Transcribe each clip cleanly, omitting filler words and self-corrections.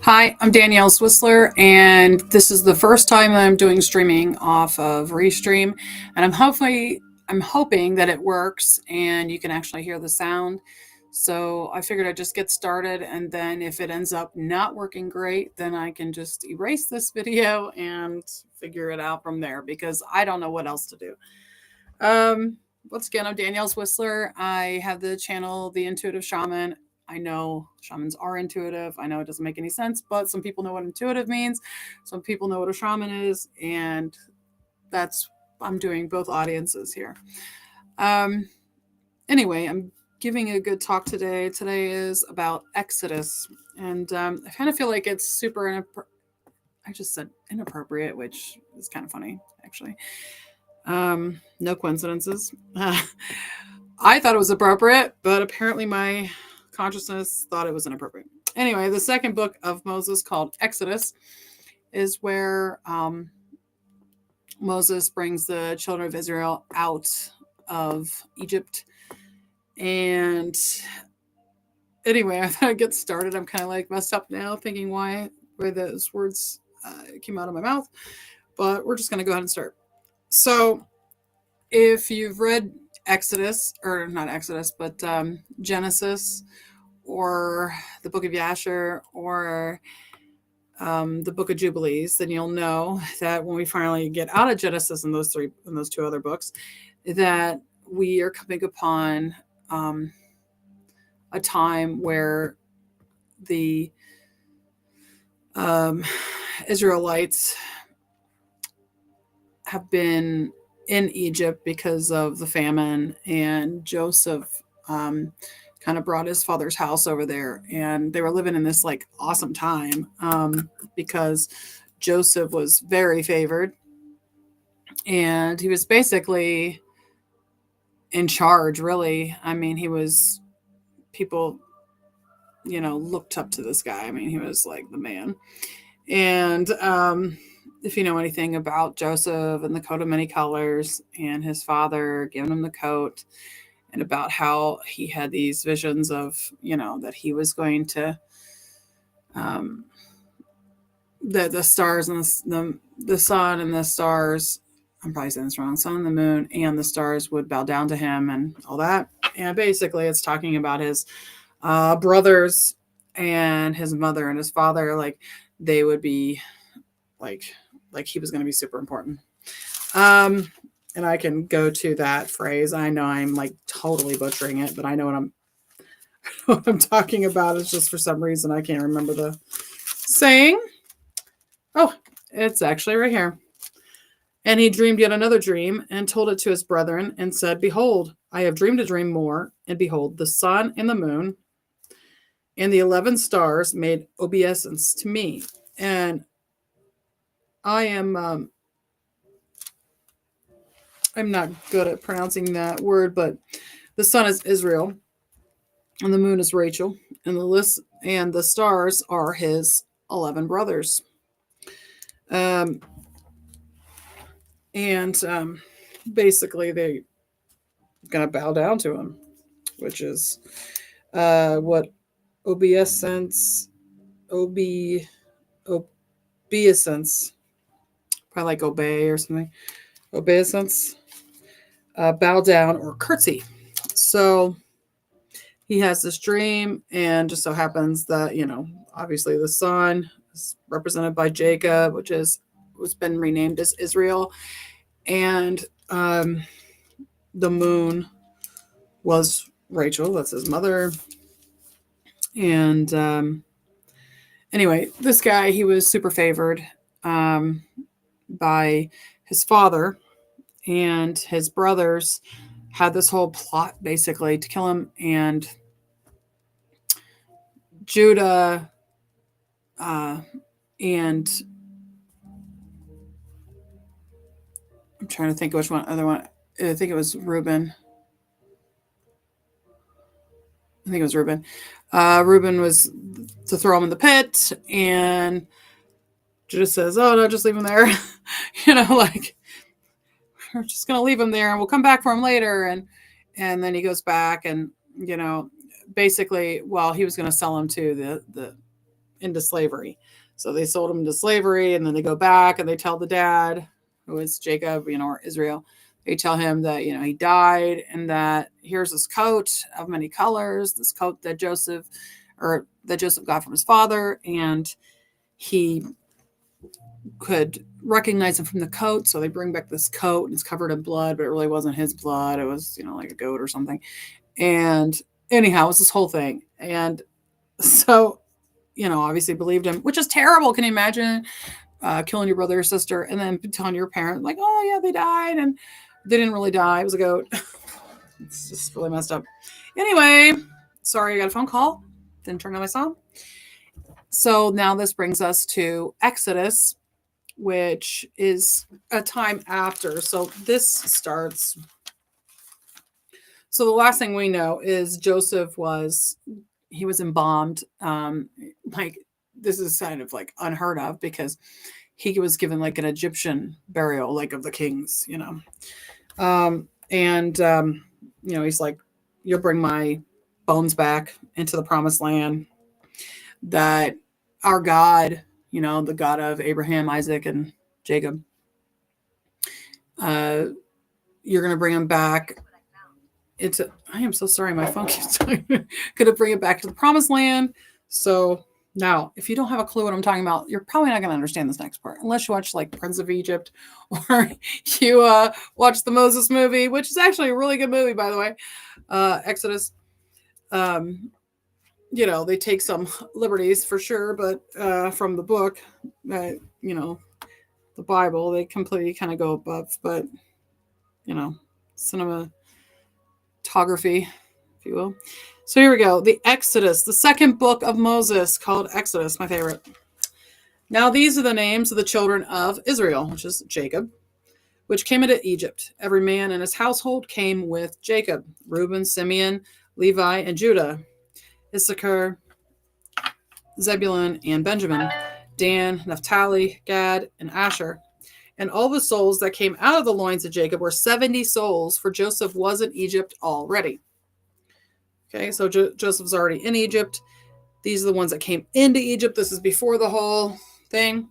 Hi, I'm Danielle Swissler, and this is the first time that I'm doing streaming off of Restream, and I'm hoping that it works and you can actually hear the sound. So I figured I'd just get started, and then if it ends up not working great, then I can just erase this video and figure it out from there because I don't know what else to do. Um, Once again, I'm Danielle Whistler. I have the channel The Intuitive Shaman. I know shamans are intuitive. I know it doesn't make any sense, but some people know what intuitive means. Some people know what a shaman is, and that's I'm doing both audiences here. Um, anyway, I'm giving a good talk today. Today is about Exodus, and I kind of feel like it's I just said inappropriate, which is kind of funny, actually. No coincidences. I thought it was appropriate, but apparently my consciousness thought it was inappropriate. Anyway, the second book of Moses, called Exodus, is where Moses brings the children of Israel out of Egypt. And anyway, I thought I'd get started. I'm kind of like messed up now, thinking why those words came out of my mouth. But we're just going to go ahead and start. So, if you've read Exodus, or not Exodus, but Genesis, or the Book of Yasher, or the Book of Jubilees, then you'll know that when we finally get out of Genesis and those two other books, that we are coming upon a time where the Israelites have been in Egypt because of the famine, and Joseph kind of brought his father's house over there, and they were living in this like awesome time because Joseph was very favored, and he was basically in charge. Really, I mean, he was people, looked up to this guy. I mean, he was like the man, and if you know anything about Joseph and the coat of many colors and his father giving him the coat, and about how he had these visions of, that he was going to, the stars and the sun and the stars, I'm probably saying this wrong, sun and the moon and the stars would bow down to him and all that. And basically it's talking about his brothers and his mother and his father, like they would be like he was going to be super important. And I can go to that phrase. I know I'm like totally butchering it, but I know what I'm talking about. It's just for some reason I can't remember the saying. Oh, it's actually right here. And he dreamed yet another dream and told it to his brethren and said, "Behold, I have dreamed a dream more, and behold, the sun and the moon and the 11 stars made obeisance to me." And I am I'm not good at pronouncing that word, but the sun is Israel, and the moon is Rachel, and the stars are his 11 brothers. And basically they gonna bow down to him, which is what obeisance, obeisance, probably like obey or something. Obeisance, bow down or curtsy. So he has this dream, and just so happens that, obviously the sun is represented by Jacob, which was been renamed as Israel, and the moon was Rachel, that's his mother. And anyway, this guy, he was super favored by his father, and his brothers had this whole plot basically to kill him. And Judah and I'm trying to think which other one. I think it was Reuben. Reuben was to throw him in the pit, and Judah says, "Oh no, just leave him there." Like, we're just gonna leave him there, and we'll come back for him later. And then he goes back, and basically, well, he was gonna sell him to into slavery. So they sold him into slavery, and then they go back and they tell the dad, who is Jacob, or Israel, they tell him that, he died, and that here's this coat of many colors, this coat that Joseph got from his father, and he could recognize him from the coat. So they bring back this coat, and it's covered in blood, but it really wasn't his blood. It was, like a goat or something. And anyhow, it was this whole thing. And so, obviously believed him, which is terrible. Can you imagine killing your brother or sister and then telling your parent, like, oh, yeah, they died, and they didn't really die. It was a goat. It's just really messed up. Anyway, sorry, I got a phone call. Didn't turn on my sound. So now this brings us to Exodus, which is a time after. So this starts. So the last thing we know is Joseph was embalmed. Like, this is kind of like unheard of, because he was given like an Egyptian burial, like of the kings, he's like, you'll bring my bones back into the promised land, that our God, the God of Abraham, Isaac, and Jacob, you're going to bring him back. I am so sorry, my phone keeps going to bring it back to the promised land. So now, if you don't have a clue what I'm talking about, you're probably not going to understand this next part, unless you watch like Prince of Egypt, or you watch the Moses movie, which is actually a really good movie, by the way. Exodus. They take some liberties for sure, but from the book, the Bible, they completely kind of go above, but cinematography, if you will. So here we go. The Exodus, the second book of Moses, called Exodus, my favorite. Now these are the names of the children of Israel, which is Jacob, which came into Egypt. Every man in his household came with Jacob: Reuben, Simeon, Levi, and Judah, Issachar, Zebulun, and Benjamin, Dan, Naphtali, Gad, and Asher. And all the souls that came out of the loins of Jacob were 70 souls, for Joseph was in Egypt already. Okay, so Joseph's already in Egypt. These are the ones that came into Egypt. This is before the whole thing.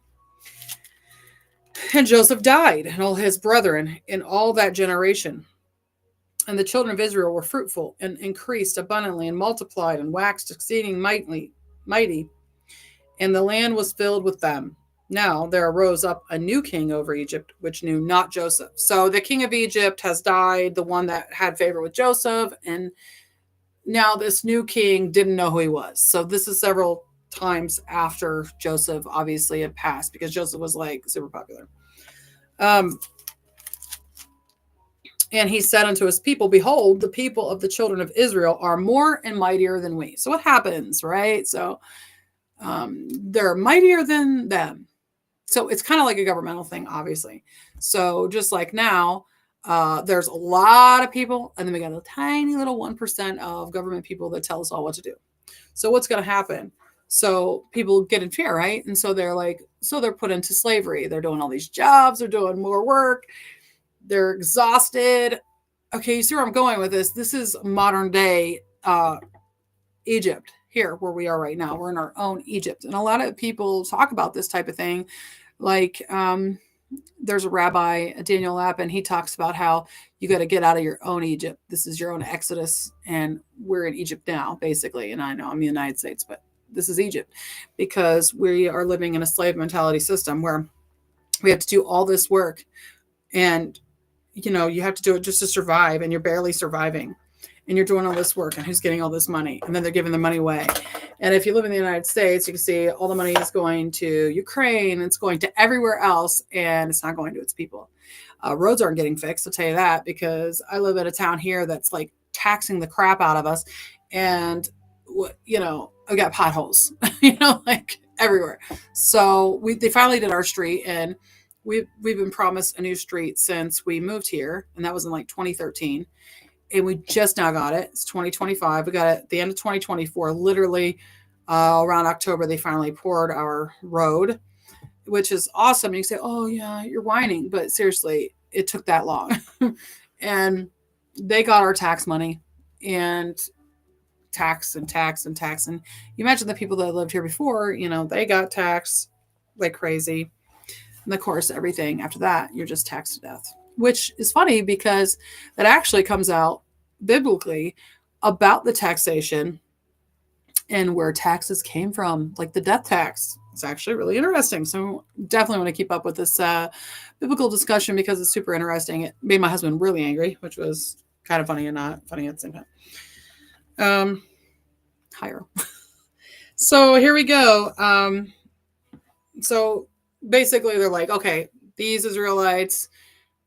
And Joseph died, and all his brethren in all that generation. And the children of Israel were fruitful, and increased abundantly, and multiplied, and waxed exceeding mighty. And the land was filled with them. Now there arose up a new king over Egypt, which knew not Joseph. So the king of Egypt has died, the one that had favor with Joseph, and now this new king didn't know who he was. So this is several times after Joseph obviously had passed, because Joseph was like super popular. And he said unto his people, behold, the people of the children of Israel are more and mightier than we. So what happens, right? So they're mightier than them. So it's kind of like a governmental thing, obviously. So just like now, there's a lot of people, and then we got a tiny little 1% of government people that tell us all what to do. So what's going to happen? So people get in fear, right? And so they're put into slavery. They're doing all these jobs. They're doing more work. They're exhausted. Okay, you see where I'm going with this? This is modern day Egypt, here where we are right now. We're in our own Egypt. And a lot of people talk about this type of thing. Like there's a rabbi, Daniel Lappin, he talks about how you got to get out of your own Egypt. This is your own Exodus, and we're in Egypt now, basically. And I know I'm in the United States, but this is Egypt, because we are living in a slave mentality system where we have to do all this work, and you have to do it just to survive, and you're barely surviving, and you're doing all this work, and who's getting all this money? And then they're giving the money away. And if you live in the United States, you can see all the money is going to Ukraine, it's going to everywhere else, and it's not going to its people. Roads aren't getting fixed, I'll tell you that, because I live in a town here that's like taxing the crap out of us, and I've got potholes, like everywhere. So they finally did our street, and we've been promised a new street since we moved here, and that was in like 2013. And we just now got it. It's 2025. We got it at the end of 2024. Literally around October, they finally poured our road, which is awesome. You say, oh, yeah, you're whining. But seriously, it took that long. And they got our tax money. And tax and tax and tax. And you imagine the people that lived here before, they got taxed like crazy. And of course, everything after that, you're just taxed to death, which is funny because that actually comes out biblically about the taxation and where taxes came from, like the death tax. It's actually really interesting. So definitely want to keep up with this biblical discussion because it's super interesting. It made my husband really angry, which was kind of funny and not funny at the same time. Higher. So here we go. So basically they're like, okay, these Israelites,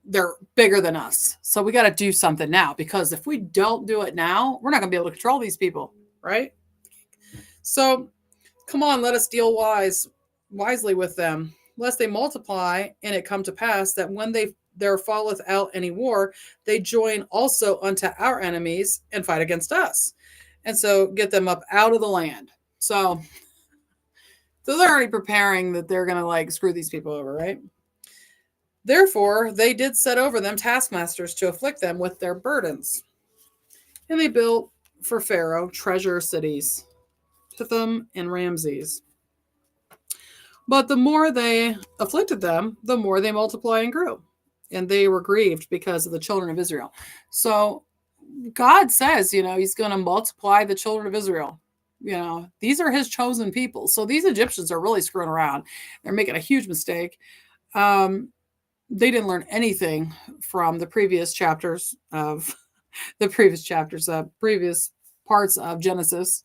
they're bigger than us. So we got to do something now, because if we don't do it now, we're not going to be able to control these people, right? So come on, let us deal wisely with them, lest they multiply, and it come to pass that when there falleth out any war, they join also unto our enemies and fight against us. And so get them up out of the land. So they're already preparing that they're going to like screw these people over, right? Therefore, they did set over them taskmasters to afflict them with their burdens. And they built for Pharaoh treasure cities, Pithom and Ramses. But the more they afflicted them, the more they multiplied and grew. And they were grieved because of the children of Israel. So God says, he's going to multiply the children of Israel. These are his chosen people. So these Egyptians are really screwing around. They're making a huge mistake. They didn't learn anything from the previous previous parts of Genesis.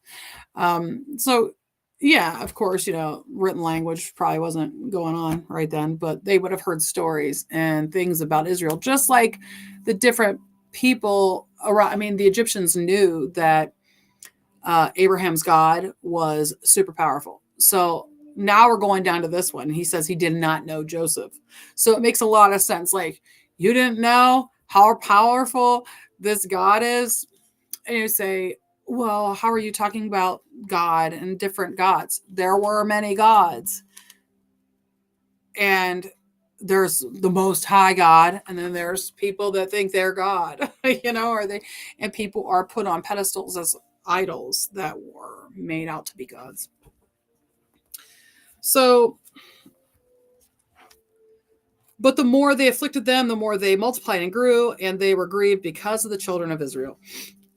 So yeah, of course, written language probably wasn't going on right then, but they would have heard stories and things about Israel, just like the different people around. I mean, the Egyptians knew that Abraham's God was super powerful. So now we're going down to this one. He says he did not know Joseph. So it makes a lot of sense. Like, you didn't know how powerful this God is? And you say, well, how are you talking about God and different gods? There were many gods. And there's the Most High God, and then there's people that think they're God, and people are put on pedestals as idols that were made out to be gods. So, but the more they afflicted them, the more they multiplied and grew, and they were grieved because of the children of Israel.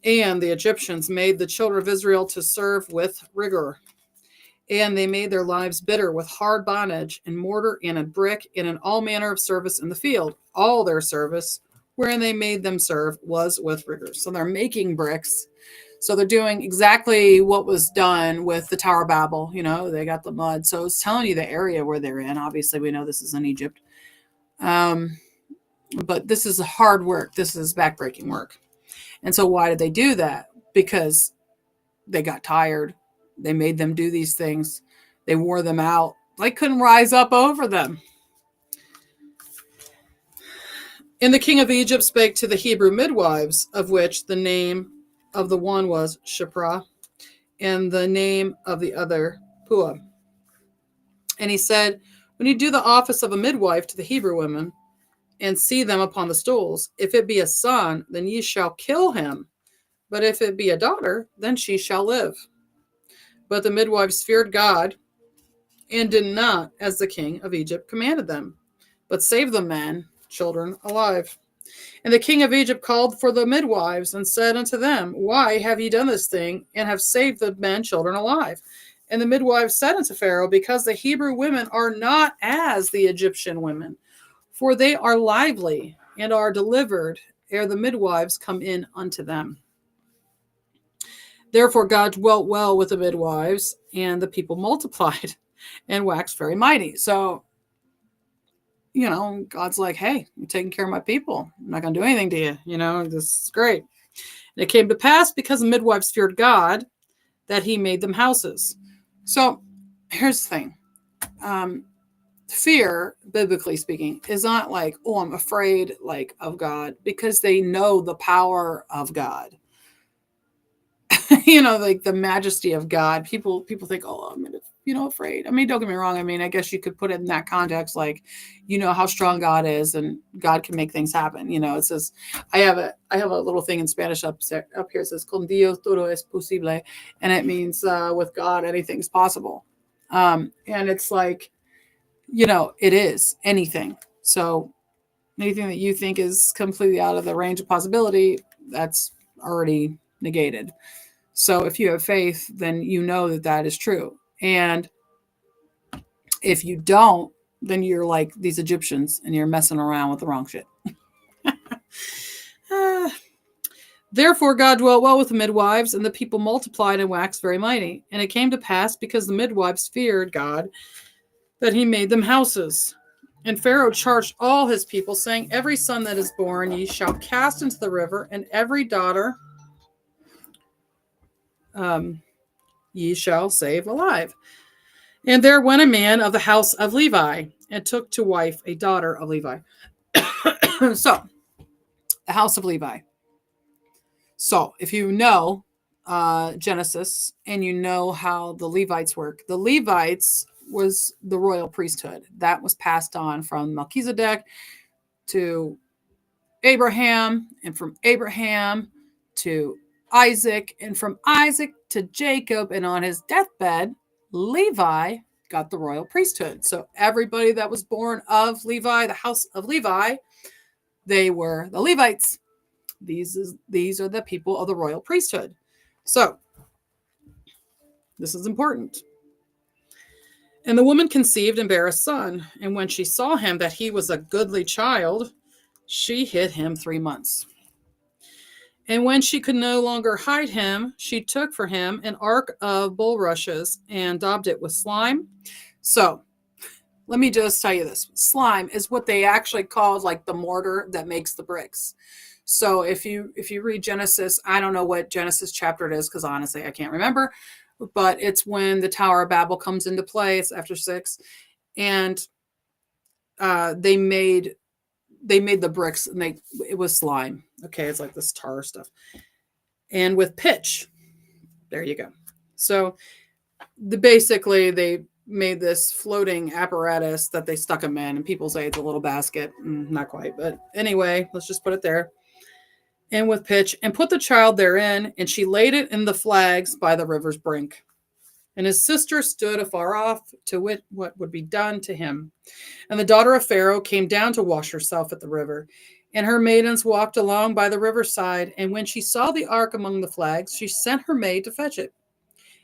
And the Egyptians made the children of Israel to serve with rigor. And they made their lives bitter with hard bondage, and mortar, and in brick, and in all manner of service in the field. All their service, wherein they made them serve, was with rigor. So they're making bricks. So they're doing exactly what was done with the Tower of Babel. They got the mud. So it's telling you the area where they're in. Obviously, we know this is in Egypt. But this is hard work. This is backbreaking work. And so why did they do that? Because they got tired. They made them do these things. They wore them out. They couldn't rise up over them. And the king of Egypt spake to the Hebrew midwives, of which the name of the one was Shiphrah, and the name of the other Puah. And he said, when you do the office of a midwife to the Hebrew women, and see them upon the stools, if it be a son, then ye shall kill him. But if it be a daughter, then she shall live. But the midwives feared God, and did not as the king of Egypt commanded them, but saved the men, children alive. And the king of Egypt called for the midwives, and said unto them, why have ye done this thing, and have saved the men, children alive? And the midwives said unto Pharaoh, because the Hebrew women are not as the Egyptian women, for they are lively, and are delivered ere the midwives come in unto them. Therefore God dwelt well with the midwives, and the people multiplied and waxed very mighty. So, God's like, hey, you're taking care of my people. I'm not going to do anything to you. This is great. And it came to pass, because the midwives feared God, that he made them houses. So here's the thing. Fear, biblically speaking, is not like, oh, I'm afraid of God, because they know the power of God. Like the majesty of God. People think, oh, I'm going to afraid. I mean, don't get me wrong. I mean, I guess you could put it in that context, like, how strong God is, and God can make things happen. It says, I have a little thing in Spanish up here. It says, "Con Dios todo es posible," and it means with God anything's possible. And it's like, it is anything. So anything that you think is completely out of the range of possibility, that's already negated. So if you have faith, then you know that that is true. And if you don't, then you're like these Egyptians and you're messing around with the wrong shit. Therefore God dwelt well with the midwives, and the people multiplied and waxed very mighty. And it came to pass, because the midwives feared God, that he made them houses. And Pharaoh charged all his people, saying, Every son that is born ye shall cast into the river, and every daughter ye shall save alive. And there went a man of the house of Levi, and took to wife a daughter of Levi. So, the house of Levi. So, if you know Genesis, and you know how the Levites work, the Levites was the royal priesthood. That was passed on from Melchizedek to Abraham, and from Abraham to Isaac, and from Isaac to Jacob. And on his deathbed, Levi got the royal priesthood. So everybody that was born of Levi, the house of Levi, they were the Levites. These are the people of the royal priesthood. So this is important. And the woman conceived and bare a son. And when she saw him that he was a goodly child, she hid him 3 months. And when she could no longer hide him, she took for him an ark of bulrushes and daubed it with slime. So let me just tell you this. Slime is what they actually called like the mortar that makes the bricks. So if you read Genesis, I don't know what Genesis chapter it is, because honestly I can't remember, but it's when the Tower of Babel comes into play. It's after 6, and they made the bricks, and it was slime. Okay, it's like this tar stuff, and with pitch. There you go. So basically they made this floating apparatus that they stuck them in, and people say it's a little basket. Not quite, but anyway, let's just put it there. And with pitch, and put the child therein, and she laid it in the flags by the river's brink. And his sister stood afar off to wit what would be done to him. And the daughter of Pharaoh came down to wash herself at the river. And her maidens walked along by the riverside. And when she saw the ark among the flags, she sent her maid to fetch it.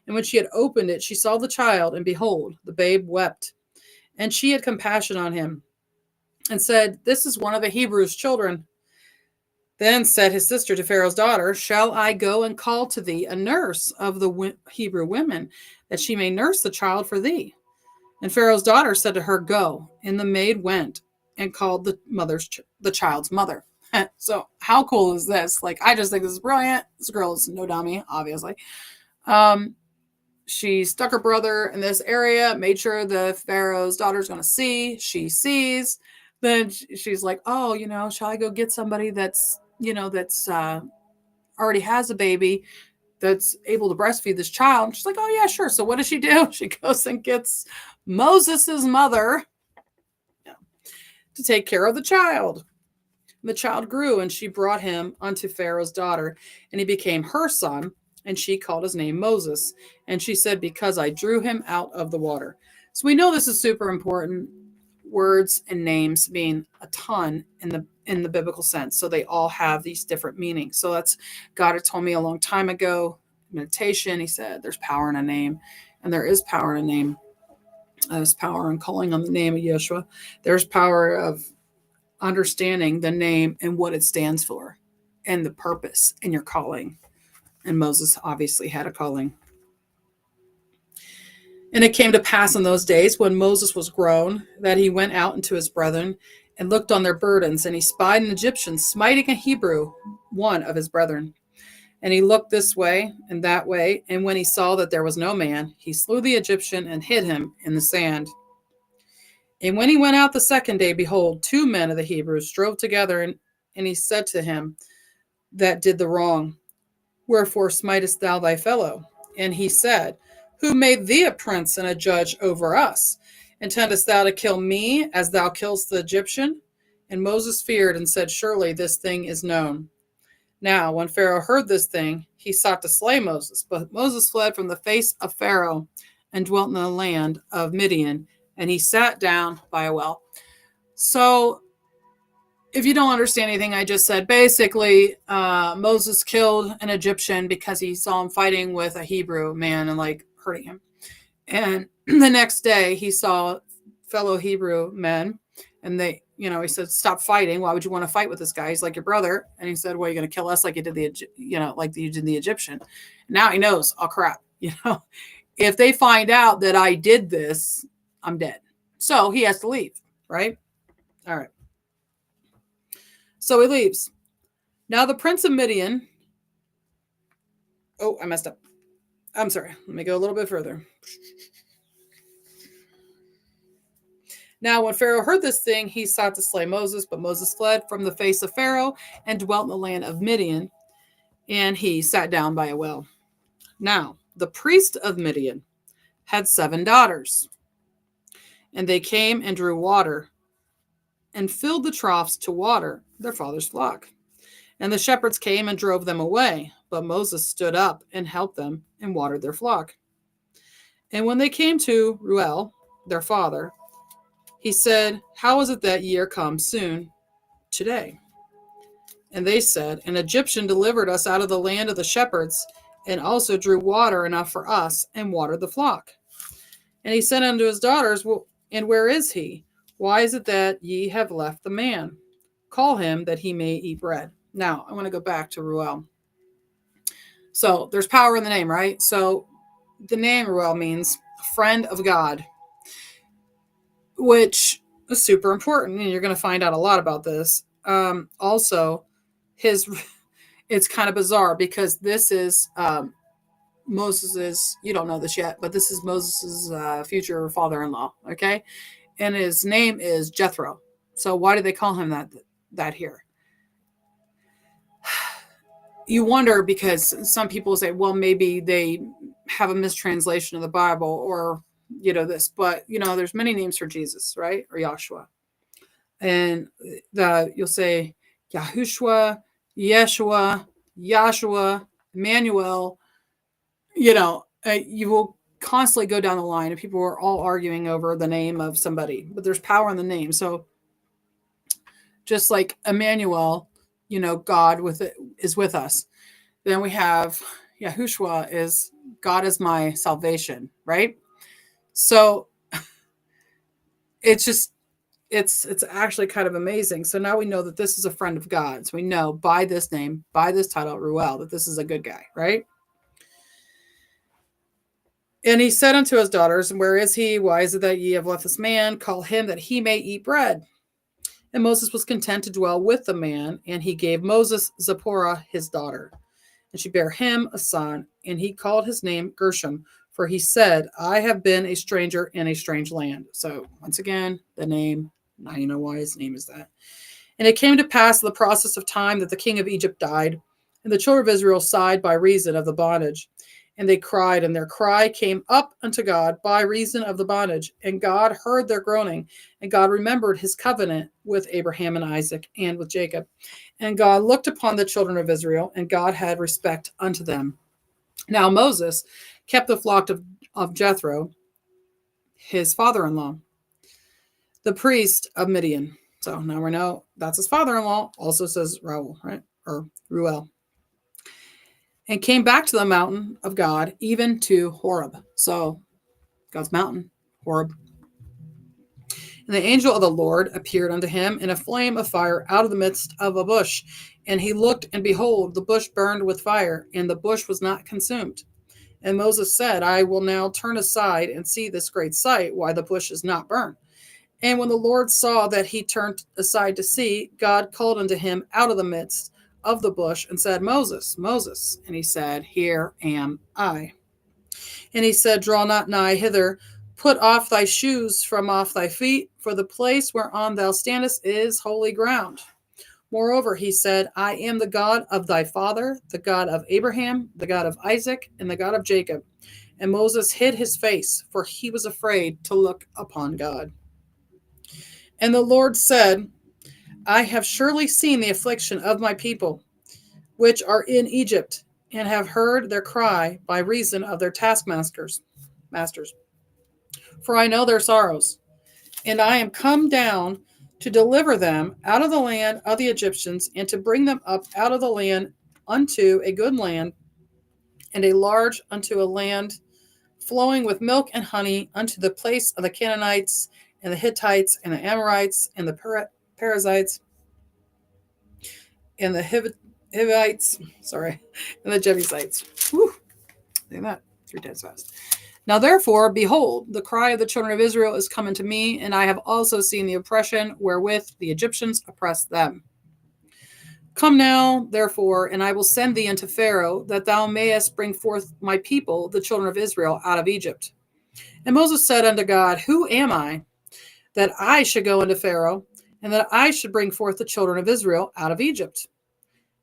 And when she had opened it, she saw the child, and behold, the babe wept. And she had compassion on him, and said, This is one of the Hebrews' children. Then said his sister to Pharaoh's daughter, Shall I go and call to thee a nurse of the Hebrew women, that she may nurse the child for thee? And Pharaoh's daughter said to her, Go. And the maid went and called the child's mother. So how cool is this? Like, I just think this is brilliant. This girl is no dummy, obviously. She stuck her brother in this area, made sure the Pharaoh's daughter's going to see. She sees. Then she's like, oh, shall I go get somebody that's already has a baby, that's able to breastfeed this child? And she's like, oh, yeah, sure. So what does she do? She goes and gets Moses' mother to take care of the child. And the child grew, and she brought him unto Pharaoh's daughter, and he became her son, and she called his name Moses. And she said, Because I drew him out of the water. So we know this is super important. Words and names mean a ton in the biblical sense. So they all have these different meanings. So that's, God had told me a long time ago, meditation, he said, there's power in a name, and there is power in a name. There's power in calling on the name of Yeshua. There's power of understanding the name and what it stands for, and the purpose in your calling. And Moses obviously had a calling. And it came to pass in those days, when Moses was grown, that he went out unto his brethren, and looked on their burdens, and he spied an Egyptian smiting a Hebrew, one of his brethren. And he looked this way and that way, and when he saw that there was no man, he slew the Egyptian and hid him in the sand. And when he went out the second day, behold, 2 men of the Hebrews strove together, and he said to him that did the wrong, Wherefore smitest thou thy fellow? And he said, Who made thee a prince and a judge over us? Intendest thou to kill me as thou killest the Egyptian? And Moses feared and said, Surely this thing is known. Now, when Pharaoh heard this thing, he sought to slay Moses. But Moses fled from the face of Pharaoh and dwelt in the land of Midian, and he sat down by a well. So, if you don't understand anything I just said, basically, Moses killed an Egyptian because he saw him fighting with a Hebrew man and like hurting him. And the next day, he saw fellow Hebrew men, and they, he said, "Stop fighting. Why would you want to fight with this guy? He's like your brother." And he said, "Well, you're going to kill us like you did like you did the Egyptian." Now he knows. Oh crap! If they find out that I did this, I'm dead. So he has to leave, right? All right. So he leaves. Now the prince of Midian. Oh, I messed up. I'm sorry. Let me go a little bit further. Now, when Pharaoh heard this thing, he sought to slay Moses, but Moses fled from the face of Pharaoh and dwelt in the land of Midian, and he sat down by a well. Now, the priest of Midian had 7 daughters, and they came and drew water and filled the troughs to water their father's flock. And the shepherds came and drove them away, but Moses stood up and helped them and watered their flock. And when they came to Reuel, their father, he said, How is it that ye are come soon today? And they said, An Egyptian delivered us out of the land of the shepherds, and also drew water enough for us, and watered the flock. And he said unto his daughters, Well, and where is he? Why is it that ye have left the man? Call him that he may eat bread. Now, I want to go back to Reuel. So there's power in the name, right? So the name Reuel means friend of God, which is super important. And you're going to find out a lot about this. Also, it's kind of bizarre because this is Moses's, you don't know this yet, but this is Moses's future father-in-law, okay? And his name is Jethro. So why do they call him that here? You wonder because some people say, well, maybe they have a mistranslation of the Bible or, this. But, there's many names for Jesus, right? Or Yahshua. And you'll say Yahushua, Yeshua, Yahshua, Emmanuel. You will constantly go down the line and people are all arguing over the name of somebody. But there's power in the name. So just like Emmanuel, God is with us. Then we have Yahushua is God is my salvation, right? So it's actually kind of amazing. So now we know that this is a friend of God. So we know by this name, by this title, Reuel, that this is a good guy, right? And he said unto his daughters, Where is he? Why is it that ye have left this man? Call him that he may eat bread. And Moses was content to dwell with the man, and he gave Moses Zipporah his daughter. And she bare him a son, and he called his name Gershom, for he said, I have been a stranger in a strange land. So once again, the name, now you know why his name is that. And it came to pass in the process of time that the king of Egypt died, and the children of Israel sighed by reason of the bondage. And they cried, and their cry came up unto God by reason of the bondage. And God heard their groaning, and God remembered his covenant with Abraham and Isaac and with Jacob. And God looked upon the children of Israel, and God had respect unto them. Now Moses kept the flock of Jethro, his father-in-law, the priest of Midian. So now we know that's his father-in-law. Also says Reuel, right? Or Reuel. And came back to the mountain of God, even to Horeb. So God's mountain, Horeb. And the angel of the Lord appeared unto him in a flame of fire out of the midst of a bush. And he looked, and behold, the bush burned with fire, and the bush was not consumed. And Moses said, I will now turn aside and see this great sight, why the bush is not burned. And when the Lord saw that he turned aside to see, God called unto him out of the midst of the bush and said, Moses, Moses. And he said, Here am I. And he said, Draw not nigh hither, put off thy shoes from off thy feet, for the place whereon thou standest is holy ground. Moreover, he said, I am the God of thy father, the God of Abraham, the God of Isaac, and the God of Jacob. And Moses hid his face, for he was afraid to look upon God. And the Lord said, I have surely seen the affliction of my people, which are in Egypt, and have heard their cry by reason of their taskmasters. For I know their sorrows, and I am come down to deliver them out of the land of the Egyptians, and to bring them up out of the land unto a good land, and a large unto a land flowing with milk and honey, unto the place of the Canaanites, and the Hittites, and the Amorites, and the Perizzites, and the Hivites, and the Jebusites. Whew, say that 3 times fast. Now therefore, behold, the cry of the children of Israel is come unto me, and I have also seen the oppression wherewith the Egyptians oppress them. Come now, therefore, and I will send thee unto Pharaoh, that thou mayest bring forth my people, the children of Israel, out of Egypt. And Moses said unto God, Who am I, that I should go unto Pharaoh, and that I should bring forth the children of Israel out of Egypt?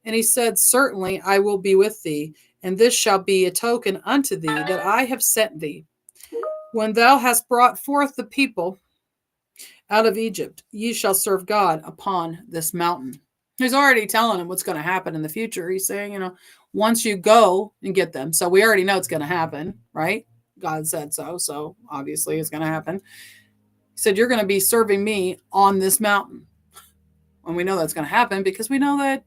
And he said, Certainly I will be with thee, and this shall be a token unto thee that I have sent thee. When thou hast brought forth the people out of Egypt, ye shall serve God upon this mountain. He's already telling him what's going to happen in the future. He's saying, once you go and get them, so we already know it's going to happen, right? God said so, so obviously it's going to happen. He said, you're going to be serving me on this mountain. And we know that's going to happen because we know that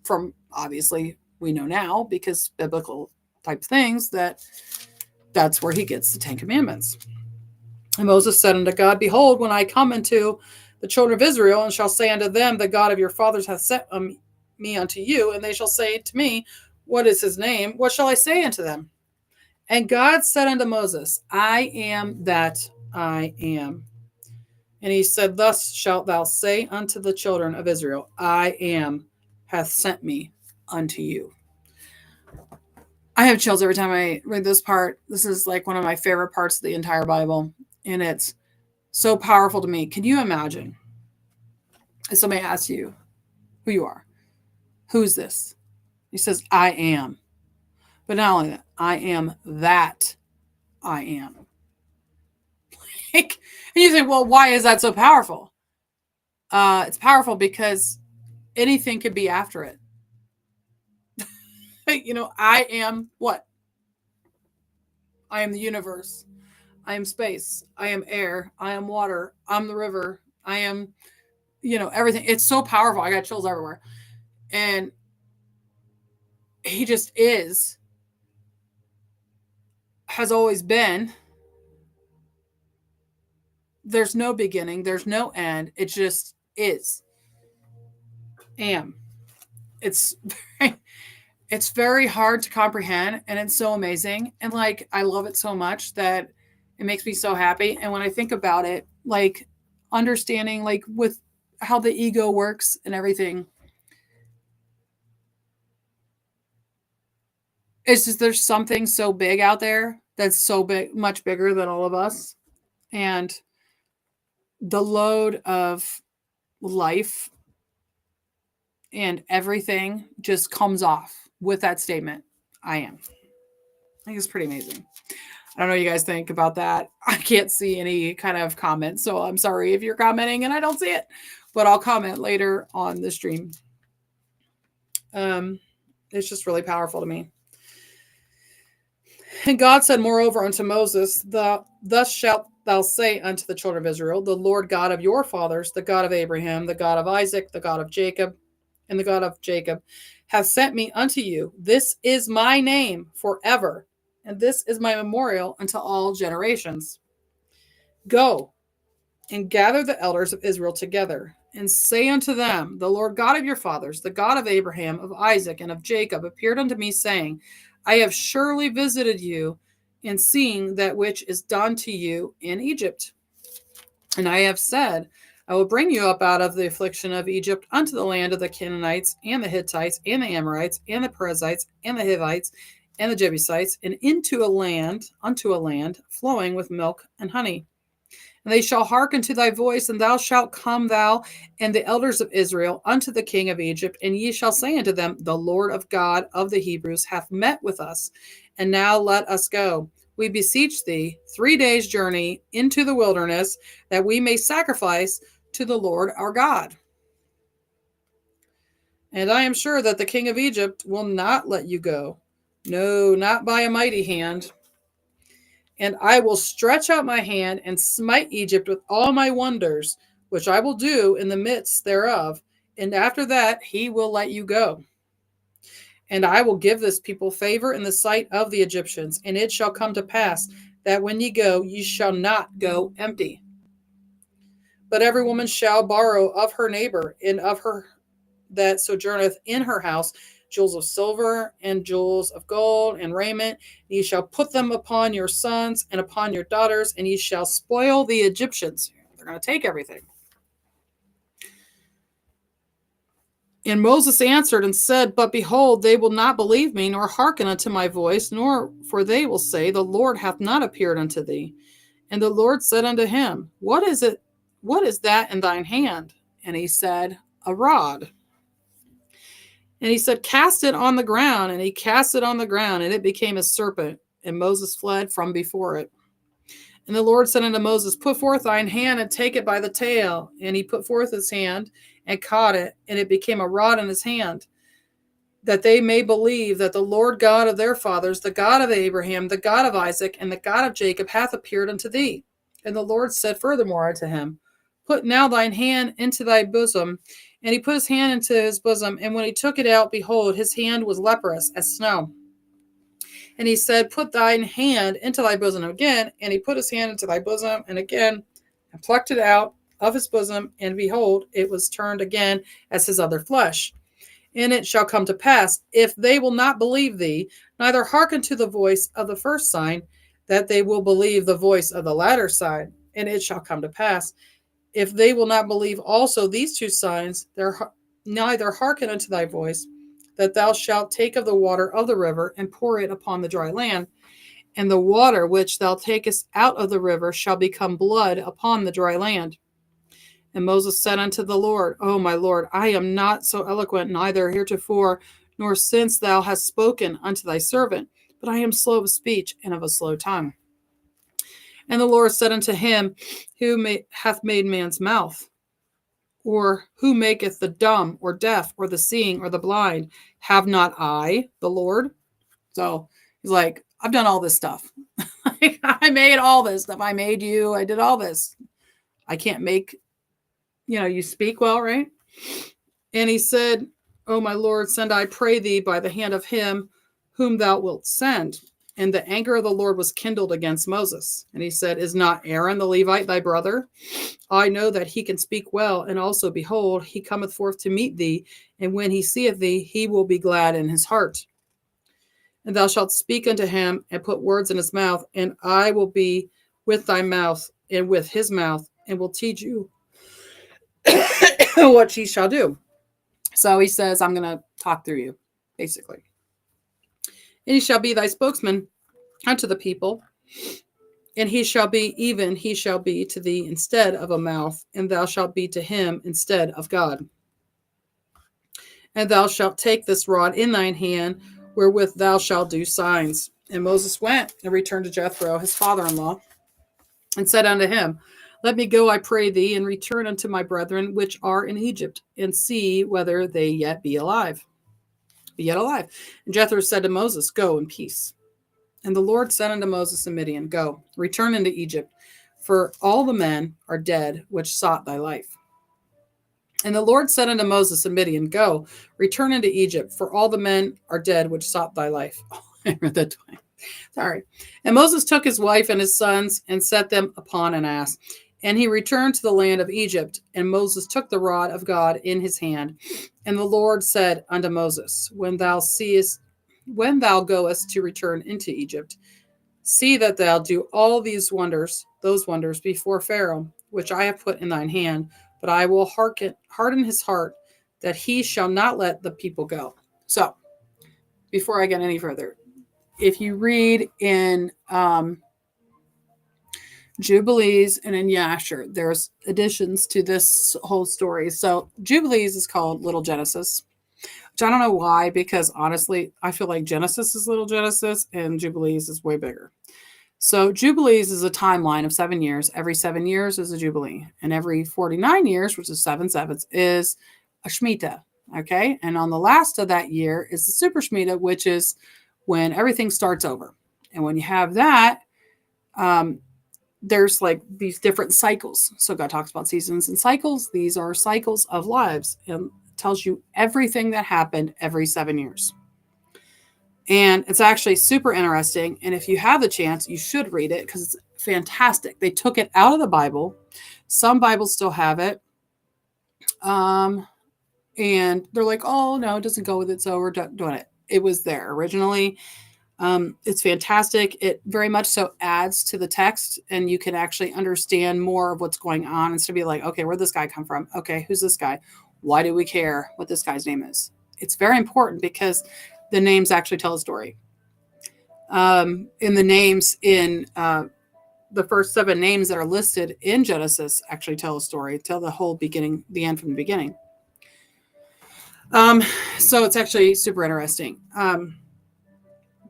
from, obviously, we know now because biblical type things that's where he gets the 10 Commandments. And Moses said unto God, Behold, when I come unto the children of Israel, and shall say unto them, The God of your fathers hath sent me unto you, and they shall say to me, What is his name? What shall I say unto them? And God said unto Moses, I am that I am. And he said, Thus shalt thou say unto the children of Israel, I am hath sent me unto you. I have chills every time I read this part. This is like one of my favorite parts of the entire Bible, and it's so powerful to me. Can you imagine if somebody asks you who you are? Who's this? He says, I am. But not only that, I am that I am. And you think, well, why is that so powerful? It's powerful because anything could be after it. I am what? I am the universe. I am space. I am air. I am water. I'm the river. I am, everything. It's so powerful. I got chills everywhere. And he just is, has always been. There's no beginning. There's no end. It just is. Am. It's very hard to comprehend, and it's so amazing. And I love it so much that it makes me so happy. And when I think about it, understanding with how the ego works and everything, it's just there's something so big out there that's so big, much bigger than all of us. And the load of life and everything just comes off with that statement, I am. I think it's pretty amazing. I don't know what you guys think about that. I can't see any kind of comments, so I'm sorry if you're commenting and I don't see it, but I'll comment later on the stream. It's just really powerful to me. And God said moreover unto Moses, Thus shalt thou say unto the children of Israel, The Lord God of your fathers, the God of Abraham, the God of Isaac, the God of Jacob, and the God of Jacob, hath sent me unto you. This is my name forever, and this is my memorial unto all generations. Go and gather the elders of Israel together, and say unto them, The Lord God of your fathers, the God of Abraham, of Isaac, and of Jacob, appeared unto me, saying, I have surely visited you in seeing that which is done to you in Egypt. And I have said, I will bring you up out of the affliction of Egypt unto the land of the Canaanites, and the Hittites, and the Amorites, and the Perizzites, and the Hivites, and the Jebusites, and unto a land flowing with milk and honey. And they shall hearken to thy voice, and thou shalt come, thou and the elders of Israel, unto the king of Egypt, and ye shall say unto them, The Lord of God of the Hebrews hath met with us, and now let us go. we beseech thee, 3 days' journey into the wilderness, that we may sacrifice to the Lord our God. And I am sure that the king of Egypt will not let you go. No, not by a mighty hand. And I will stretch out my hand and smite Egypt with all my wonders, which I will do in the midst thereof. And after that he will let you go. And I will give this people favor in the sight of the Egyptians. And it shall come to pass that when ye go, ye shall not go empty. But every woman shall borrow of her neighbor and of her that sojourneth in her house jewels of silver and jewels of gold and raiment. Ye shall put them upon your sons and upon your daughters, and ye shall spoil the Egyptians. They're going to take everything. And Moses answered and said, But behold, they will not believe me, nor hearken unto my voice, nor for they will say, The Lord hath not appeared unto thee. And the Lord said unto him, What is it? What is that in thine hand? And he said, A rod. And he said, Cast it on the ground. And he cast it on the ground, and it became a serpent. And Moses fled from before it. And the Lord said unto Moses, Put forth thine hand and take it by the tail. And he put forth his hand and caught it, and it became a rod in his hand, that they may believe that the Lord God of their fathers, the God of Abraham, the God of Isaac, and the God of Jacob, hath appeared unto thee. And the Lord said furthermore unto him, Put now thine hand into thy bosom. And he put his hand into his bosom, and when he took it out, behold, his hand was leprous as snow. And he said, Put thine hand into thy bosom again. And he put his hand into thy bosom, and again, and plucked it out of his bosom, and behold, it was turned again as his other flesh. And it shall come to pass, if they will not believe thee, neither hearken to the voice of the first sign, that they will believe the voice of the latter sign. And it shall come to pass, if they will not believe also these two signs, neither hearken unto thy voice, that thou shalt take of the water of the river and pour it upon the dry land. And the water which thou takest out of the river shall become blood upon the dry land. And Moses said unto the Lord, O my Lord, I am not so eloquent, neither heretofore, nor since thou hast spoken unto thy servant, but I am slow of speech and of a slow tongue. And the Lord said unto him, Who hath made man's mouth? Or who maketh the dumb, or deaf, or the seeing, or the blind? Have not I, the Lord? So he's like, I've done all this stuff. I made all this stuff. I made you. I did all this. I can't make, you speak well, right? And he said, O my Lord, send, I pray thee, by the hand of him whom thou wilt send. And the anger of the Lord was kindled against Moses. And he said, Is not Aaron the Levite thy brother? I know that he can speak well, and also, behold, he cometh forth to meet thee, and when he seeth thee, he will be glad in his heart. And thou shalt speak unto him, and put words in his mouth, and I will be with thy mouth, and with his mouth, and will teach you what ye shall do. So he says, I'm going to talk through you, basically. And he shall be thy spokesman unto the people, and he shall be to thee instead of a mouth, and thou shalt be to him instead of God. And thou shalt take this rod in thine hand, wherewith thou shalt do signs. And Moses went and returned to Jethro, his father-in-law, and said unto him, Let me go, I pray thee, and return unto my brethren which are in Egypt, and see whether they yet be alive. And Jethro said to Moses, Go in peace. And the Lord said unto Moses and Midian, Go, return into Egypt, for all the men are dead which sought thy life. And the Lord said unto Moses and Midian, Go, return into Egypt, for all the men are dead which sought thy life. Oh, I read that twice. Sorry. And Moses took his wife and his sons and set them upon an ass. And he returned to the land of Egypt. And Moses took the rod of God in his hand. And the Lord said unto Moses, When thou goest to return into Egypt, see that thou do all those wonders before Pharaoh, which I have put in thine hand. But I will harden his heart, that he shall not let the people go. So, before I get any further, if you read in Jubilees and in Yasher, there's additions to this whole story. So Jubilees is called Little Genesis, which I don't know why, because honestly, I feel like Genesis is Little Genesis and Jubilees is way bigger. So Jubilees is a timeline of 7 years. Every 7 years is a Jubilee. And every 49 years, which is 7/7, is a Shemitah. Okay. And on the last of that year is the Super Shemitah, which is when everything starts over. And when you have that, there's like these different cycles. So God talks about seasons and cycles. These are cycles of lives and tells you everything that happened every 7 years. And it's actually super interesting. And if you have the chance, you should read it because it's fantastic. They took it out of the Bible. Some Bibles still have it. And they're like, oh, no, it doesn't go with it. So we're doing it. It was there originally. It's fantastic. It very much so adds to the text, and you can actually understand more of what's going on instead of be like, okay, where'd this guy come from? Okay, who's this guy? Why do we care what this guy's name is? It's very important because the names actually tell a story. In the names in the first 7 names that are listed in Genesis actually tell a story, tell the whole beginning, the end from the beginning. So it's actually super interesting.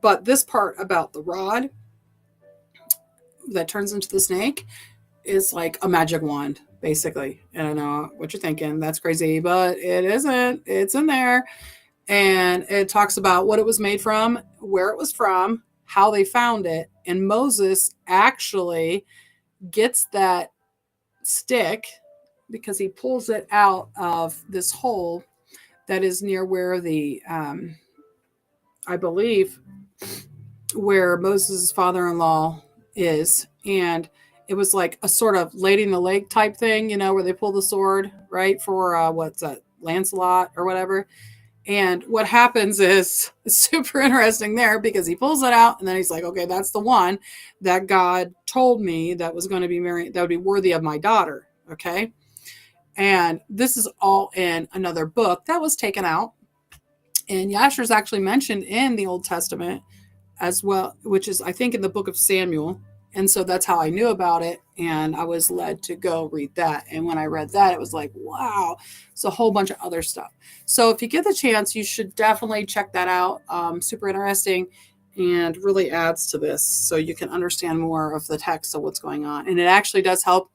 But this part about the rod that turns into the snake is like a magic wand, basically. And I know what you're thinking. That's crazy, but it isn't. It's in there. And it talks about what it was made from, where it was from, how they found it. And Moses actually gets that stick because he pulls it out of this hole that is near where the, I believe, where Moses' father-in-law is. And it was like a sort of Lady in the Lake type thing, you know, where they pull the sword, right, for what's that, Lancelot or whatever. And what happens is super interesting there because he pulls it out and then he's like, okay, that's the one that God told me that was going to be married, that would be worthy of my daughter. Okay. And this is all in another book that was taken out. And Yasher is actually mentioned in the Old Testament as well, which is, I think, in the book of Samuel. And so that's how I knew about it. And I was led to go read that. And when I read that, it was like, wow, it's a whole bunch of other stuff. So if you get the chance, you should definitely check that out. Super interesting and really adds to this so you can understand more of the text of what's going on. And it actually does help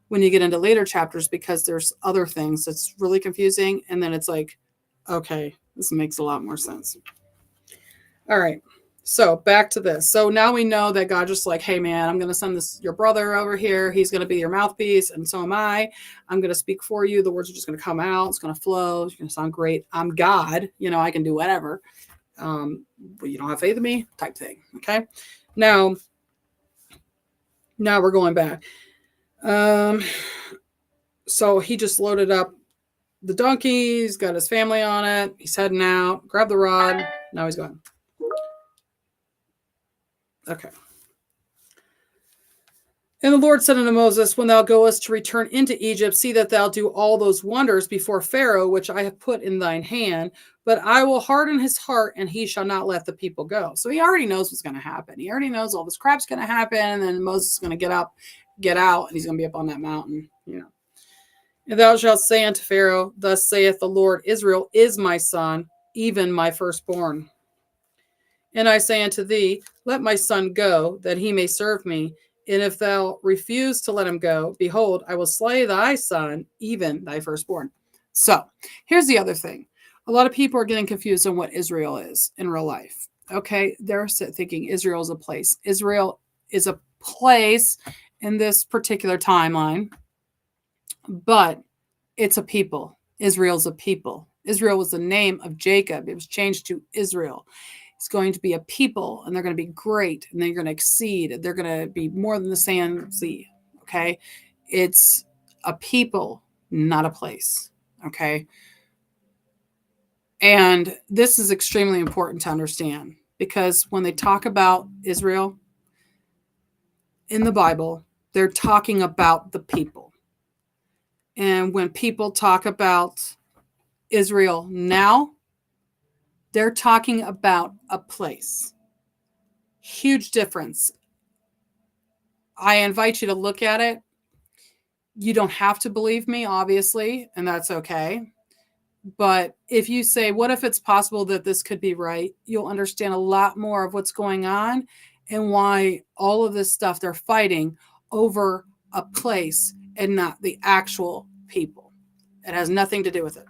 when you get into later chapters because there's other things that's really confusing. And then it's like, okay, this makes a lot more sense. All right. So back to this. So now we know that God just like, hey man, I'm going to send your brother over here. He's going to be your mouthpiece. And so am I. I'm going to speak for you. The words are just going to come out. It's going to flow. It's going to sound great. I'm God. You know, I can do whatever. But you don't have faith in me type thing. Okay. Now we're going back. So he just loaded up the donkey. He's got his family on it. He's heading out. Grab the rod. Now he's going. Okay. And the Lord said unto Moses, when thou goest to return into Egypt, see that thou do all those wonders before Pharaoh, which I have put in thine hand. But I will harden his heart, and he shall not let the people go. So he already knows what's going to happen. He already knows all this crap's going to happen. And then Moses is going to get out, and he's going to be up on that mountain. You know. And thou shalt say unto Pharaoh, thus saith the Lord, Israel is my son, even my firstborn. And I say unto thee, let my son go, that he may serve me. And if thou refuse to let him go, behold, I will slay thy son, even thy firstborn. So here's the other thing. A lot of people are getting confused on what Israel is in real life. Okay, they're thinking Israel is a place. Israel is a place in this particular timeline, but it's a people. Israel's a people. Israel was the name of Jacob. It was changed to Israel. It's going to be a people, and they're going to be great, and they're going to exceed. They're going to be more than the sand sea. Okay, it's a people, not a place. Okay, and this is extremely important to understand because when they talk about Israel in the Bible, they're talking about the people. And when people talk about Israel now, they're talking about a place. Huge difference. I invite you to look at it. You don't have to believe me, obviously, and that's okay. But if you say, what if it's possible that this could be right? You'll understand a lot more of what's going on. and why all of this stuff they're fighting over a place and not the actual people. It has nothing to do with it.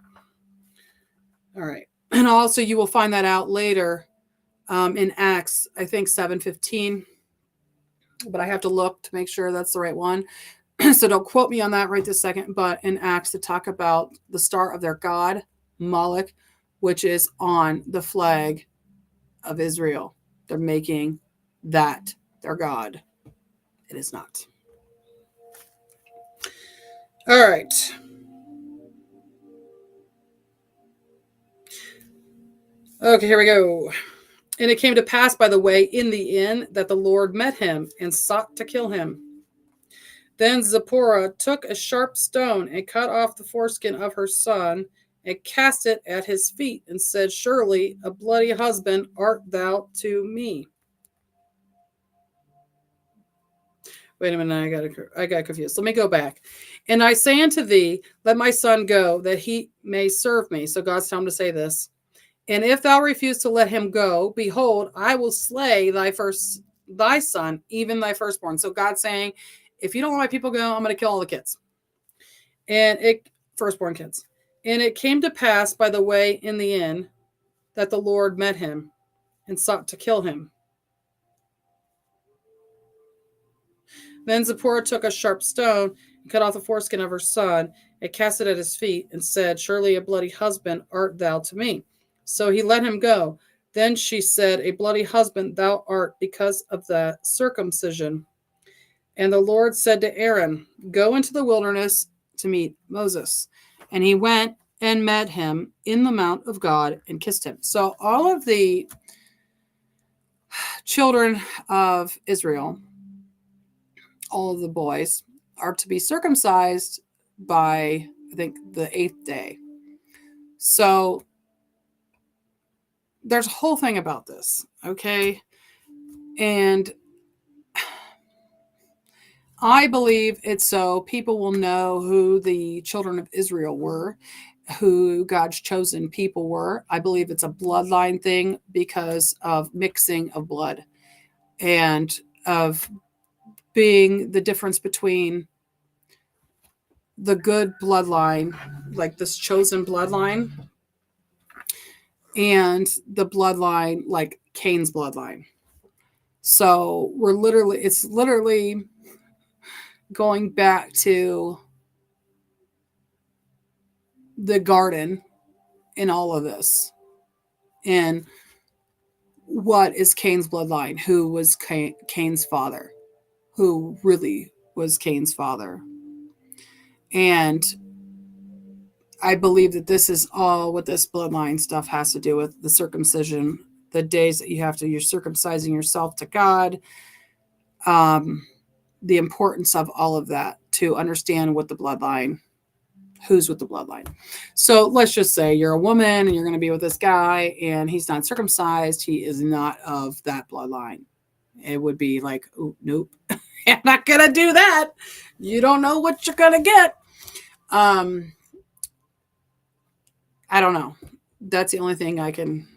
All right. And also you will find that out later in Acts, I think 7:15, but I have to look to make sure that's the right one. So don't quote me on that right this second, but in Acts to talk about the star of their god, Moloch, which is on the flag of Israel. They're making that their god. It is not. All right. Okay, here we go. And it came to pass by the way in the inn that the Lord met him and sought to kill him. Then Zipporah took a sharp stone and cut off the foreskin of her son and cast it at his feet and said, Surely a bloody husband art thou to me. Wait a minute, I got confused. Let me go back. And I say unto thee, let my son go, that he may serve me. So God's telling him to say this. And if thou refuse to let him go, behold, I will slay thy son, even thy firstborn. So God's saying, if you don't let my people go, I'm going to kill all the kids. And firstborn kids. And it came to pass by the way in the inn that the Lord met him and sought to kill him. Then Zipporah took a sharp stone and cut off the foreskin of her son and cast it at his feet and said, Surely a bloody husband art thou to me. So he let him go. Then she said, A bloody husband thou art because of the circumcision. And the Lord said to Aaron, Go into the wilderness to meet Moses. And he went and met him in the mount of God and kissed him. So all of the children of Israel, all of the boys, are to be circumcised by, I think, the 8th day. So there's a whole thing about this, okay? And I believe it's so people will know who the children of Israel were, who God's chosen people were. I believe it's a bloodline thing because of mixing of blood and of being the difference between the good bloodline, like this chosen bloodline, and the bloodline, like Cain's bloodline. So it's literally going back to the garden in all of this. And what is Cain's bloodline? Who was Cain's father? Who really was Cain's father? And I believe that this is all what this bloodline stuff has to do with, the circumcision, the days that you're circumcising yourself to God, the importance of all of that to understand what the bloodline, who's with the bloodline. So let's just say you're a woman and you're going to be with this guy and he's not circumcised. He is not of that bloodline. It would be like, oh, nope, I'm not going to do that. You don't know what you're going to get. I don't know. That's the only thing I can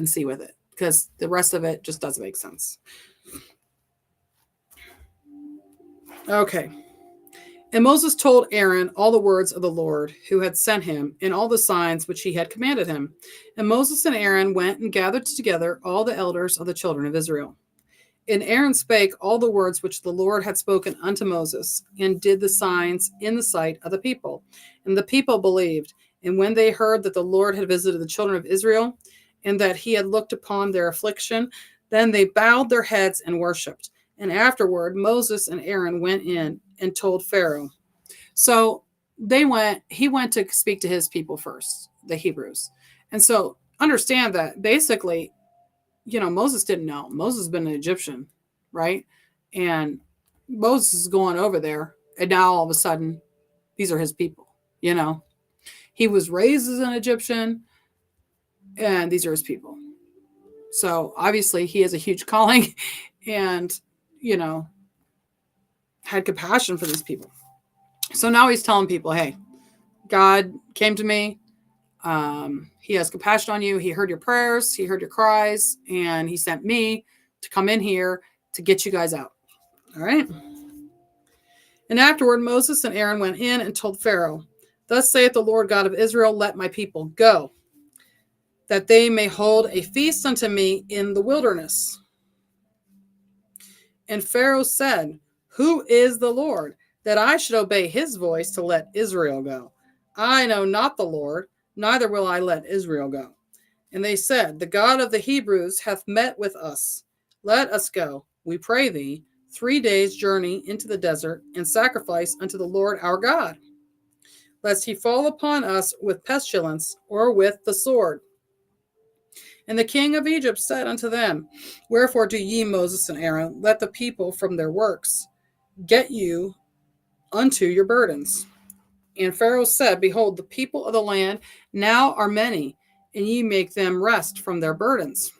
see with it, because the rest of it just doesn't make sense. Okay. And Moses told Aaron all the words of the Lord who had sent him and all the signs which he had commanded him. And Moses and Aaron went and gathered together all the elders of the children of Israel. And Aaron spake all the words which the Lord had spoken unto Moses, and did the signs in the sight of the people. And the people believed. And when they heard that the Lord had visited the children of Israel, and that he had looked upon their affliction, then they bowed their heads and worshipped. And afterward Moses and Aaron went in and told Pharaoh. So he went to speak to his people first, the Hebrews. And so understand that basically, Moses didn't know. Moses has been an Egyptian, right? And Moses is going over there, and now all of a sudden, these are his people, He was raised as an Egyptian, and these are his people. So obviously he has a huge calling and, had compassion for these people. So now he's telling people, hey, God came to me. He has compassion on you. He heard your prayers. He heard your cries, and he sent me to come in here to get you guys out. All right. And afterward, Moses and Aaron went in and told Pharaoh, thus saith the Lord God of Israel, let my people go, that they may hold a feast unto me in the wilderness. And Pharaoh said, who is the Lord, that I should obey his voice to let Israel go? I know not the Lord, neither will I let Israel go. And they said, the God of the Hebrews hath met with us. Let us go, we pray thee, 3 days' journey into the desert, and sacrifice unto the Lord our God, lest he fall upon us with pestilence or with the sword. And the king of Egypt said unto them, wherefore do ye, Moses and Aaron, let the people from their works get you unto your burdens? And Pharaoh said, behold, the people of the land now are many, and ye make them rest from their burdens.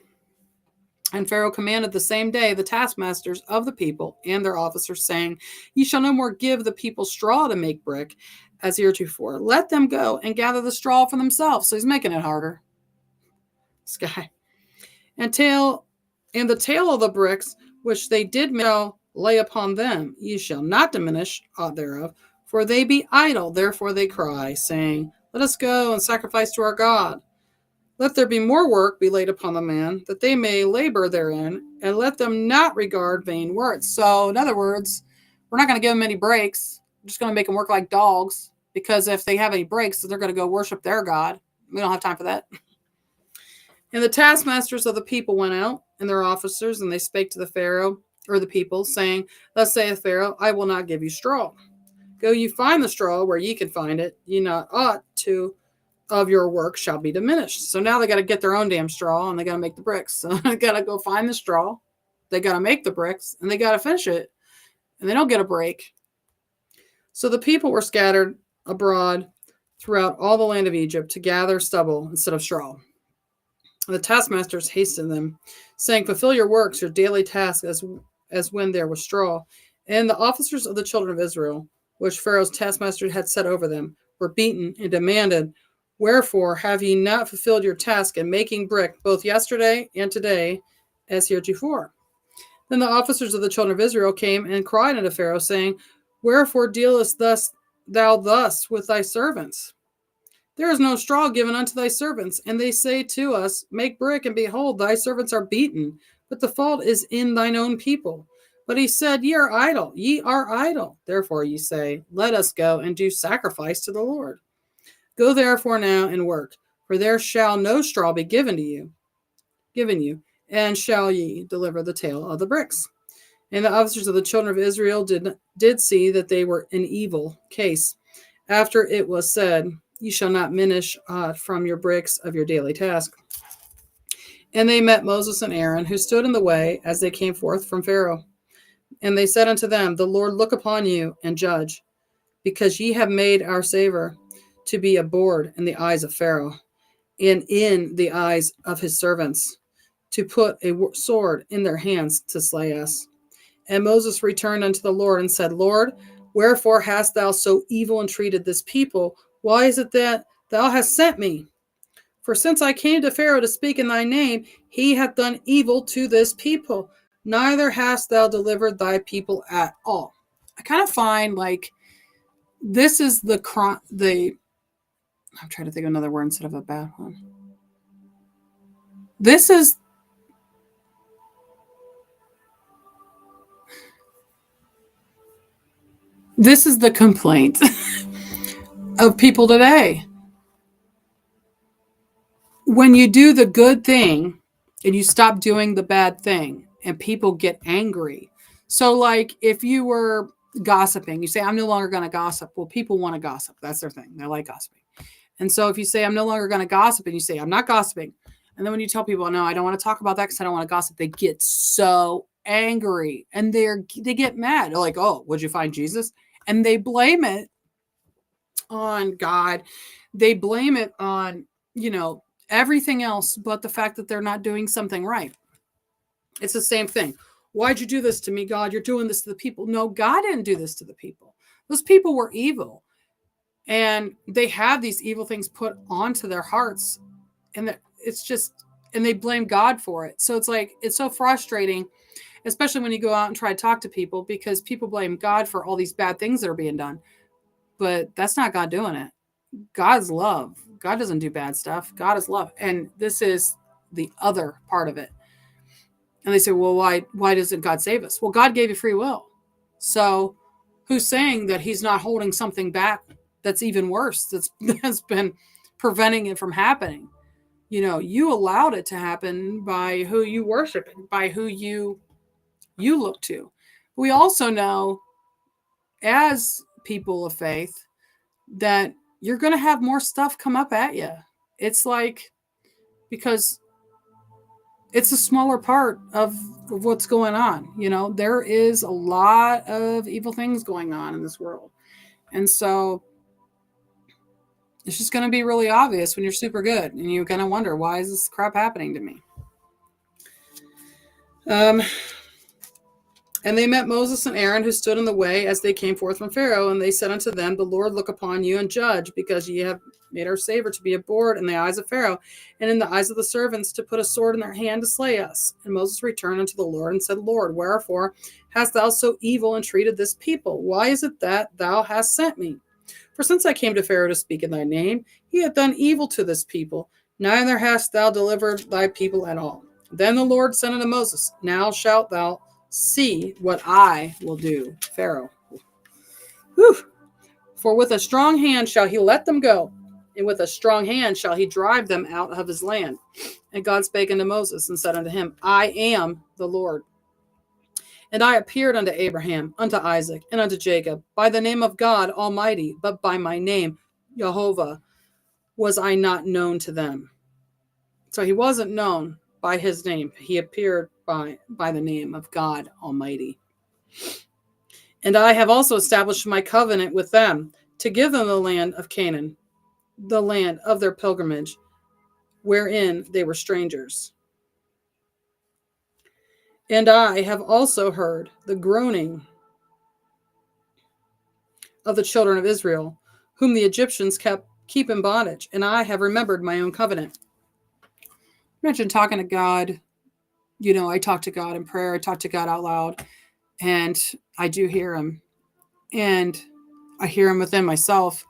And Pharaoh commanded the same day the taskmasters of the people and their officers, saying, ye shall no more give the people straw to make brick as heretofore. Let them go and gather the straw for themselves. So he's making it harder. This guy. And the tale of the bricks which they did lay upon them, ye shall not diminish aught thereof, for they be idle, therefore they cry, saying, let us go and sacrifice to our God. Let there be more work be laid upon the man, that they may labor therein, and let them not regard vain words. So, in other words, we're not going to give them any breaks. We're just going to make them work like dogs, because if they have any breaks, then they're going to go worship their God. We don't have time for that. And the taskmasters of the people went out, and their officers, and they spake to the Pharaoh, or the people, saying, thus saith Pharaoh, I will not give you straw. Go you find the straw where ye can find it, ye not ought to of your work shall be diminished. So now they got to get their own damn straw, and they got to make the bricks. So they got to go find the straw, they got to make the bricks, and they got to finish it, and they don't get a break. So the people were scattered abroad throughout all the land of Egypt to gather stubble instead of straw. The taskmasters hastened them, saying, fulfill your works, your daily task, as when there was straw. And the officers of the children of Israel, which Pharaoh's taskmaster had set over them, were beaten and demanded, wherefore have ye not fulfilled your task in making brick both yesterday and today as heretofore? Then the officers of the children of Israel came and cried unto Pharaoh, saying, wherefore dealest thou thus with thy servants? There is no straw given unto thy servants. And they say to us, make brick, and behold, thy servants are beaten. But the fault is in thine own people. But he said, ye are idle, ye are idle. Therefore ye say, let us go and do sacrifice to the Lord. Go therefore now and work, for there shall no straw be given you, and shall ye deliver the tale of the bricks. And the officers of the children of Israel did see that they were in evil case, after it was said, ye shall not diminish from your bricks of your daily task. And they met Moses and Aaron, who stood in the way as they came forth from Pharaoh. And they said unto them, the Lord look upon you and judge, because ye have made our savor to be abhorred in the eyes of Pharaoh, and in the eyes of his servants, to put a sword in their hands to slay us. And Moses returned unto the Lord and said, Lord, wherefore hast thou so evil entreated this people? Why is it that thou hast sent me? For since I came to Pharaoh to speak in thy name, he hath done evil to this people. Neither hast thou delivered thy people at all. I kind of find like this is the I'm trying to think of another word instead of a bad one. This is the complaint of people today. When you do the good thing and you stop doing the bad thing, and people get angry. So like if you were gossiping, you say, I'm no longer going to gossip. Well, people want to gossip. That's their thing. They like gossiping. And so if you say, I'm no longer going to gossip, and you say, I'm not gossiping. And then when you tell people, no, I don't want to talk about that because I don't want to gossip, they get so angry and they get mad. They're like, oh, would you find Jesus? And they blame it on God. They blame it on, everything else but the fact that they're not doing something right. It's the same thing. Why'd you do this to me, God? You're doing this to the people. No, God didn't do this to the people. Those people were evil. And they have these evil things put onto their hearts. And it's just, and they blame God for it. So it's like, it's so frustrating, especially when you go out and try to talk to people, because people blame God for all these bad things that are being done. But that's not God doing it. God's love. God doesn't do bad stuff. God is love. And this is the other part of it. And they say, well, why doesn't God save us? Well, God gave you free will. So who's saying that he's not holding something back that's even worse, that's been preventing it from happening? You allowed it to happen by who you worship, by who you look to. We also know, as people of faith, that you're going to have more stuff come up at you. It's like, because it's a smaller part of what's going on. There is a lot of evil things going on in this world. And so it's just going to be really obvious when you're super good, and you're going to wonder, why is this crap happening to me? And they met Moses and Aaron, who stood in the way as they came forth from Pharaoh. And they said unto them, the Lord look upon you and judge, because ye have made our savor to be abhorred in the eyes of Pharaoh, and in the eyes of the servants, to put a sword in their hand to slay us. And Moses returned unto the Lord and said, Lord, wherefore hast thou so evil entreated this people? Why is it that thou hast sent me? For since I came to Pharaoh to speak in thy name, he hath done evil to this people, neither hast thou delivered thy people at all. Then the Lord said unto Moses, now shalt thou see what I will do, Pharaoh. Whew. For with a strong hand shall he let them go, and with a strong hand shall he drive them out of his land. And God spake unto Moses and said unto him, I am the Lord. And I appeared unto Abraham, unto Isaac, and unto Jacob, by the name of God Almighty, but by my name, Jehovah, was I not known to them. So he wasn't known by his name. He appeared by the name of God Almighty. And I have also established my covenant with them, to give them the land of Canaan, the land of their pilgrimage, wherein they were strangers. And I have also heard the groaning of the children of Israel, whom the Egyptians keep in bondage, and I have remembered my own covenant. Imagine talking to God. I talk to God in prayer. I talk to God out loud, and I do hear him, and I hear him within myself,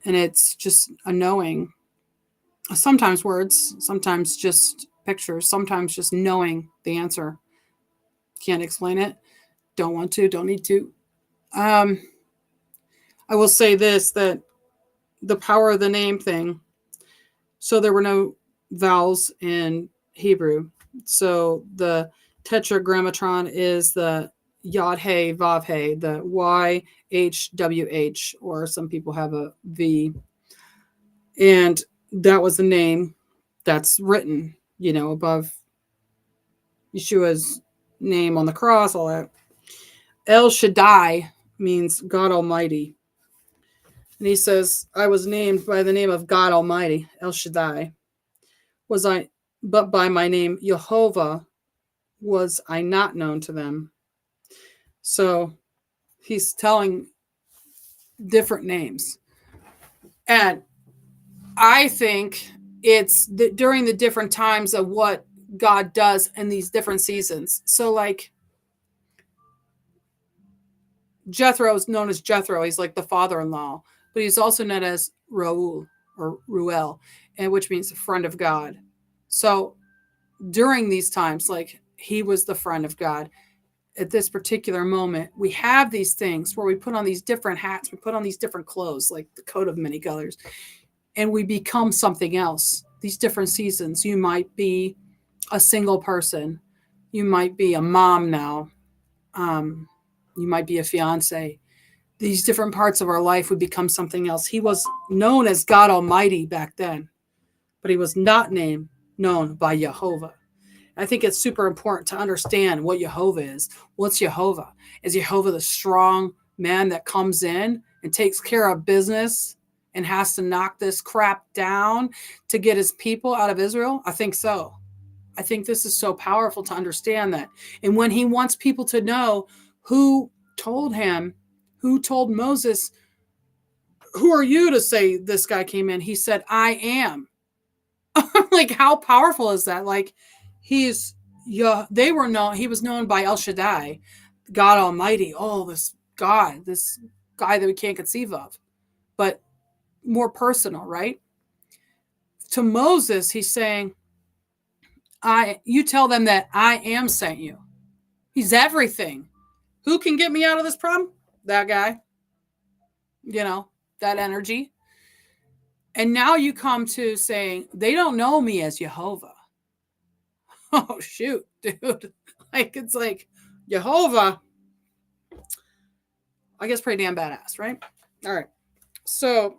and it's just a knowing. Sometimes words, sometimes just pictures, sometimes just knowing the answer. Can't explain it. Don't want to, don't need to. I will say this, that the power of the name thing. So there were no vowels in Hebrew. So the tetragrammaton is the Yod He Vav He, the YHWH, or some people have a V. And that was the name that's written, above Yeshua's name on the cross, all that. El Shaddai means God Almighty. And he says, I was named by the name of God Almighty, El Shaddai. But by my name, Jehovah, was I not known to them. So he's telling different names. And I think it's during the different times of what God does in these different seasons. So like Jethro is known as Jethro. He's like the father-in-law, but he's also known as Reuel, or Ruel, and which means friend of God. So during these times, like, he was the friend of God. At this particular moment, we have these things where we put on these different hats, we put on these different clothes, like the coat of many colors, and we become something else. These different seasons, you might be a single person, you might be a mom now, you might be a fiance. These different parts of our life would become something else. He was known as God Almighty back then, but he was not known by Jehovah. I think it's super important to understand what Jehovah is. What's Jehovah? Is Jehovah the strong man that comes in and takes care of business and has to knock this crap down to get his people out of Israel? I think so. I think this is so powerful to understand that. And when he wants people to know who told Moses, who are you to say this guy came in? He said, I am. Like, how powerful is that? Like, he's, yeah, they were known, he was known by El Shaddai, God Almighty. Oh, this God, this guy that we can't conceive of, but more personal, right? To Moses, he's saying, you tell them that I am sent you. He's everything. Who can get me out of this problem? That guy. You know, that energy. And now you come to saying, they don't know me as Jehovah. Oh, shoot, dude. Like, it's like, Jehovah. I guess pretty damn badass, right? All right. So,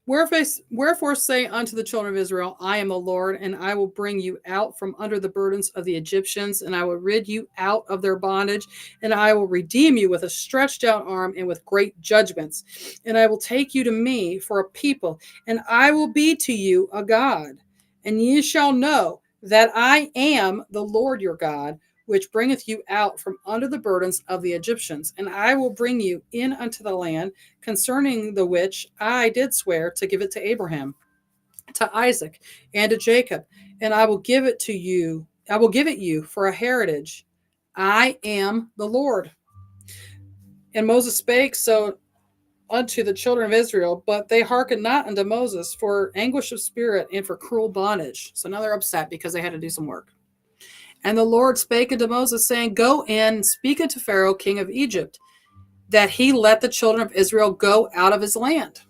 wherefore say unto the children of Israel, I am the Lord, and I will bring you out from under the burdens of the Egyptians, and I will rid you out of their bondage, and I will redeem you with a stretched out arm and with great judgments. And I will take you to me for a people, and I will be to you a God. And ye shall know that I am the Lord your God, which bringeth you out from under the burdens of the Egyptians. And I will bring you in unto the land concerning the which I did swear to give it to Abraham, to Isaac, and to Jacob. And I will give it to you. I will give it you for a heritage. I am the Lord. And Moses spake so unto the children of Israel, but they hearkened not unto Moses for anguish of spirit and for cruel bondage. So now they're upset because they had to do some work. And the Lord spake unto Moses, saying, Go in and speak unto Pharaoh, king of Egypt, that he let the children of Israel go out of his land.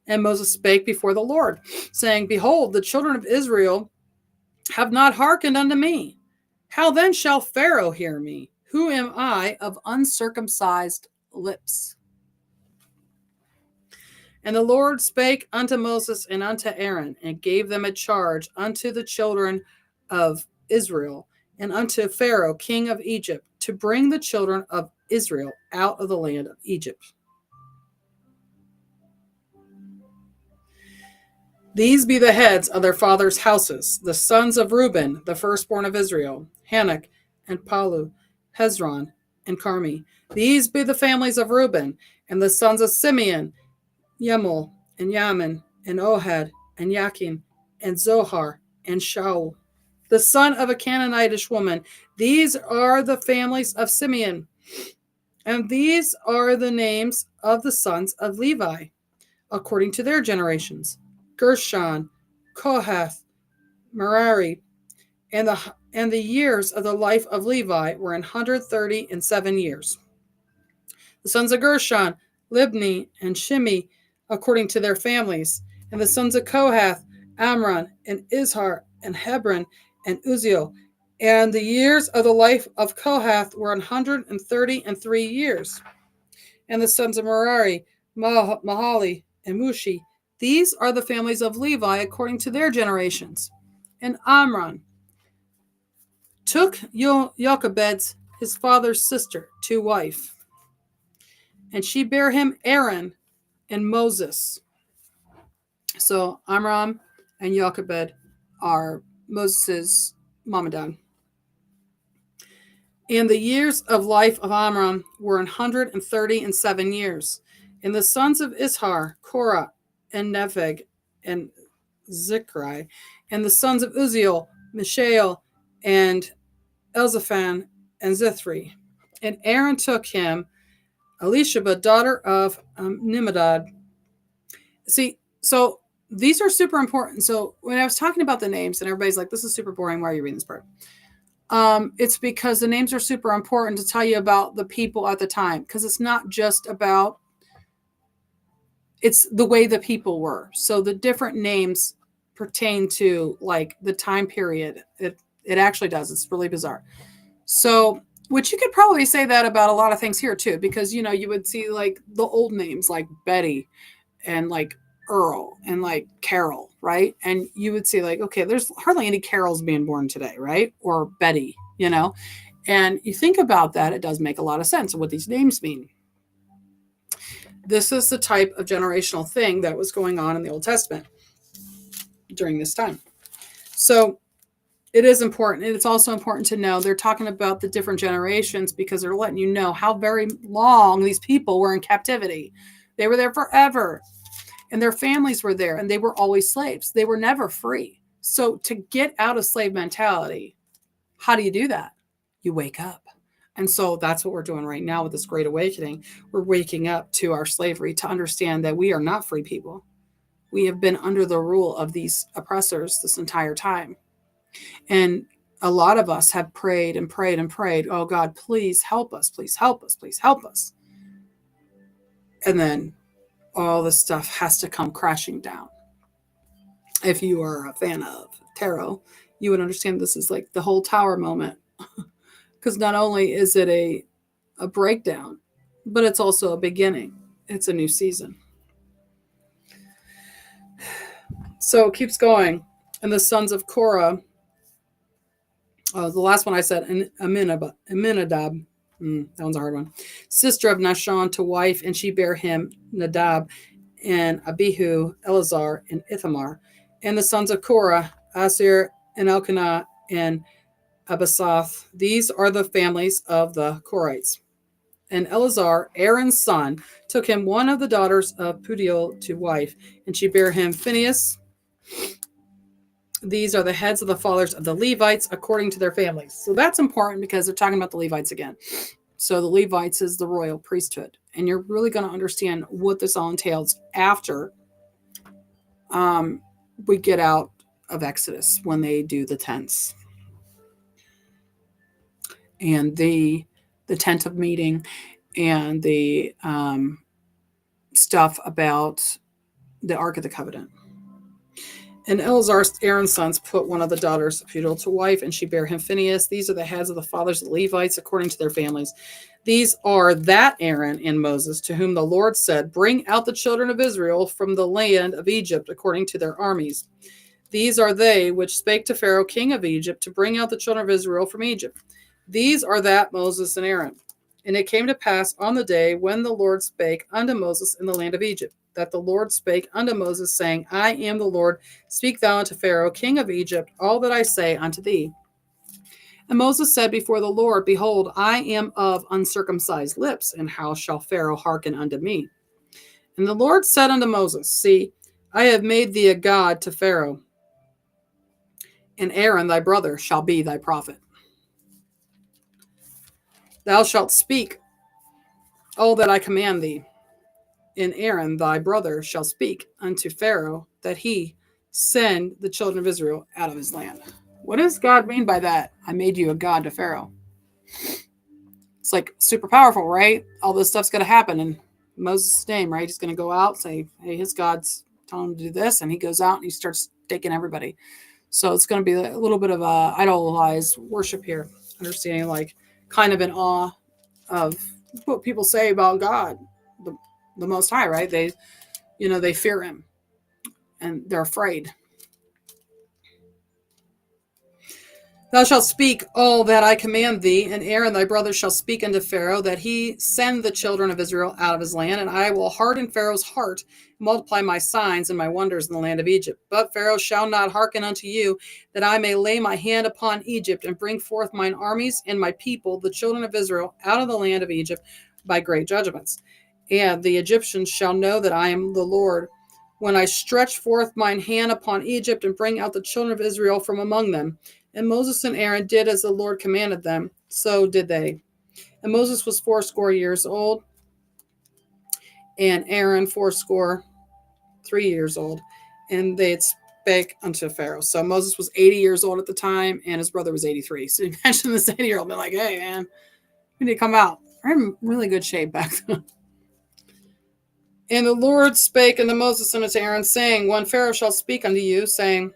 And Moses spake before the Lord, saying, Behold, the children of Israel have not hearkened unto me. How then shall Pharaoh hear me? Who am I of uncircumcised lips? And the Lord spake unto Moses and unto Aaron, and gave them a charge unto the children of Israel, and unto Pharaoh, king of Egypt, to bring the children of Israel out of the land of Egypt. These be the heads of their fathers' houses, the sons of Reuben, the firstborn of Israel, Hanok, and Palu, Hezron, and Carmi. These be the families of Reuben, and the sons of Simeon, Yemul, and Yamin, and Ohad, and Yakin, and Zohar, and Shaul, the son of a Canaanitish woman. These are the families of Simeon. And these are the names of the sons of Levi, according to their generations: Gershon, Kohath, Merari. And the years of the life of Levi were 137 years. The sons of Gershon, Libni, and Shimi, according to their families. And the sons of Kohath, Amram, and Izhar, and Hebron, and Uzziel. And the years of the life of Kohath were 133 years. And the sons of Merari, Mahali, and Mushi. These are the families of Levi according to their generations. And Amram took Jochebed, his father's sister, to wife. And she bare him Aaron and Moses. So Amram and Jochebed are Moses' mom and dad. And the years of life of Amram were 137 years. And the sons of Ishar, Korah, and Nepheg, and Zikri. And the sons of Uzziel, Mishael, and Elzaphan, and Zithri. And Aaron took him Elisheba, daughter of Nimodad. See, so these are super important. So when I was talking about the names, and everybody's like, this is super boring, why are you reading this part? It's because the names are super important to tell you about the people at the time, because it's not just about, it's the way the people were. So the different names pertain to like the time period. It actually does. It's really bizarre. So, which you could probably say that about a lot of things here too, because, you know, you would see like the old names like Betty and like Earl and like Carol, right? And you would see like, okay, there's hardly any Carols being born today, right? Or Betty, you know? And you think about that, it does make a lot of sense of what these names mean. This is the type of generational thing that was going on in the Old Testament during this time. So it is important. And it's also important to know they're talking about the different generations because they're letting you know how very long these people were in captivity. They were there forever. And their families were there, and they were always slaves. They were never free. So to get out of slave mentality, how do you do that? You wake up. And so that's what we're doing right now with this great awakening. We're waking up to our slavery to understand that we are not free people. We have been under the rule of these oppressors this entire time. And a lot of us have prayed and prayed and prayed, oh God, please help us, please help us, please help us. And then all this stuff has to come crashing down. If you are a fan of tarot, you would understand this is like the whole tower moment. Because not only is it a breakdown, but it's also a beginning. It's a new season. So it keeps going. And the sons of Korah, the last one I said, Aminadab. That one's a hard one. Sister of Nahshon to wife, and she bare him Nadab and Abihu, Eleazar, and Ithamar. And the sons of Korah, Asir, and Elkanah, and Abasath. These are the families of the Korahites. And Eleazar, Aaron's son, took him one of the daughters of Putiel to wife, and she bare him Phinehas. These are the heads of the fathers of the Levites according to their families. So that's important because they're talking about the Levites again. So the Levites is the royal priesthood. And you're really going to understand what this all entails after we get out of Exodus, when they do the tents. And the tent of meeting and the stuff about the Ark of the Covenant. And Eleazar, Aaron's sons, put one of the daughters of Putiel to wife, and she bare him Phinehas. These are the heads of the fathers of the Levites according to their families. These are that Aaron and Moses, to whom the Lord said, bring out the children of Israel from the land of Egypt according to their armies. These are they which spake to Pharaoh, king of Egypt, to bring out the children of Israel from Egypt. These are that Moses and Aaron. And it came to pass on the day when the Lord spake unto Moses in the land of Egypt, that the Lord spake unto Moses, saying, I am the Lord, speak thou unto Pharaoh, king of Egypt, all that I say unto thee. And Moses said before the Lord, behold, I am of uncircumcised lips, and how shall Pharaoh hearken unto me? And the Lord said unto Moses, see, I have made thee a god to Pharaoh, and Aaron thy brother shall be thy prophet. Thou shalt speak all that I command thee, and Aaron thy brother shall speak unto Pharaoh, that he send the children of Israel out of his land. What does God mean by that? I made you a god to Pharaoh. It's like super powerful, right? All this stuff's going to happen in Moses' name, right? He's going to go out, say, hey, his God's telling him to do this, and he goes out and he starts taking everybody. So it's going to be a little bit of a idolized worship here, understanding like kind of in awe of what people say about God, the Most High, right? They fear him and they're afraid. Thou shalt speak all that I command thee, and Aaron thy brother shall speak unto Pharaoh, that he send the children of Israel out of his land, and I will harden Pharaoh's heart, and multiply my signs and my wonders in the land of Egypt. But Pharaoh shall not hearken unto you, that I may lay my hand upon Egypt, and bring forth mine armies and my people, the children of Israel, out of the land of Egypt by great judgments. And the Egyptians shall know that I am the Lord, when I stretch forth mine hand upon Egypt, and bring out the children of Israel from among them. And Moses and Aaron did as the Lord commanded them, so did they. And Moses was 80 years old, and Aaron 83 years old, and they had spake unto Pharaoh. So Moses was 80 years old at the time, and his brother was 83. So imagine this 80-year-old being like, hey, man, we need to come out. We're in really good shape back then. And the Lord spake unto Moses and unto Aaron, saying, when Pharaoh shall speak unto you, saying,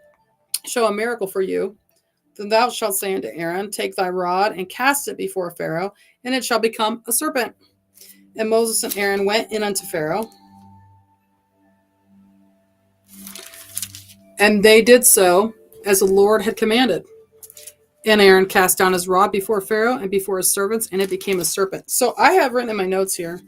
show a miracle for you, then thou shalt say unto Aaron, take thy rod and cast it before Pharaoh, and it shall become a serpent. And Moses and Aaron went in unto Pharaoh, and they did so as the Lord had commanded. And Aaron cast down his rod before Pharaoh and before his servants, and it became a serpent. So I have written in my notes here,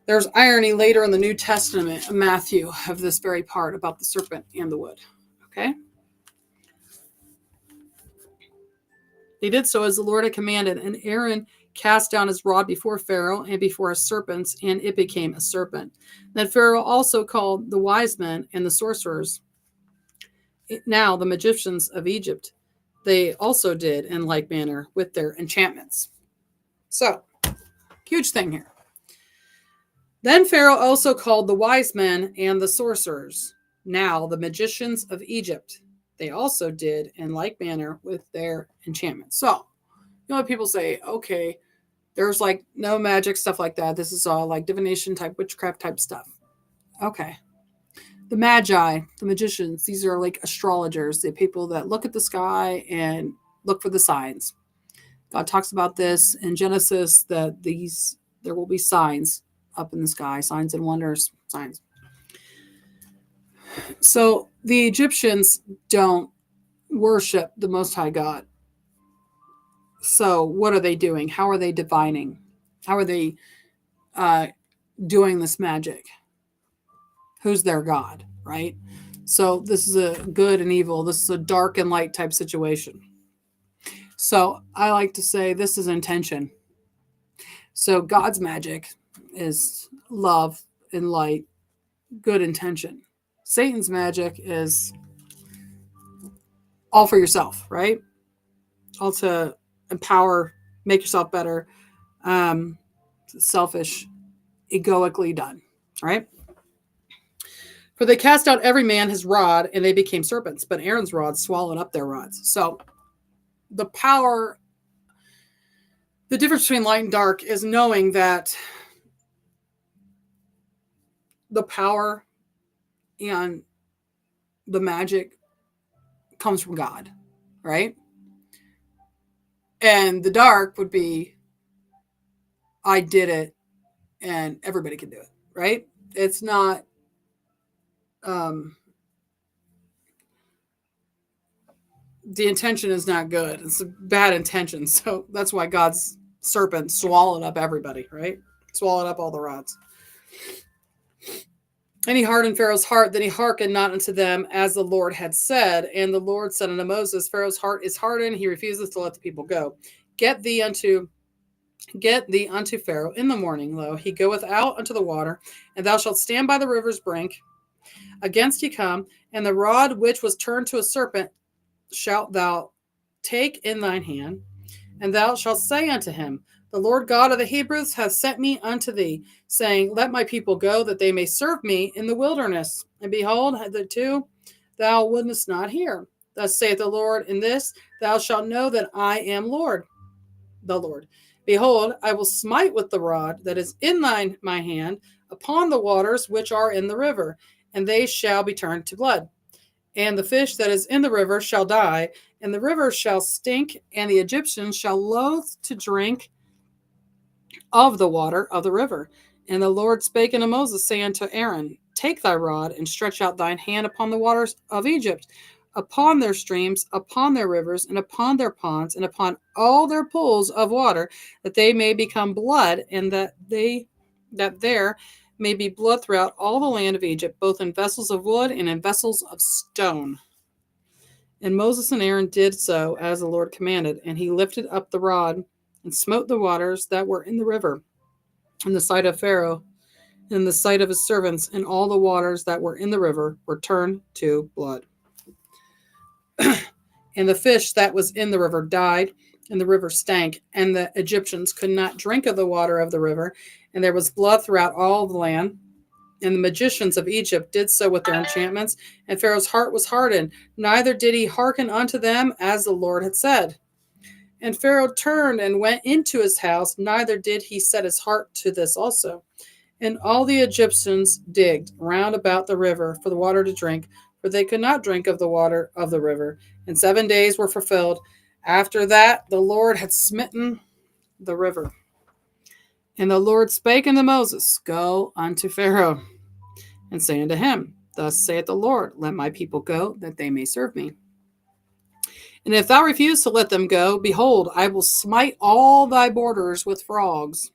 there's irony later in the New Testament of Matthew of this very part about the serpent and the wood. Okay? They did so as the Lord had commanded, and Aaron cast down his rod before Pharaoh and before his serpents, and it became a serpent. Then Pharaoh also called the wise men and the sorcerers, now the magicians of Egypt. They also did in like manner with their enchantments. So, huge thing here. Then Pharaoh also called the wise men and the sorcerers, now the magicians of Egypt. They also did in like manner with their enchantments. So, you know, people say, okay, there's like no magic, stuff like that. This is all like divination type, witchcraft type stuff. Okay. The magi, the magicians, these are like astrologers, the people that look at the sky and look for the signs. God talks about this in Genesis that there will be signs up in the sky, signs and wonders, signs. So the Egyptians don't worship the Most High God. So what are they doing? How are they divining? How are they doing this magic? Who's their God, right? So this is a good and evil. This is a dark and light type situation. So I like to say this is intention. So God's magic is love and light, good intention. Satan's magic is all for yourself, right? All to empower, make yourself better, selfish, egoically done, right? For they cast out every man his rod, and they became serpents, but Aaron's rod swallowed up their rods. So the power, the difference between light and dark is knowing that the power and the magic comes from God, right? And the dark would be, I did it and everybody can do it, right? It's not, the intention is not good. It's a bad intention. So that's why God's serpent swallowed up everybody, right? Swallowed up all the rods. And he hardened Pharaoh's heart, then he hearkened not unto them as the Lord had said. And the Lord said unto Moses, Pharaoh's heart is hardened, he refuses to let the people go. Get thee unto Pharaoh in the morning, lo, he goeth out unto the water, and thou shalt stand by the river's brink. Against he come, and the rod which was turned to a serpent shalt thou take in thine hand, and thou shalt say unto him, the Lord God of the Hebrews hath sent me unto thee, saying, let my people go, that they may serve me in the wilderness. And behold, the two thou wouldest not hear. Thus saith the Lord, in this thou shalt know that I am Lord, the Lord. Behold, I will smite with the rod that is in my hand upon the waters which are in the river, and they shall be turned to blood. And the fish that is in the river shall die, and the river shall stink, and the Egyptians shall loathe to drink of the water of the river. And the Lord spake unto Moses, saying unto Aaron, take thy rod, and stretch out thine hand upon the waters of Egypt, upon their streams, upon their rivers, and upon their ponds, and upon all their pools of water, that they may become blood, and that there may be blood throughout all the land of Egypt, both in vessels of wood and in vessels of stone. And Moses and Aaron did so as the Lord commanded, and he lifted up the rod and smote the waters that were in the river, in the sight of Pharaoh, and in the sight of his servants, and all the waters that were in the river were turned to blood. And the fish that was in the river died, and the river stank, and the Egyptians could not drink of the water of the river, and there was blood throughout all the land. And the magicians of Egypt did so with their enchantments, and Pharaoh's heart was hardened, neither did he hearken unto them as the Lord had said. And Pharaoh turned and went into his house, neither did he set his heart to this also. And all the Egyptians digged round about the river for the water to drink, for they could not drink of the water of the river. And 7 days were fulfilled. After that, the Lord had smitten the river. And the Lord spake unto Moses, go unto Pharaoh, and say unto him, thus saith the Lord, let my people go, that they may serve me. And if thou refuse to let them go, behold, I will smite all thy borders with frogs.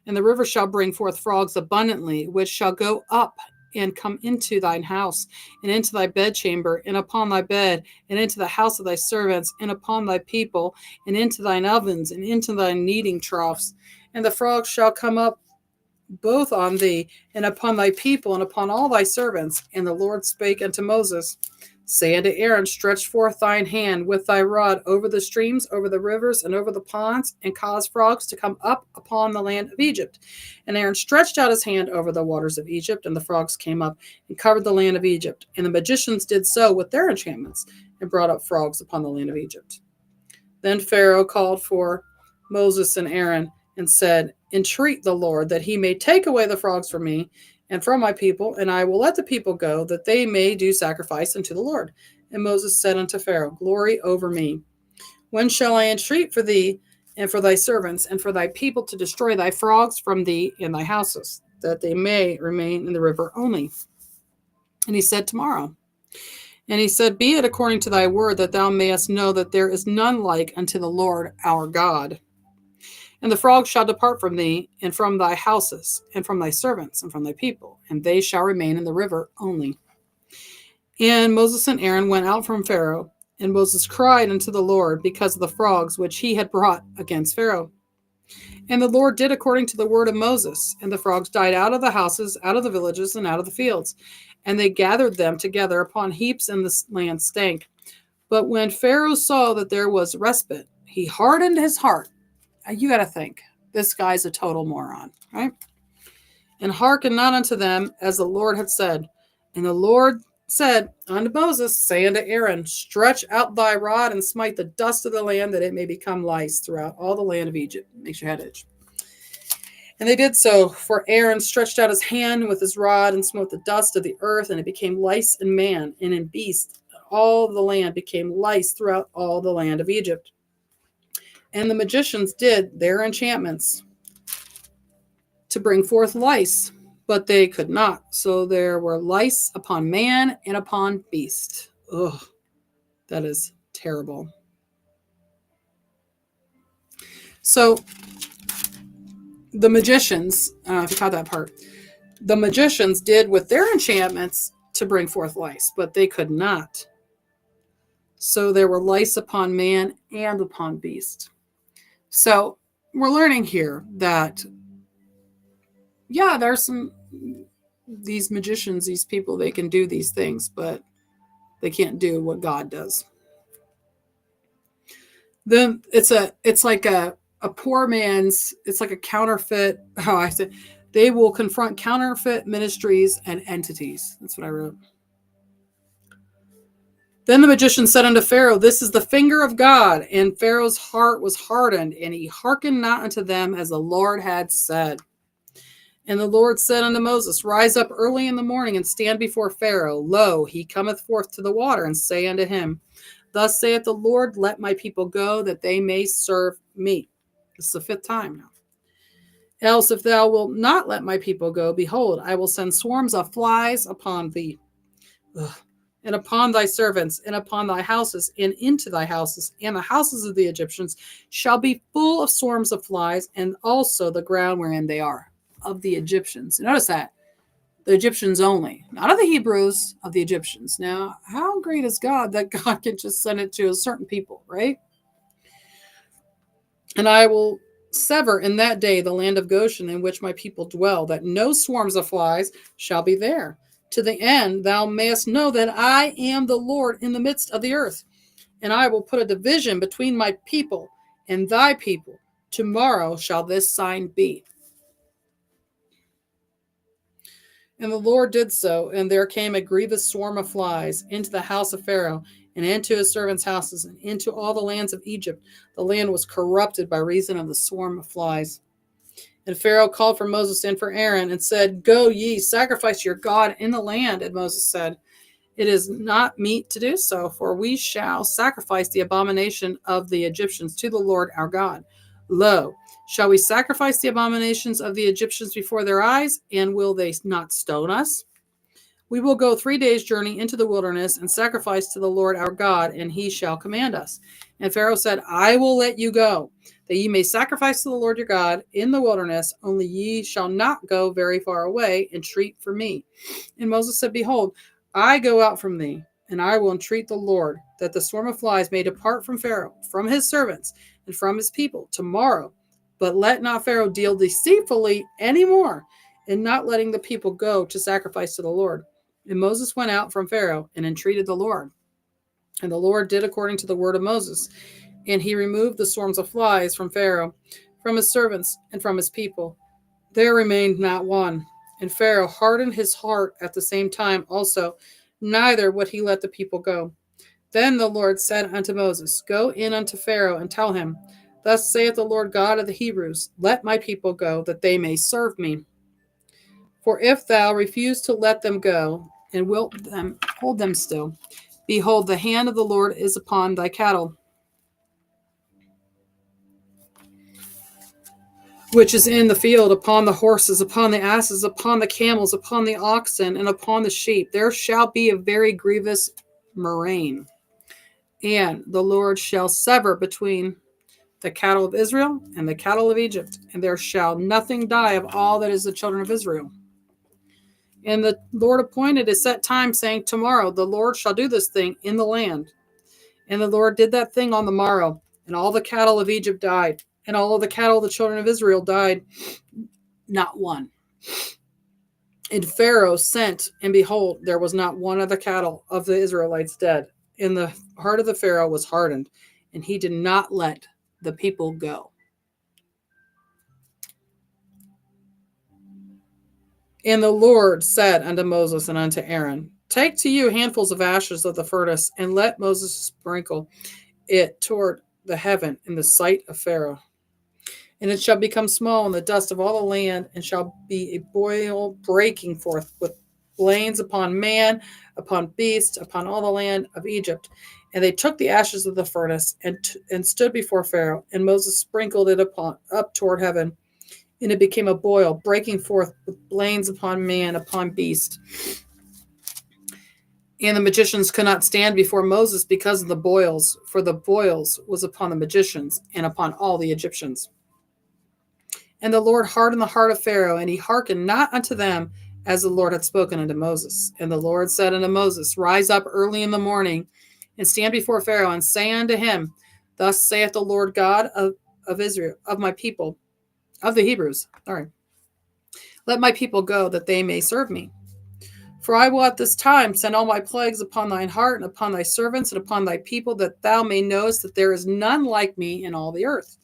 And the river shall bring forth frogs abundantly, which shall go up and come into thine house, and into thy bedchamber, and upon thy bed, and into the house of thy servants, and upon thy people, and into thine ovens, and into thy kneading troughs. And the frogs shall come up both on thee, and upon thy people, and upon all thy servants. And the Lord spake unto Moses, say unto Aaron, stretch forth thine hand with thy rod over the streams, over the rivers, and over the ponds, and cause frogs to come up upon the land of Egypt. And Aaron stretched out his hand over the waters of Egypt, and the frogs came up and covered the land of Egypt. And the magicians did so with their enchantments, and brought up frogs upon the land of Egypt. Then Pharaoh called for Moses and Aaron, and said, entreat the Lord that he may take away the frogs from me and from my people, and I will let the people go, that they may do sacrifice unto the Lord. And Moses said unto Pharaoh, glory over me. When shall I entreat for thee and for thy servants and for thy people to destroy thy frogs from thee and thy houses, that they may remain in the river only? And he said, tomorrow. And he said, be it according to thy word, that thou mayest know that there is none like unto the Lord our God. And the frogs shall depart from thee, and from thy houses, and from thy servants, and from thy people, and they shall remain in the river only. And Moses and Aaron went out from Pharaoh, and Moses cried unto the Lord because of the frogs which he had brought against Pharaoh. And the Lord did according to the word of Moses, and the frogs died out of the houses, out of the villages, and out of the fields. And they gathered them together upon heaps, and the land stank. But when Pharaoh saw that there was respite, he hardened his heart. You got to think, this guy's a total moron, right? And hearken not unto them, as the Lord had said. And the Lord said unto Moses, say unto Aaron, stretch out thy rod and smite the dust of the land, that it may become lice throughout all the land of Egypt. Makes your head itch. And they did so, for Aaron stretched out his hand with his rod and smote the dust of the earth, and it became lice in man and in beast. All the land became lice throughout all the land of Egypt. And the magicians did their enchantments to bring forth lice, but they could not. So there were lice upon man and upon beast. Ugh, that is terrible. So the magicians, I don't know if you caught that part, the magicians did with their enchantments to bring forth lice, but they could not. So there were lice upon man and upon beast. So we're learning here that, yeah, there's these magicians, these people, they can do these things, but they can't do what God does. Then it's like a poor man's, it's like a counterfeit. Oh, I said they will confront counterfeit ministries and entities. That's what I wrote. Then the magician said unto Pharaoh, this is the finger of God. And Pharaoh's heart was hardened, and he hearkened not unto them, as the Lord had said. And the Lord said unto Moses, rise up early in the morning, and stand before Pharaoh. Lo, he cometh forth to the water, and say unto him, thus saith the Lord, let my people go, that they may serve me. This is the fifth time now. Else, if thou wilt not let my people go, behold, I will send swarms of flies upon thee. Ugh. And upon thy servants, and upon thy houses, and into thy houses, and the houses of the Egyptians shall be full of swarms of flies, and also the ground wherein they are, of the Egyptians. Notice that. The Egyptians only. Not of the Hebrews, of the Egyptians. Now, how great is God that God can just send it to a certain people, right? And I will sever in that day the land of Goshen in which my people dwell, that no swarms of flies shall be there. To the end thou mayest know that I am the Lord in the midst of the earth. And I will put a division between my people and thy people. Tomorrow shall this sign be. And the Lord did so, and there came a grievous swarm of flies into the house of Pharaoh, and into his servants' houses, and into all the lands of Egypt. The land was corrupted by reason of the swarm of flies. And Pharaoh called for Moses and for Aaron, and said, go ye, sacrifice your God in the land. And Moses said, it is not meet to do so, for we shall sacrifice the abomination of the Egyptians to the Lord our God. Lo, shall we sacrifice the abominations of the Egyptians before their eyes, and will they not stone us? We will go 3 days' journey into the wilderness and sacrifice to the Lord our God, and he shall command us. And Pharaoh said, I will let you go, that ye may sacrifice to the Lord your God in the wilderness, only ye shall not go very far away, entreat for me. And Moses said, Behold, I go out from thee, and I will entreat the Lord, that the swarm of flies may depart from Pharaoh, from his servants, and from his people tomorrow. But let not Pharaoh deal deceitfully any more, in not letting the people go to sacrifice to the Lord. And Moses went out from Pharaoh and entreated the Lord. And the Lord did according to the word of Moses. And he removed the swarms of flies from Pharaoh, from his servants, and from his people. There remained not one. And Pharaoh hardened his heart at the same time also, neither would he let the people go. Then the Lord said unto Moses, Go in unto Pharaoh and tell him, Thus saith the Lord God of the Hebrews, Let my people go, that they may serve me. For if thou refuse to let them go, and wilt them hold them still, behold, the hand of the Lord is upon thy cattle, which is in the field, upon the horses, upon the asses, upon the camels, upon the oxen, and upon the sheep. There shall be a very grievous murrain. And the Lord shall sever between the cattle of Israel and the cattle of Egypt, and there shall nothing die of all that is the children of Israel. And the Lord appointed a set time, saying, Tomorrow the Lord shall do this thing in the land. And the Lord did that thing on the morrow, and all the cattle of Egypt died, and all of the cattle of the children of Israel died, not one. And Pharaoh sent, and behold, there was not one of the cattle of the Israelites dead. And the heart of the Pharaoh was hardened, and he did not let the people go. And the Lord said unto Moses and unto Aaron, Take to you handfuls of ashes of the furnace, and let Moses sprinkle it toward the heaven in the sight of Pharaoh. And it shall become small in the dust of all the land, and shall be a boil breaking forth with blains upon man, upon beast, upon all the land of Egypt. And they took the ashes of the furnace and stood before Pharaoh, and Moses sprinkled it up toward heaven. And it became a boil, breaking forth with blains upon man, upon beast. And the magicians could not stand before Moses because of the boils, for the boils was upon the magicians and upon all the Egyptians. And the Lord hardened the heart of Pharaoh, and he hearkened not unto them, as the Lord had spoken unto Moses. And the Lord said unto Moses, Rise up early in the morning, and stand before Pharaoh, and say unto him, Thus saith the Lord God of Israel, of my people, of the Hebrews, let my people go, that they may serve me. For I will at this time send all my plagues upon thine heart, and upon thy servants, and upon thy people, that thou may knowest that there is none like me in all the earth.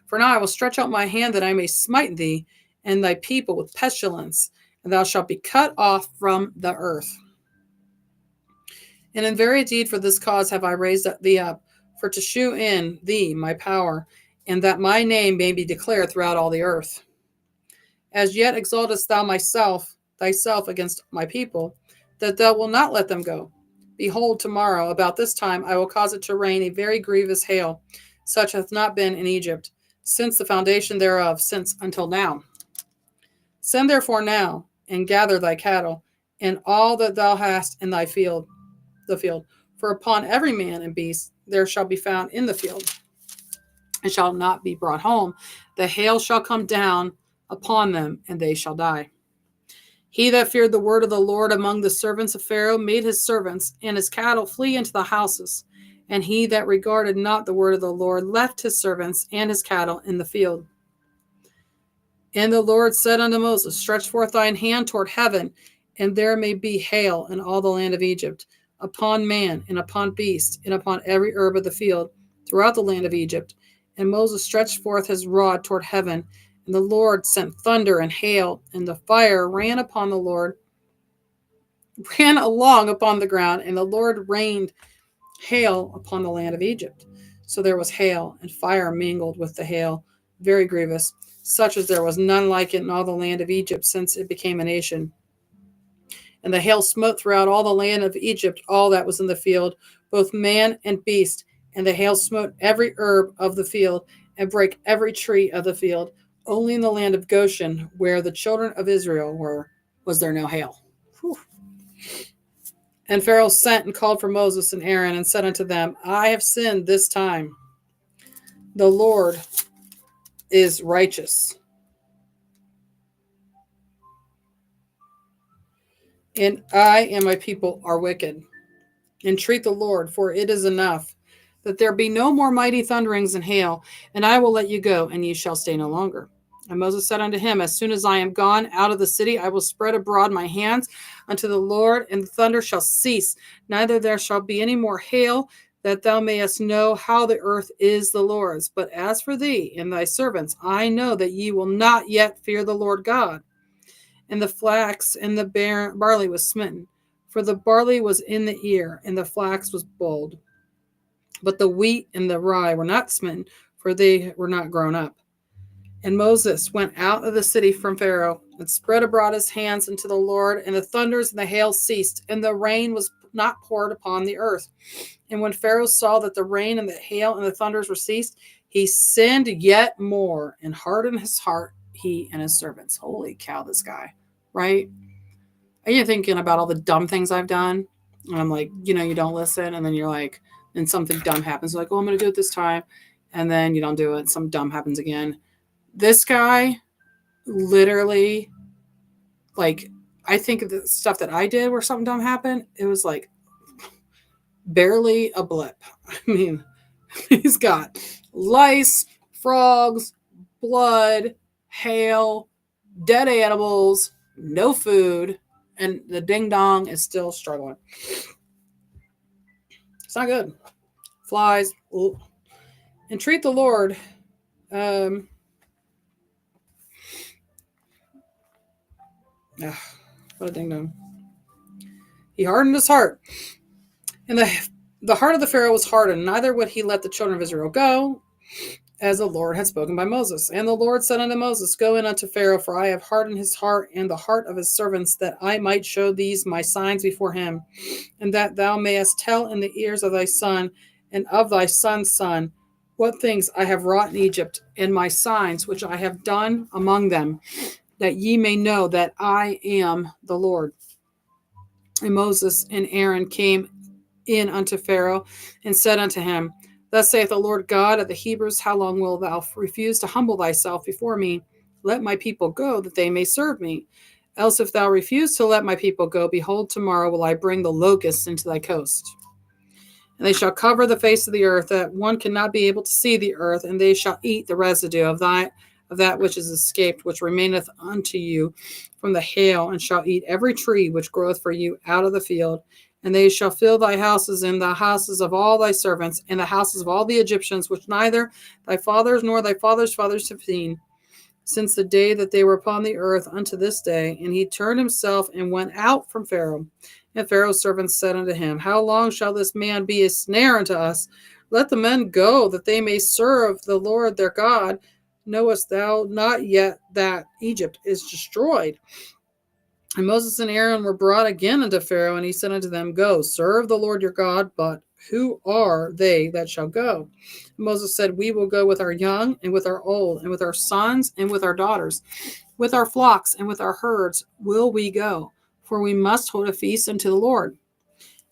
For now I will stretch out my hand, that I may smite thee and thy people with pestilence, and thou shalt be cut off from the earth. And in very deed for this cause have I raised thee up, for to shew in thee my power, and that my name may be declared throughout all the earth. As yet exaltest thou thyself against my people, that thou wilt not let them go. Behold, tomorrow about this time I will cause it to rain a very grievous hail, such hath not been in Egypt, since the foundation thereof, since until now. Send therefore now, and gather thy cattle, and all that thou hast in the field. For upon every man and beast there shall be found in the field, and shall not be brought home. The hail shall come down upon them, and they shall die. He that feared the word of the Lord among the servants of Pharaoh made his servants and his cattle flee into the houses. And he that regarded not the word of the Lord left his servants and his cattle in the field. And the Lord said unto Moses, Stretch forth thine hand toward heaven, and there may be hail in all the land of Egypt, upon man, and upon beast, and upon every herb of the field, throughout the land of Egypt. And Moses stretched forth his rod toward heaven, and the Lord sent thunder and hail, and the fire ran along upon the ground, and the Lord rained hail upon the land of Egypt. So there was hail, and fire mingled with the hail, very grievous, such as there was none like it in all the land of Egypt since it became a nation. And the hail smote throughout all the land of Egypt all that was in the field, both man and beast. And the hail smote every herb of the field, and brake every tree of the field. Only in the land of Goshen, where the children of Israel were, was there no hail. Whew. And Pharaoh sent and called for Moses and Aaron and said unto them, I have sinned this time. The Lord is righteous, and I and my people are wicked. Entreat the Lord, for it is enough, that there be no more mighty thunderings and hail, and I will let you go, and ye shall stay no longer. And Moses said unto him, As soon as I am gone out of the city, I will spread abroad my hands unto the Lord, and the thunder shall cease, neither there shall be any more hail, that thou mayest know how the earth is the Lord's. But as for thee and thy servants, I know that ye will not yet fear the Lord God. And the flax and the barley was smitten, for the barley was in the ear, and the flax was bold. But the wheat and the rye were not smitten, for they were not grown up. And Moses went out of the city from Pharaoh, and spread abroad his hands unto the Lord, and the thunders and the hail ceased, and the rain was not poured upon the earth. And when Pharaoh saw that the rain and the hail and the thunders were ceased, he sinned yet more, and hardened his heart, he and his servants. Holy cow, this guy, right? And you're thinking about all the dumb things I've done, and I'm like, you don't listen, and then you're like, and something dumb happens, like, oh, I'm going to do it this time, and then you don't do it, some dumb happens again. This guy, literally, like, I think of the stuff that I did where something dumb happened, it was like barely a blip. I mean, he's got lice, frogs, blood, hail, dead animals, no food, and the ding dong is still struggling. It's not good. Flies. Ooh. Entreat the Lord. What a ding dong. He hardened his heart. And the heart of the Pharaoh was hardened, neither would he let the children of Israel go, as the Lord had spoken by Moses. And the Lord said unto Moses, Go in unto Pharaoh, for I have hardened his heart and the heart of his servants, that I might show these my signs before him, and that thou mayest tell in the ears of thy son and of thy son's son what things I have wrought in Egypt, and my signs which I have done among them, that ye may know that I am the Lord. And Moses and Aaron came in unto Pharaoh, and said unto him, Thus saith the Lord God of the Hebrews, How long wilt thou refuse to humble thyself before me? Let my people go, that they may serve me. Else if thou refuse to let my people go, behold, tomorrow will I bring the locusts into thy coast. And they shall cover the face of the earth, that one cannot be able to see the earth, and they shall eat the residue of that which is escaped, which remaineth unto you from the hail, and shall eat every tree which groweth for you out of the field. And they shall fill thy houses and the houses of all thy servants, and the houses of all the Egyptians, which neither thy fathers nor thy fathers' fathers have seen, since the day that they were upon the earth unto this day. And he turned himself and went out from Pharaoh. And Pharaoh's servants said unto him, How long shall this man be a snare unto us? Let the men go, that they may serve the Lord their God. Knowest thou not yet that Egypt is destroyed? And Moses and Aaron were brought again unto Pharaoh, and he said unto them, Go, serve the Lord your God, but who are they that shall go? And Moses said, We will go with our young, and with our old, and with our sons, and with our daughters. With our flocks, and with our herds will we go, for we must hold a feast unto the Lord.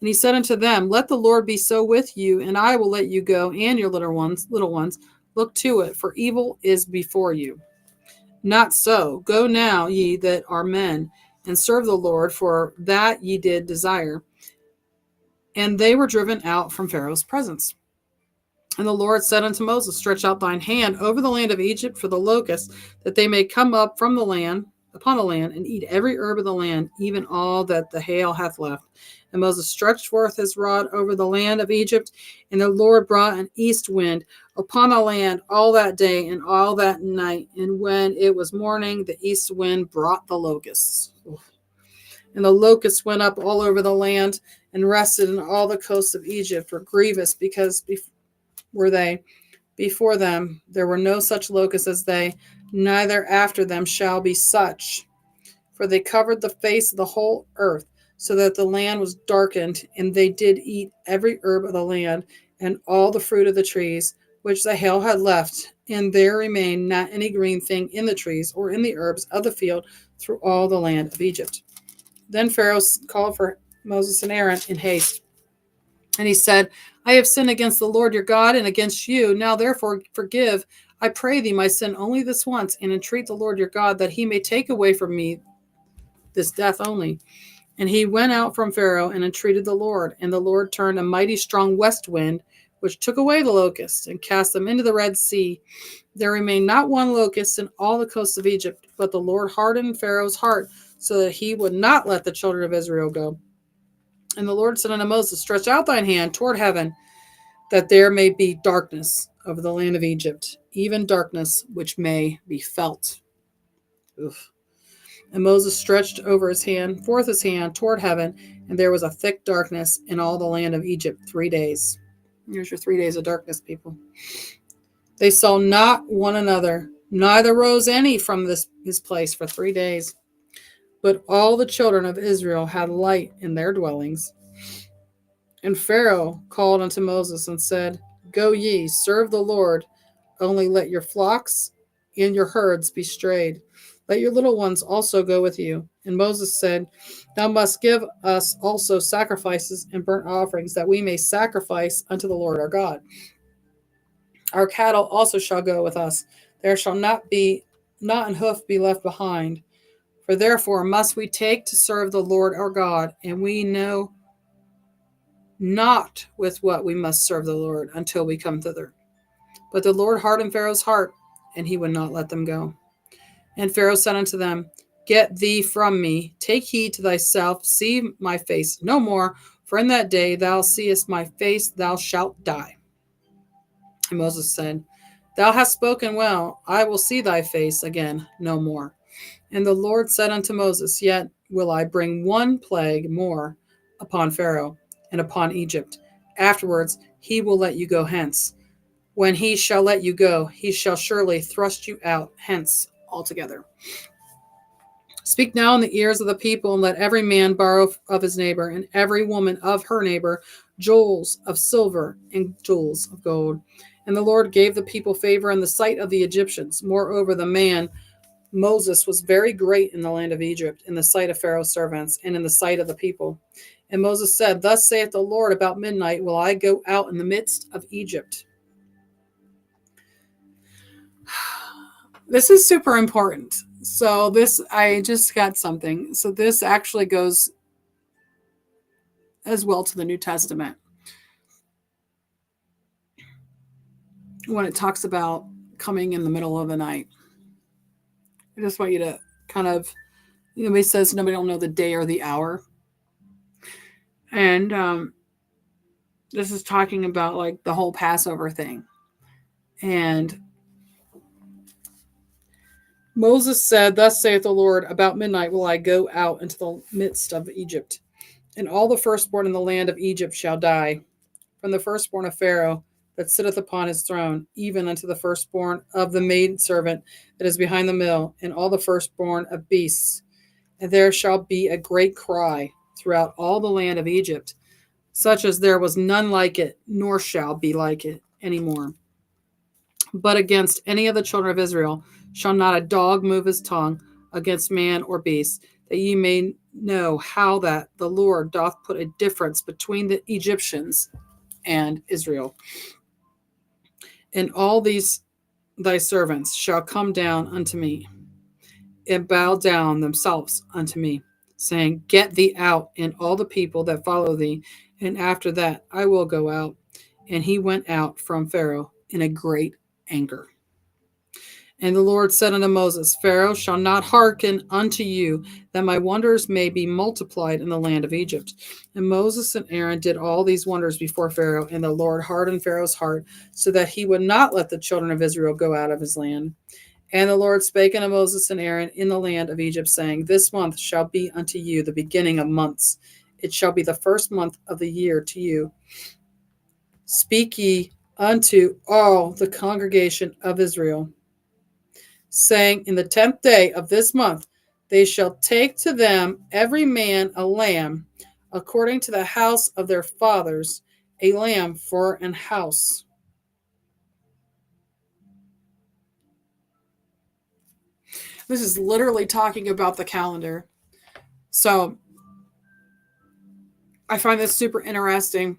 And he said unto them, Let the Lord be so with you, and I will let you go, and your little ones. Look to it, for evil is before you. Not so. Go now, ye that are men, and serve the Lord, for that ye did desire. And they were driven out from Pharaoh's presence. And the Lord said unto Moses, Stretch out thine hand over the land of Egypt for the locusts, that they may come up from the land, upon the land, and eat every herb of the land, even all that the hail hath left. And Moses stretched forth his rod over the land of Egypt, and the Lord brought an east wind upon the land all that day and all that night. And when it was morning, the east wind brought the locusts. And the locusts went up all over the land and rested in all the coasts of Egypt, were grievous, because were they before them there were no such locusts as they, neither after them shall be such. For they covered the face of the whole earth, so that the land was darkened, and they did eat every herb of the land, and all the fruit of the trees, which the hail had left, and there remained not any green thing in the trees or in the herbs of the field through all the land of Egypt. Then Pharaoh called for Moses and Aaron in haste. And he said, I have sinned against the Lord your God and against you. Now therefore forgive, I pray thee, my sin only this once, and entreat the Lord your God that he may take away from me this death only. And he went out from Pharaoh and entreated the Lord. And the Lord turned a mighty strong west wind, which took away the locusts and cast them into the Red Sea. There remained not one locust in all the coasts of Egypt, but the Lord hardened Pharaoh's heart so that he would not let the children of Israel go. And the Lord said unto Moses, stretch out thine hand toward heaven, that there may be darkness over the land of Egypt, even darkness which may be felt. Oof. And Moses stretched forth his hand toward heaven, and there was a thick darkness in all the land of Egypt 3 days. Here's your 3 days of darkness, people. They saw not one another, neither rose any from his place for 3 days. But all the children of Israel had light in their dwellings. And Pharaoh called unto Moses and said, go ye, serve the Lord, only let your flocks and your herds be strayed. Let your little ones also go with you. And Moses said, thou must give us also sacrifices and burnt offerings, that we may sacrifice unto the Lord our God. Our cattle also shall go with us. There shall not an hoof be left behind. For therefore must we take to serve the Lord our God, and we know not with what we must serve the Lord until we come thither. But the Lord hardened Pharaoh's heart, and he would not let them go. And Pharaoh said unto them, get thee from me, take heed to thyself, see my face no more, for in that day thou seest my face, thou shalt die. And Moses said, thou hast spoken well, I will see thy face again no more. And the Lord said unto Moses, yet will I bring one plague more upon Pharaoh and upon Egypt. Afterwards he will let you go hence. When he shall let you go, he shall surely thrust you out hence altogether. Speak now in the ears of the people, and let every man borrow of his neighbor, and every woman of her neighbor, jewels of silver and jewels of gold. And the Lord gave the people favor in the sight of the Egyptians. Moreover, the man Moses was very great in the land of Egypt, in the sight of Pharaoh's servants, and in the sight of the people. And Moses said, thus saith the Lord, about midnight will I go out in the midst of Egypt. This is super important. So I just got something. So this actually goes as well to the New Testament. When it talks about coming in the middle of the night. I just want you to kind of, nobody says nobody will know the day or the hour. And this is talking about like the whole Passover thing. And Moses said, thus saith the Lord, about midnight will I go out into the midst of Egypt, and all the firstborn in the land of Egypt shall die, from the firstborn of Pharaoh that sitteth upon his throne, even unto the firstborn of the maidservant that is behind the mill, and all the firstborn of beasts. And there shall be a great cry throughout all the land of Egypt, such as there was none like it, nor shall be like it any more. But against any of the children of Israel shall not a dog move his tongue against man or beast, that ye may know how that the Lord doth put a difference between the Egyptians and Israel. And all these thy servants shall come down unto me, and bow down themselves unto me, saying, get thee out, and all the people that follow thee, and after that I will go out. And he went out from Pharaoh in a great anger. And the Lord said unto Moses, Pharaoh shall not hearken unto you, that my wonders may be multiplied in the land of Egypt. And Moses and Aaron did all these wonders before Pharaoh, and the Lord hardened Pharaoh's heart, so that he would not let the children of Israel go out of his land. And the Lord spake unto Moses and Aaron in the land of Egypt, saying, this month shall be unto you the beginning of months. It shall be the first month of the year to you. Speak ye unto all the congregation of Israel, saying, in the 10th day of this month they shall take to them every man a lamb, according to the house of their fathers, a lamb for an house. This is literally talking about the calendar. So I find this super interesting.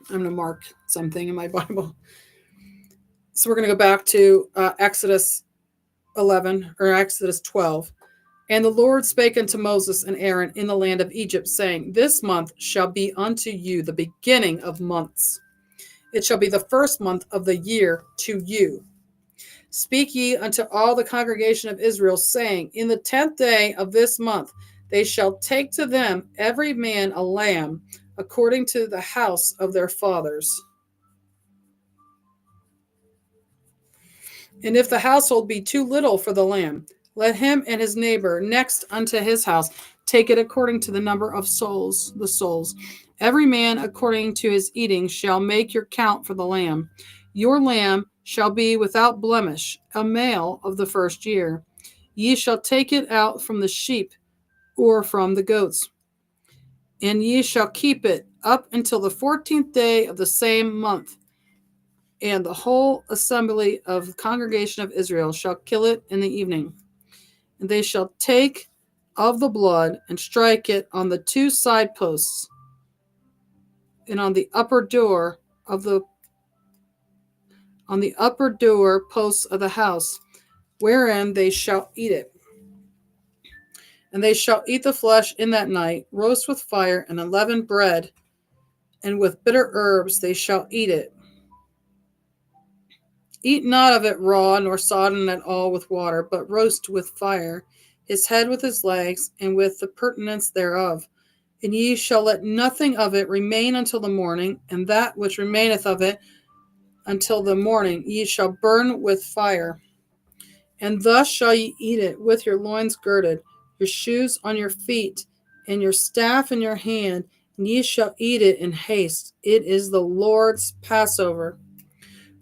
I'm going to mark something in my Bible. So we're going to go back to Exodus 11 or Exodus 12. And the Lord spake unto Moses and Aaron in the land of Egypt, saying, This month shall be unto you the beginning of months. It shall be the first month of the year to you. Speak ye unto all the congregation of Israel, saying, In the 10th day of this month they shall take to them every man a lamb, according to the house of their fathers. And if the household be too little for the lamb, let him and his neighbor next unto his house take it according to the number of souls, the souls. Every man according to his eating shall make your count for the lamb. Your lamb shall be without blemish, a male of the first year. Ye shall take it out from the sheep or from the goats, and ye shall keep it up until the 14th day of the same month. And the whole assembly of the congregation of Israel shall kill it in the evening. And they shall take of the blood and strike it on the two side posts and on the upper door posts of the house, wherein they shall eat it. And they shall eat the flesh in that night, roast with fire and unleavened bread, and with bitter herbs they shall eat it. Eat not of it raw, nor sodden at all with water, but roast with fire, his head with his legs, and with the purtenance thereof. And ye shall let nothing of it remain until the morning, and that which remaineth of it until the morning ye shall burn with fire. And thus shall ye eat it, with your loins girded, your shoes on your feet, and your staff in your hand, and ye shall eat it in haste. It is the Lord's Passover.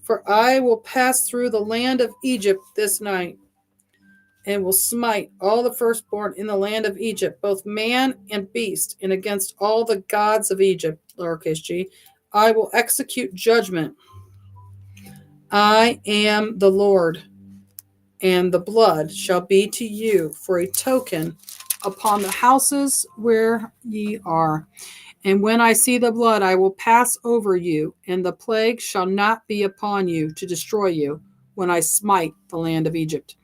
For I will pass through the land of Egypt this night, and will smite all the firstborn in the land of Egypt, both man and beast, and against all the gods of Egypt, lowercase g, I will execute judgment. I am the Lord, and the blood shall be to you for a token upon the houses where ye are. And when I see the blood, I will pass over you, and the plague shall not be upon you to destroy you when I smite the land of Egypt.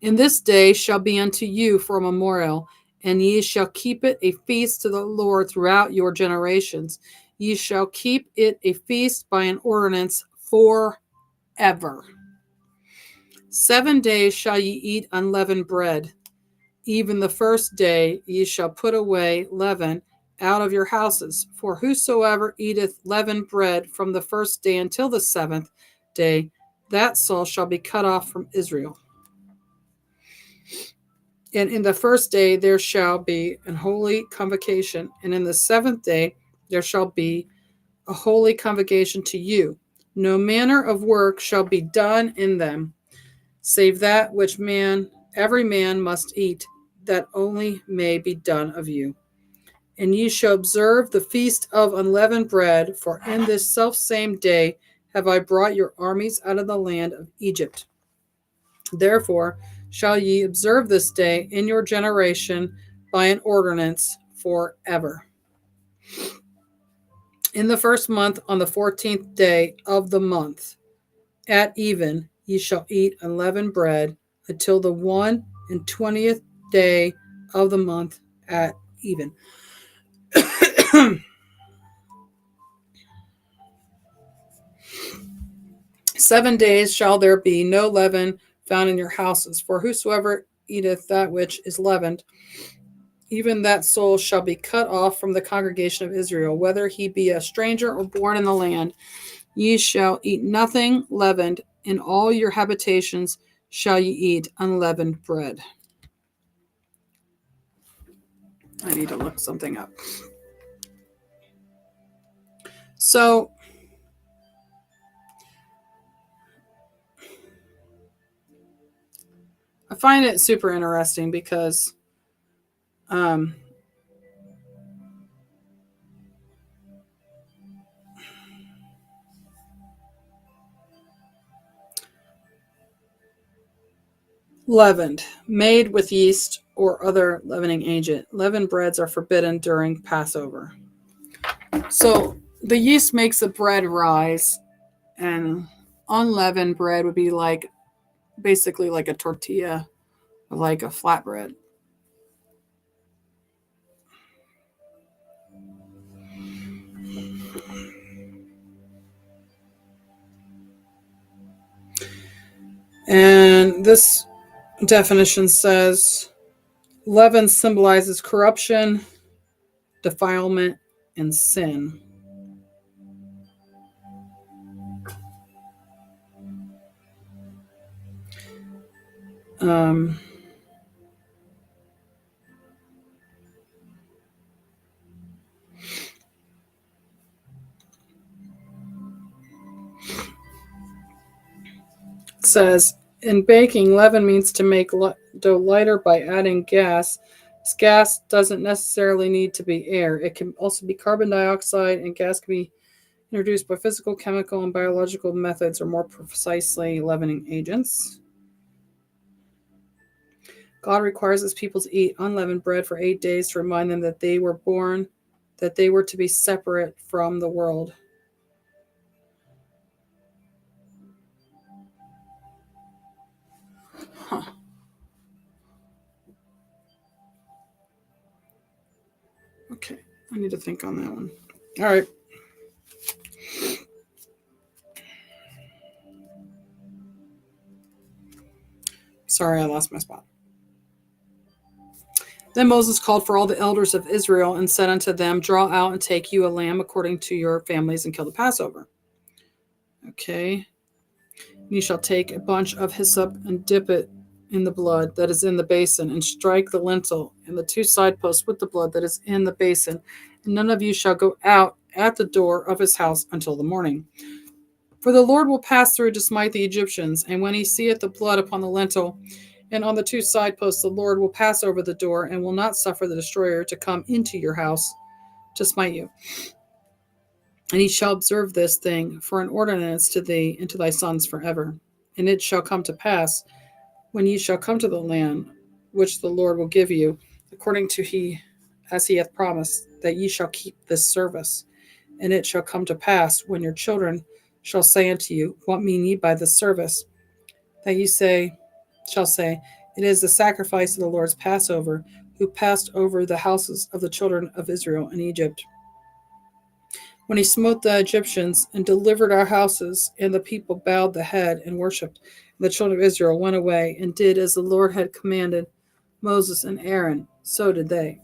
And this day shall be unto you for a memorial, and ye shall keep it a feast to the Lord throughout your generations. Ye shall keep it a feast by an ordinance forever. 7 days shall ye eat unleavened bread. Even the first day ye shall put away leaven out of your houses. For whosoever eateth leavened bread from the first day until the 7th day, that soul shall be cut off from Israel. And in the first day there shall be an holy convocation, and in the 7th day there shall be a holy convocation to you. No manner of work shall be done in them, save that which every man must eat, that only may be done of you. And ye shall observe the feast of unleavened bread, for in this selfsame day have I brought your armies out of the land of Egypt. Therefore shall ye observe this day in your generation by an ordinance forever. In the first month, on the 14th day of the month, at even, ye shall eat unleavened bread until the 21st day of the month at even. 7 days shall there be no leaven found in your houses, for whosoever eateth that which is leavened, even that soul shall be cut off from the congregation of Israel, whether he be a stranger or born in the land. Ye shall eat nothing leavened, in all your habitations shall ye eat unleavened bread. I need to look something up. So, I find it super interesting because leavened, made with yeast or other leavening agent. Leavened breads are forbidden during Passover. So the yeast makes the bread rise, and unleavened bread would be like basically like a tortilla, like a flatbread. And this definition says leaven symbolizes corruption, defilement, and sin. Um, it says in baking, leaven means to make dough lighter by adding gas. This gas doesn't necessarily need to be air. It can also be carbon dioxide, and gas can be introduced by physical, chemical, and biological methods, or more precisely, leavening agents. God requires his people to eat unleavened bread for 8 days to remind them that they were born, that they were to be separate from the world. Huh. Okay, I need to think on that one. All right. Sorry, I lost my spot. Then Moses called for all the elders of Israel and said unto them, draw out and take you a lamb according to your families and kill the Passover. Okay. You shall take a bunch of hyssop and dip it in the blood that is in the basin, and strike the lintel and the 2 side posts with the blood that is in the basin. And none of you shall go out at the door of his house until the morning. For the Lord will pass through to smite the Egyptians, and when he seeth the blood upon the lintel and on the 2 side posts, the Lord will pass over the door and will not suffer the destroyer to come into your house to smite you. And he shall observe this thing for an ordinance to thee and to thy sons forever. And it shall come to pass, when ye shall come to the land which the Lord will give you, according to he as he hath promised, that ye shall keep this service. And it shall come to pass, when your children shall say unto you, what mean ye by this service? That ye shall say, it is the sacrifice of the Lord's Passover, who passed over the houses of the children of Israel in Egypt, when he smote the Egyptians and delivered our houses. And the people bowed the head and worshipped. And the children of Israel went away and did as the Lord had commanded Moses and Aaron, so did they.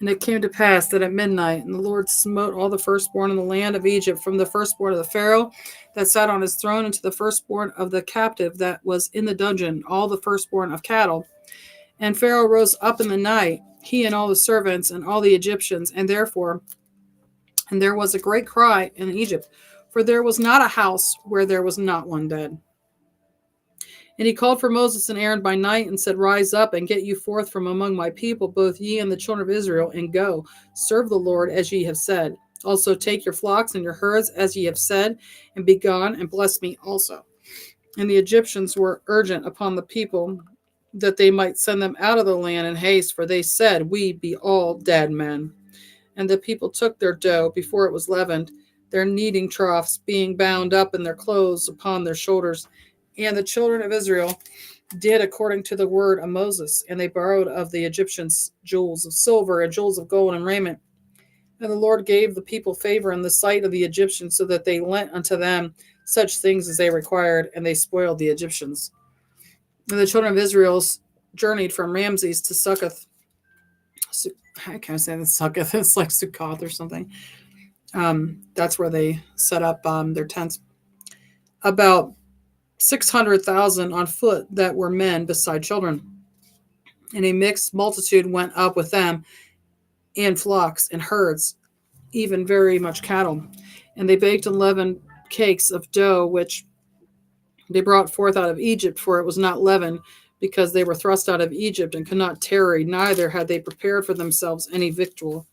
And it came to pass that at midnight, and the Lord smote all the firstborn in the land of Egypt, from the firstborn of the Pharaoh that sat on his throne, unto the firstborn of the captive that was in the dungeon, all the firstborn of cattle. And Pharaoh rose up in the night, he and all the servants and all the Egyptians, and there was a great cry in Egypt, for there was not a house where there was not one dead. And he called for Moses and Aaron by night and said, rise up and get you forth from among my people, both ye and the children of Israel, and go, serve the Lord as ye have said. Also take your flocks and your herds as ye have said, and be gone, and bless me also. And the Egyptians were urgent upon the people that they might send them out of the land in haste, for they said, we be all dead men. And the people took their dough before it was leavened, their kneading troughs being bound up in their clothes upon their shoulders. And the children of Israel did according to the word of Moses, and they borrowed of the Egyptians jewels of silver and jewels of gold and raiment. And the Lord gave the people favor in the sight of the Egyptians, so that they lent unto them such things as they required, and they spoiled the Egyptians. And the children of Israel journeyed from Ramses to Succoth. I can't say that Succoth. It's like Sukkoth or something. That's where they set up their tents. About 600,000 on foot that were men beside children. And a mixed multitude went up with them, and flocks and herds, even very much cattle. And they baked unleavened cakes of dough, which they brought forth out of Egypt, for it was not leavened, because they were thrust out of Egypt and could not tarry, neither had they prepared for themselves any victual.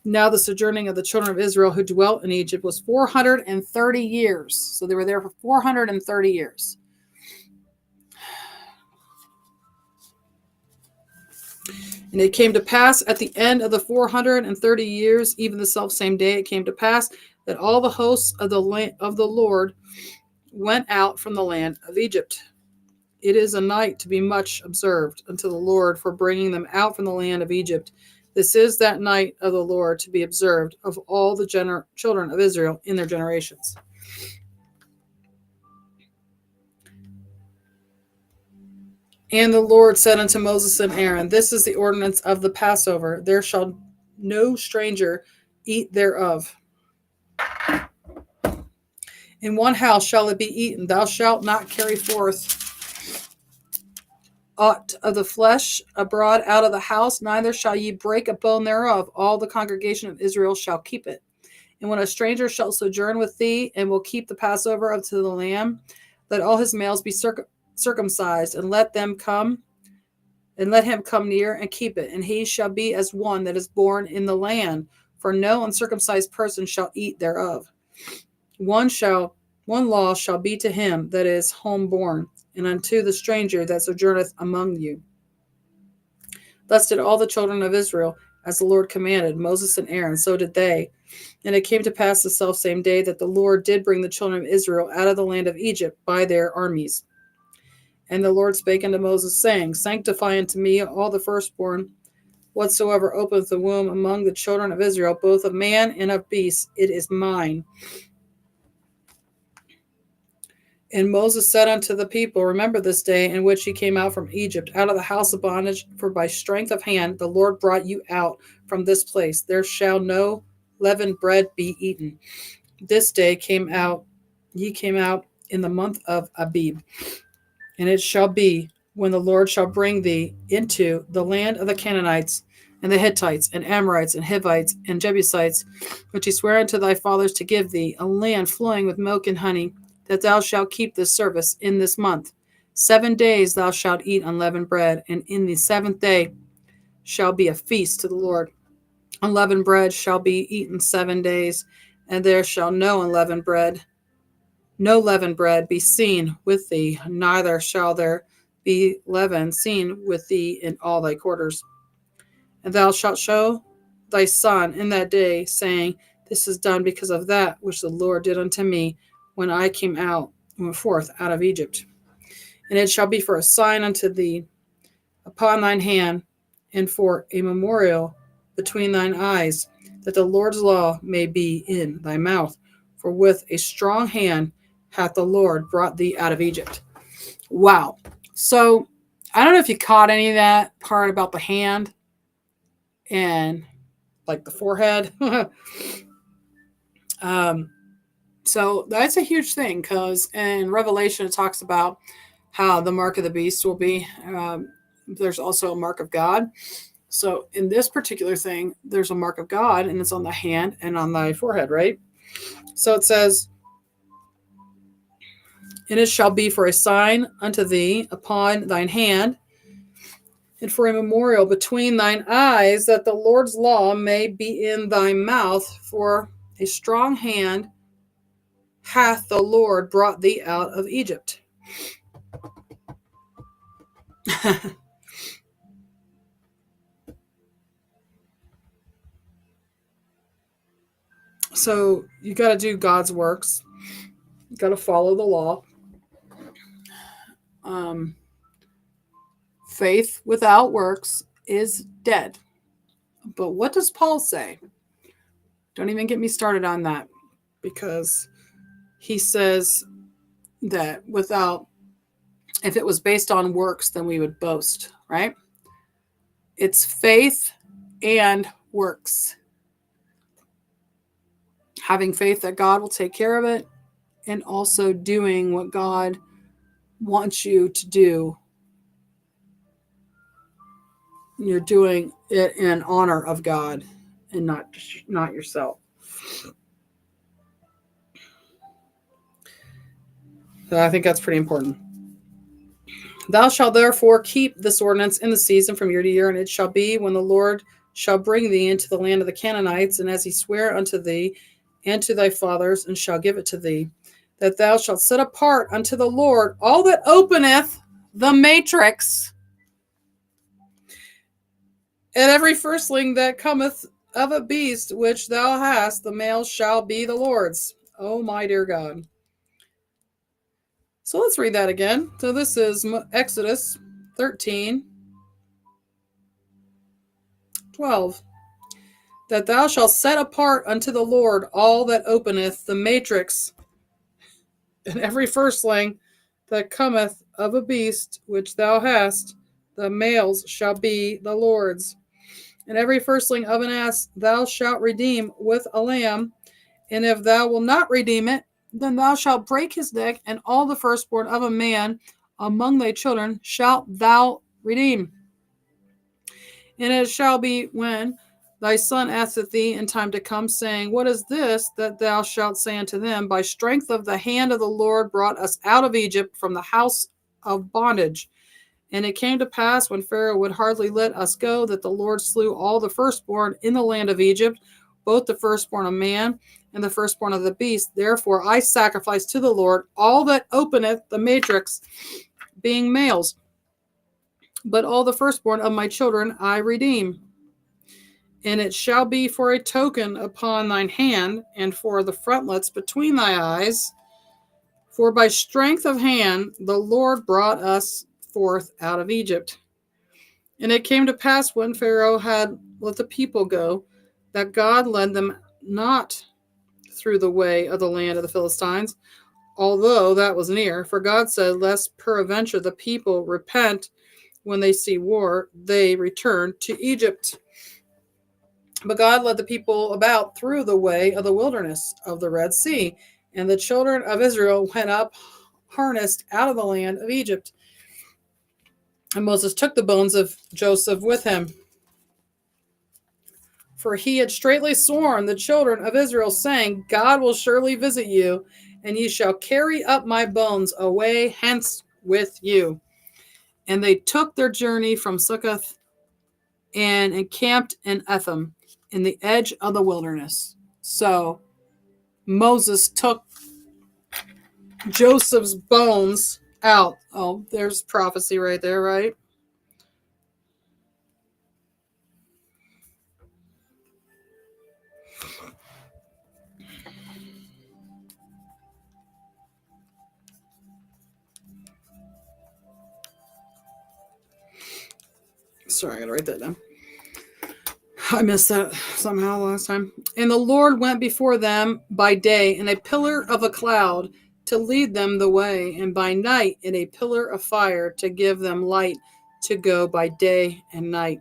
Now the sojourning of the children of Israel who dwelt in Egypt was 430 years. So they were there for 430 years. And it came to pass at the end of the 430 years, even the selfsame day, it came to pass that all the hosts of the Lord went out from the land of Egypt. It is a night to be much observed unto the Lord for bringing them out from the land of Egypt. This is that night of the Lord to be observed of all the children of Israel in their generations. And the Lord said unto Moses and Aaron, This is the ordinance of the Passover. There shall no stranger eat thereof. In one house shall it be eaten. Thou shalt not carry forth aught of the flesh abroad out of the house, neither shall ye break a bone thereof. All the congregation of Israel shall keep it. And when a stranger shall sojourn with thee, and will keep the Passover unto the Lamb, let all his males be circumcised, and let him come near and keep it. And he shall be as one that is born in the land, for no uncircumcised person shall eat thereof. One law shall be to him that is homeborn, and unto the stranger that sojourneth among you. Thus did all the children of Israel, as the Lord commanded Moses and Aaron, so did they. And it came to pass the selfsame day that the Lord did bring the children of Israel out of the land of Egypt by their armies. And the Lord spake unto Moses, saying, Sanctify unto me all the firstborn, whatsoever openeth the womb among the children of Israel, both of man and of beast, it is mine. And Moses said unto the people, Remember this day in which ye came out from Egypt, out of the house of bondage, for by strength of hand the Lord brought you out from this place. There shall no leavened bread be eaten. This day ye came out in the month of Abib. And it shall be, when the Lord shall bring thee into the land of the Canaanites, and the Hittites, and Amorites, and Hivites, and Jebusites, which he sware unto thy fathers to give thee, a land flowing with milk and honey, that thou shalt keep this service in this month. 7 days thou shalt eat unleavened bread, and in the 7th day shall be a feast to the Lord. Unleavened bread shall be eaten 7 days, and there shall no leavened bread be seen with thee, neither shall there be leaven seen with thee in all thy quarters. And thou shalt show thy son in that day, saying, This is done because of that which the Lord did unto me when I went forth out of Egypt. And it shall be for a sign unto thee upon thine hand, and for a memorial between thine eyes, that the Lord's law may be in thy mouth. For with a strong hand hath the Lord brought thee out of Egypt. Wow. So I don't know if you caught any of that part about the hand and like the forehead. So that's a huge thing, because in Revelation it talks about how the mark of the beast will be. There's also a mark of God. So in this particular thing, there's a mark of God, and it's on the hand and on thy forehead, right? So it says, And it shall be for a sign unto thee upon thine hand, and for a memorial between thine eyes, that the Lord's law may be in thy mouth. For a strong hand hath the Lord brought thee out of Egypt. So you got to do God's works. You got to follow the law. Faith without works is dead. But what does Paul say? Don't even get me started on that, because he says that if it was based on works, then we would boast, right? It's faith and works. Having faith that God will take care of it, and also doing what God wants you to do. You're doing it in honor of God and not yourself. So I think that's pretty important. Thou shalt therefore keep this ordinance in the season from year to year, and it shall be, when the Lord shall bring thee into the land of the Canaanites, and as he sware unto thee and to thy fathers, and shall give it to thee, that thou shalt set apart unto the Lord all that openeth the matrix, And every firstling that cometh of a beast which thou hast, the male shall be the Lord's. Oh my dear God. So let's read that again. So this is Exodus 13:12. That thou shalt set apart unto the Lord all that openeth the matrix, and every firstling that cometh of a beast which thou hast, the males shall be the Lord's. And every firstling of an ass thou shalt redeem with a lamb, and if thou wilt not redeem it, then thou shalt break his neck, and all the firstborn of a man among thy children shalt thou redeem. And it shall be when thy son asketh thee in time to come, saying, What is this? That thou shalt say unto them, By strength of the hand of the Lord brought us out of Egypt from the house of bondage. And it came to pass, when Pharaoh would hardly let us go, that the Lord slew all the firstborn in the land of Egypt, both the firstborn of man and the firstborn of the beast. Therefore I sacrifice to the Lord all that openeth the matrix, being males. But all the firstborn of my children I redeem. And it shall be for a token upon thine hand, and for the frontlets between thy eyes. For by strength of hand the Lord brought us forth out of Egypt. And it came to pass, when Pharaoh had let the people go, that God led them not through the way of the land of the Philistines, although that was near. For God said, Lest peradventure the people repent when they see war, they return to Egypt. But God led the people about through the way of the wilderness of the Red Sea, and the children of Israel went up harnessed out of the land of Egypt. And Moses took the bones of Joseph with him, for he had straitly sworn the children of Israel, saying, God will surely visit you, and ye shall carry up my bones away hence with you. And they took their journey from Succoth and encamped in Etham, in the edge of the wilderness. So Moses took Joseph's bones out. Oh, there's prophecy right there, right? Sorry, I gotta write that down. I missed that somehow last time. And the Lord went before them by day in a pillar of a cloud to lead them the way, and by night in a pillar of fire to give them light to go by day and night.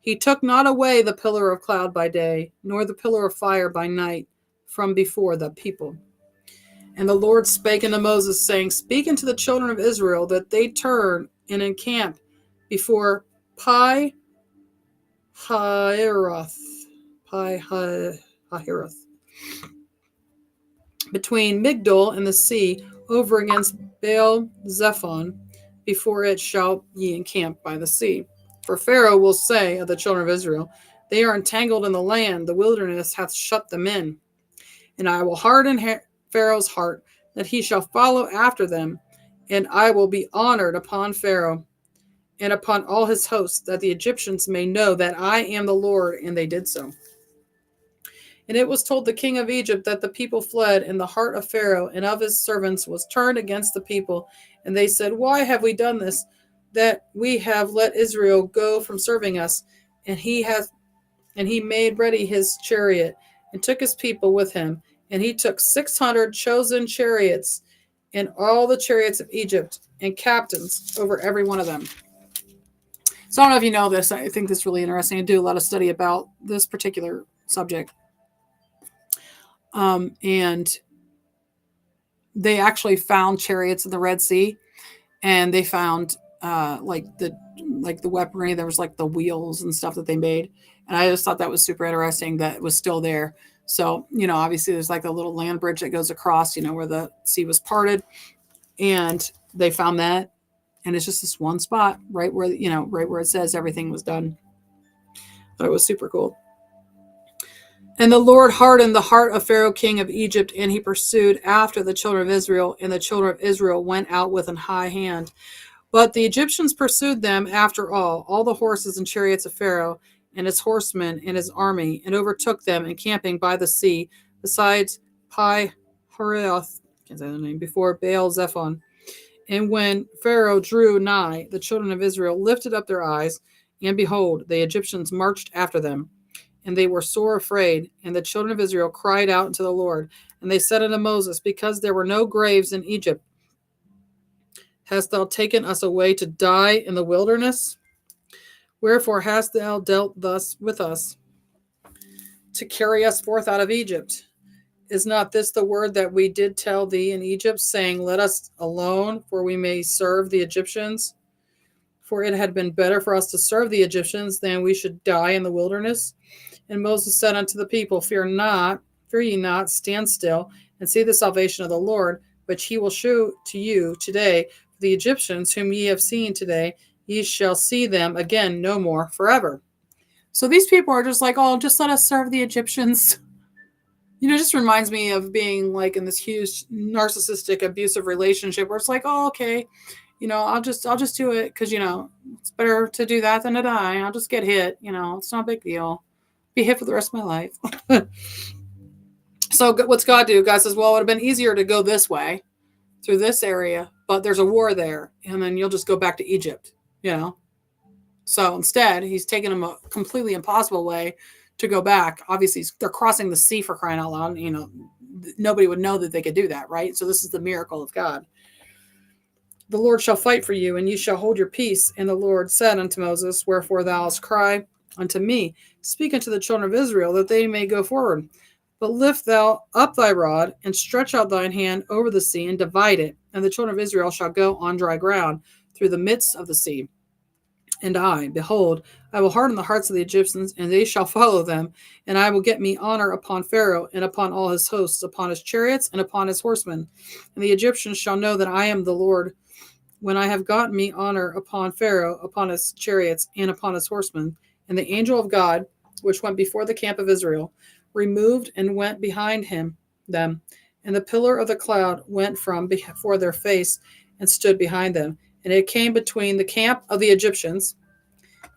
He took not away the pillar of cloud by day, nor the pillar of fire by night from before the people. And the Lord spake unto Moses, saying, Speak unto the children of Israel, that they turn and encamp before Pi Hahiroth, between Migdol and the sea, over against Baal Zephon, before it shall ye encamp by the sea. For Pharaoh will say of the children of Israel, They are entangled in the land, the wilderness hath shut them in. And I will harden Pharaoh's heart, that he shall follow after them, and I will be honored upon Pharaoh and upon all his hosts, that the Egyptians may know that I am the Lord. And they did so. And it was told the king of Egypt that the people fled, and the heart of Pharaoh and of his servants was turned against the people. And they said, Why have we done this, that we have let Israel go from serving us? And he made ready his chariot, and took his people with him. And he took 600 chosen chariots, and all the chariots of Egypt, and captains over every one of them. So I don't know if you know this. I think this is really interesting. I do a lot of study about this particular subject. And they actually found chariots in the Red Sea, and they found like the weaponry. There was like the wheels and stuff that they made, and I just thought that was super interesting that it was still there. So obviously there's like a little land bridge that goes across, where the sea was parted, and they found that, and it's just this one spot right where it says everything was done. But it was super cool. And the Lord hardened the heart of Pharaoh king of Egypt, and he pursued after the children of Israel, and the children of Israel went out with an high hand. But the Egyptians pursued them after all the horses and chariots of Pharaoh, and his horsemen and his army, and overtook them encamping by the sea, besides Pi Hareoth, can't say the name, before Baal Zephon. And when Pharaoh drew nigh, the children of Israel lifted up their eyes, and behold, the Egyptians marched after them. And they were sore afraid. And the children of Israel cried out unto the Lord. And they said unto Moses, because there were no graves in Egypt, hast thou taken us away to die in the wilderness? Wherefore hast thou dealt thus with us, to carry us forth out of Egypt? Is not this the word that we did tell thee in Egypt, saying, let us alone, for we may serve the Egyptians? For it had been better for us to serve the Egyptians than we should die in the wilderness. And Moses said unto the people, fear ye not, stand still, and see the salvation of the Lord, which he will shew to you today. The Egyptians whom ye have seen today, ye shall see them again no more forever. So these people are just like, oh, just let us serve the Egyptians. You know, it just reminds me of being like in this huge narcissistic abusive relationship where it's like, oh, okay, you know, I'll just do it because, you know, it's better to do that than to die. I'll just get hit. You know, it's not a big deal. Be hit for the rest of my life. So what's God do? God says, well, it would have been easier to go this way through this area, but there's a war there, and then you'll just go back to Egypt, you know? So instead, he's taken them a completely impossible way to go back. Obviously, they're crossing the sea, for crying out loud. You know, nobody would know that they could do that, right? So this is the miracle of God. The Lord shall fight for you, and you shall hold your peace. And the Lord said unto Moses, wherefore thou hast cried unto me, speak unto the children of Israel, that they may go forward. But lift thou up thy rod, and stretch out thine hand over the sea, and divide it. And the children of Israel shall go on dry ground through the midst of the sea. And I, behold, I will harden the hearts of the Egyptians, and they shall follow them. And I will get me honor upon Pharaoh, and upon all his hosts, upon his chariots, and upon his horsemen. And the Egyptians shall know that I am the Lord, when I have gotten me honor upon Pharaoh, upon his chariots, and upon his horsemen. And the angel of God, which went before the camp of Israel, removed and went behind them. And the pillar of the cloud went from before their face, and stood behind them. And it came between the camp of the Egyptians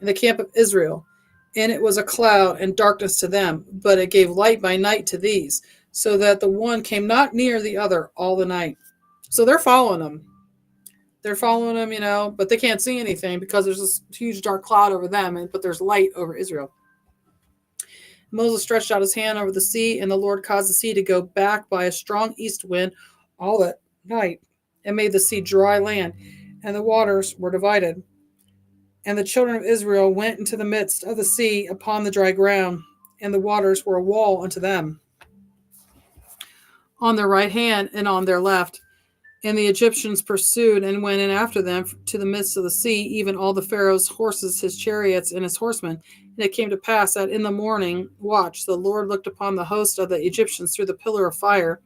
and the camp of Israel. And it was a cloud and darkness to them, but it gave light by night to these, so that the one came not near the other all the night. So they're following them. They're following them, you know, but they can't see anything because there's this huge dark cloud over them, but there's light over Israel. Moses stretched out his hand over the sea, and the Lord caused the sea to go back by a strong east wind all that night, and made the sea dry land, and the waters were divided. And the children of Israel went into the midst of the sea upon the dry ground, and the waters were a wall unto them, on their right hand and on their left. And the Egyptians pursued and went in after them to the midst of the sea, even all the Pharaoh's horses, his chariots, and his horsemen. And it came to pass that in the morning watch the Lord looked upon the host of the Egyptians through the pillar of fire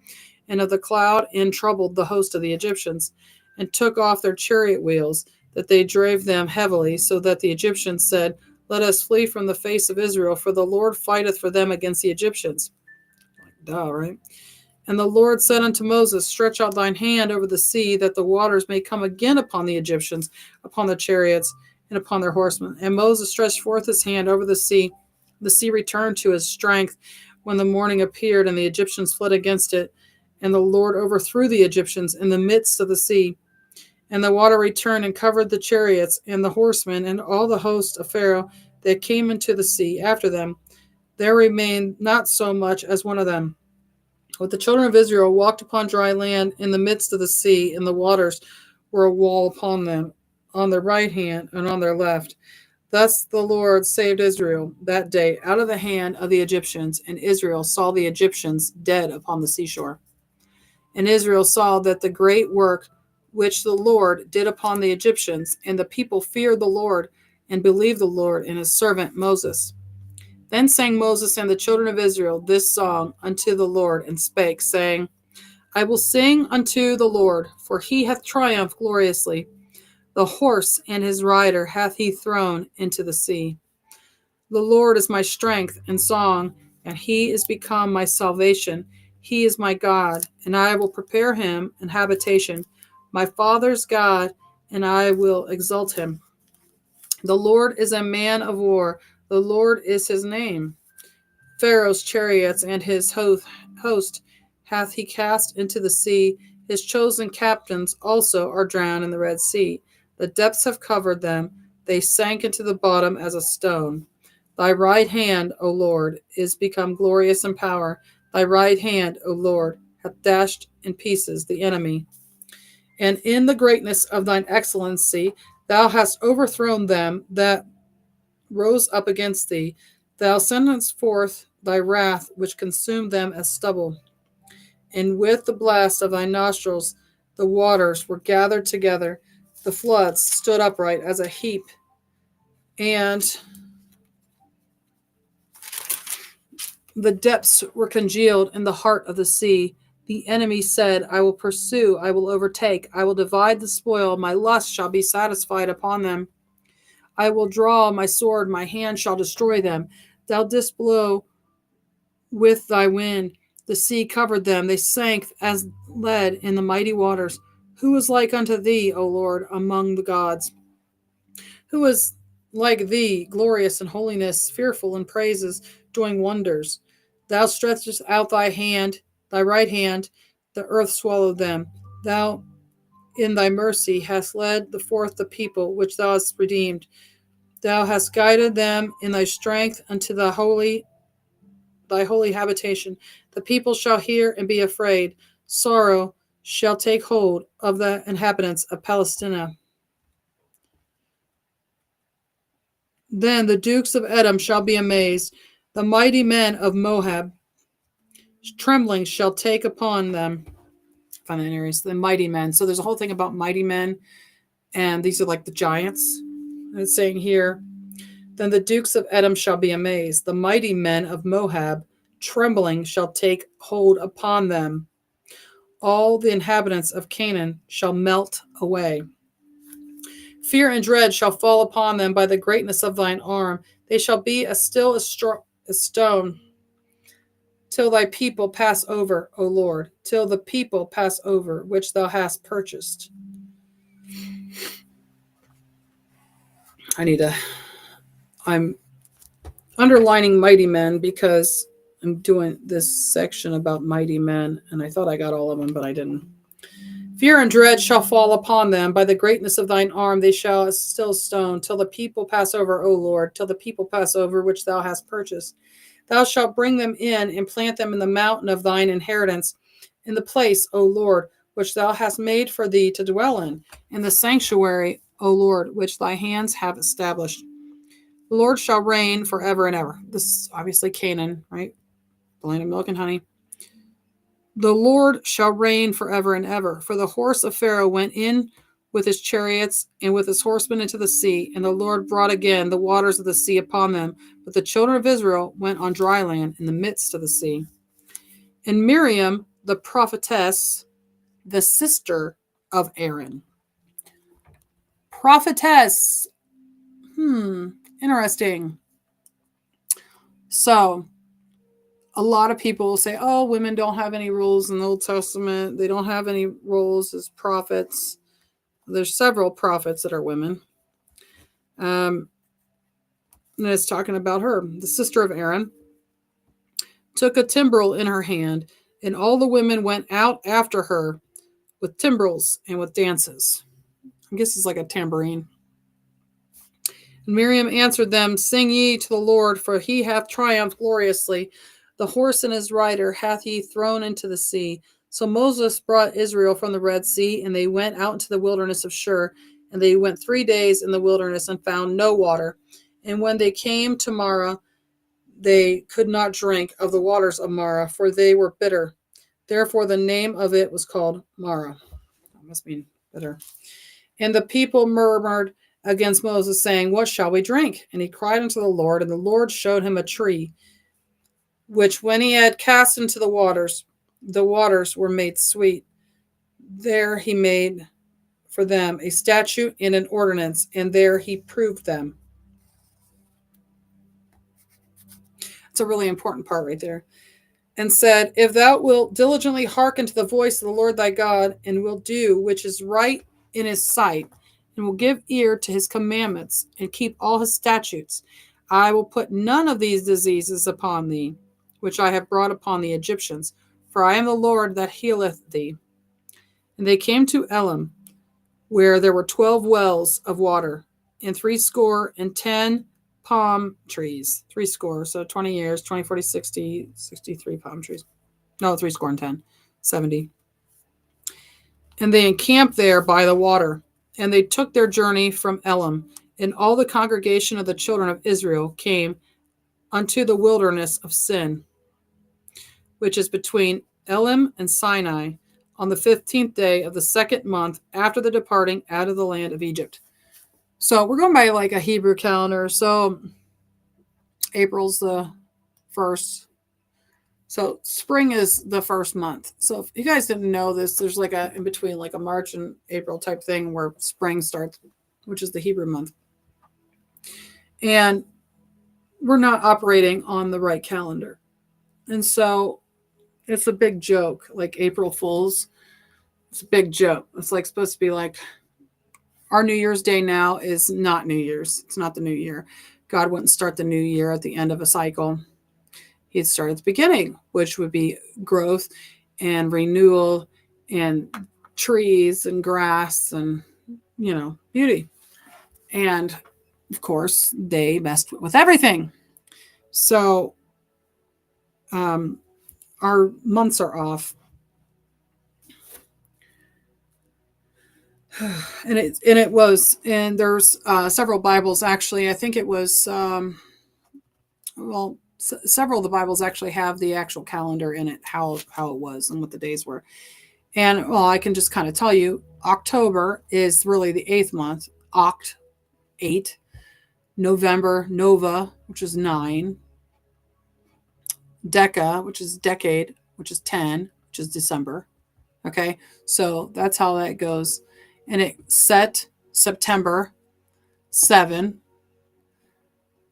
and of the cloud, and troubled the host of the Egyptians, and took off their chariot wheels, that they drave them heavily, so that the Egyptians said, let us flee from the face of Israel, for the Lord fighteth for them against the Egyptians. Duh, right? And the Lord said unto Moses, stretch out thine hand over the sea, that the waters may come again upon the Egyptians, upon the chariots, and upon their horsemen. And Moses stretched forth his hand over the sea. The sea returned to his strength when the morning appeared, and the Egyptians fled against it. And the Lord overthrew the Egyptians in the midst of the sea. And the water returned and covered the chariots and the horsemen and all the host of Pharaoh that came into the sea after them. There remained not so much as one of them. But the children of Israel walked upon dry land in the midst of the sea, and the waters were a wall upon them, on their right hand and on their left. Thus the Lord saved Israel that day out of the hand of the Egyptians, and Israel saw the Egyptians dead upon the seashore. And Israel saw that the great work which the Lord did upon the Egyptians, and the people feared the Lord, and believed the Lord and his servant Moses. Then sang Moses and the children of Israel this song unto the Lord, and spake, saying, I will sing unto the Lord, for he hath triumphed gloriously. The horse and his rider hath he thrown into the sea. The Lord is my strength and song, and he is become my salvation. He is my God, and I will prepare him an habitation, my father's God, and I will exalt him. The Lord is a man of war. The Lord is his name. Pharaoh's chariots and his host hath he cast into the sea. His chosen captains also are drowned in the Red Sea. The depths have covered them. They sank into the bottom as a stone. Thy right hand, O Lord, is become glorious in power. Thy right hand, O Lord, hath dashed in pieces the enemy. And in the greatness of thine excellency, thou hast overthrown them that rose up against thee. Thou sendest forth thy wrath, which consumed them as stubble. And with the blast of thy nostrils, the waters were gathered together. The floods stood upright as a heap. And the depths were congealed in the heart of the sea. The enemy said, I will pursue, I will overtake, I will divide the spoil. My lust shall be satisfied upon them. I will draw my sword, my hand shall destroy them. Thou didst blow with thy wind. The sea covered them. They sank as lead in the mighty waters. Who is like unto thee, O Lord, among the gods? Who is like thee, glorious in holiness, fearful in praises, doing wonders? Thou stretchest out thy hand, thy right hand, the earth swallowed them. Thou in thy mercy hast led forth the people which thou hast redeemed. Thou hast guided them in thy strength unto thy holy habitation. The people shall hear and be afraid. Sorrow shall take hold of the inhabitants of Palestina. Then the dukes of Edom shall be amazed. The mighty men of Moab, trembling shall take upon them. Find that area. The mighty men. So there's a whole thing about mighty men, and these are like the giants. And it's saying here, then the dukes of Edom shall be amazed. The mighty men of Moab, trembling shall take hold upon them. All the inhabitants of Canaan shall melt away. Fear and dread shall fall upon them by the greatness of thine arm. They shall be as still as stone, till thy people pass over, O Lord, till the people pass over, which thou hast purchased. I'm underlining mighty men because I'm doing this section about mighty men, and I thought I got all of them, but I didn't. Fear and dread shall fall upon them. By the greatness of thine arm they shall still stone, till the people pass over, O Lord, till the people pass over, which thou hast purchased. Thou shalt bring them in and plant them in the mountain of thine inheritance, in the place, O Lord, which thou hast made for thee to dwell in the sanctuary, O Lord, which thy hands have established. The Lord shall reign forever and ever. This is obviously Canaan, right? The land of milk and honey. The Lord shall reign forever and ever. For the horse of Pharaoh went in with his chariots and with his horsemen into the sea, and the Lord brought again the waters of the sea upon them. But the children of Israel went on dry land in the midst of the sea. And Miriam, the prophetess, the sister of Aaron. Prophetess. Interesting. So, a lot of people say, oh, women don't have any roles in the Old Testament. They don't have any roles as prophets. There's several prophets that are women. And it's talking about her. The sister of Aaron took a timbrel in her hand, and all the women went out after her with timbrels and with dances. I guess it's like a tambourine. And Miriam answered them, sing ye to the Lord, for he hath triumphed gloriously. The horse and his rider hath he thrown into the sea. So Moses brought Israel from the Red Sea, and they went out into the wilderness of Shur. And they went 3 days in the wilderness and found no water. And when they came to Marah, they could not drink of the waters of Marah, for they were bitter. Therefore the name of it was called Marah. That must mean bitter. And the people murmured against Moses, saying, what shall we drink? And he cried unto the Lord, and the Lord showed him a tree, which when he had cast into the waters were made sweet. There he made for them a statute and an ordinance, and there he proved them. It's a really important part right there. And said, if thou wilt diligently hearken to the voice of the Lord thy God, and will do which is right in his sight, and will give ear to his commandments, and keep all his statutes, I will put none of these diseases upon thee, which I have brought upon the Egyptians, for I am the Lord that healeth thee. And they came to Elim, where there were 12 wells of water, and 70 palm trees. 70, so 20 years, 20, 40, 60, 63 palm trees. No, 70. And they encamped there by the water. And they took their journey from Elim. And all the congregation of the children of Israel came unto the wilderness of Sin, which is between Elim and Sinai, on the 15th day of the second month after the departing out of the land of Egypt. So we're going by like a Hebrew calendar. So April's the 1st. So spring is the first month. So if you guys didn't know this, there's like a in between like a March and April type thing where spring starts, which is the Hebrew month. And we're not operating on the right calendar. And so it's a big joke, like April Fools. It's a big joke. It's like supposed to be like our New Year's Day now is not New Year's. It's not the new year. God wouldn't start the new year at the end of a cycle. He'd start at the beginning, which would be growth and renewal and trees and grass and, beauty. And of course, they messed with everything. So our months are off. And there's several Bibles actually. I think it was, several of the Bibles actually have the actual calendar in it, how it was and what the days were. And well, I can just kind of tell you, October is really the 8th month, Oct, 8. November, Nova, which is 9. Deca, which is decade, which is 10, which is December. Okay, so that's how that goes. And it set September 7.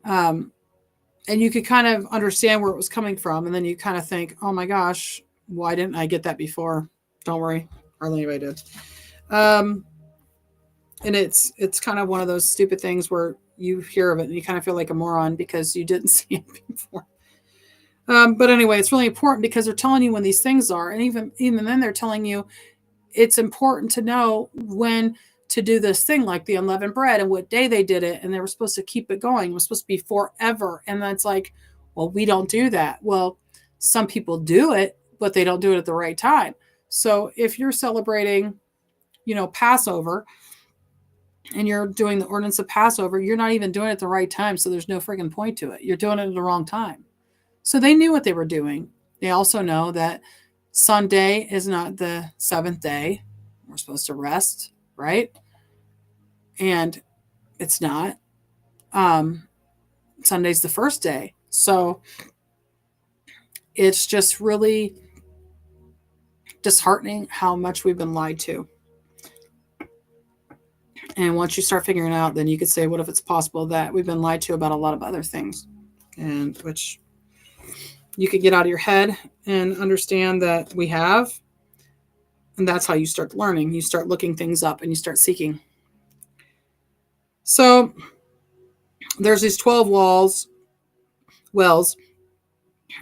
And you could kind of understand where it was coming from. And then you kind of think, oh my gosh, why didn't I get that before? Don't worry, hardly anybody did. And it's kind of one of those stupid things where you hear of it and you kind of feel like a moron because you didn't see it before. But anyway, it's really important because they're telling you when these things are. And even then they're telling you it's important to know when to do this thing, like the unleavened bread and what day they did it. And they were supposed to keep it going. It was supposed to be forever. And that's like, well, we don't do that. Well, some people do it, but they don't do it at the right time. So if you're celebrating, Passover and you're doing the ordinance of Passover, you're not even doing it at the right time. So there's no friggin' point to it. You're doing it at the wrong time. So they knew what they were doing. They also know that Sunday is not the 7th day. We're supposed to rest, right? And it's not. Sunday's the first day. So it's just really disheartening how much we've been lied to. And once you start figuring it out, then you could say, what if it's possible that we've been lied to about a lot of other things? And which you could get out of your head and understand that we have. And that's how you start learning. You start looking things up and you start seeking. So there's these 12 wells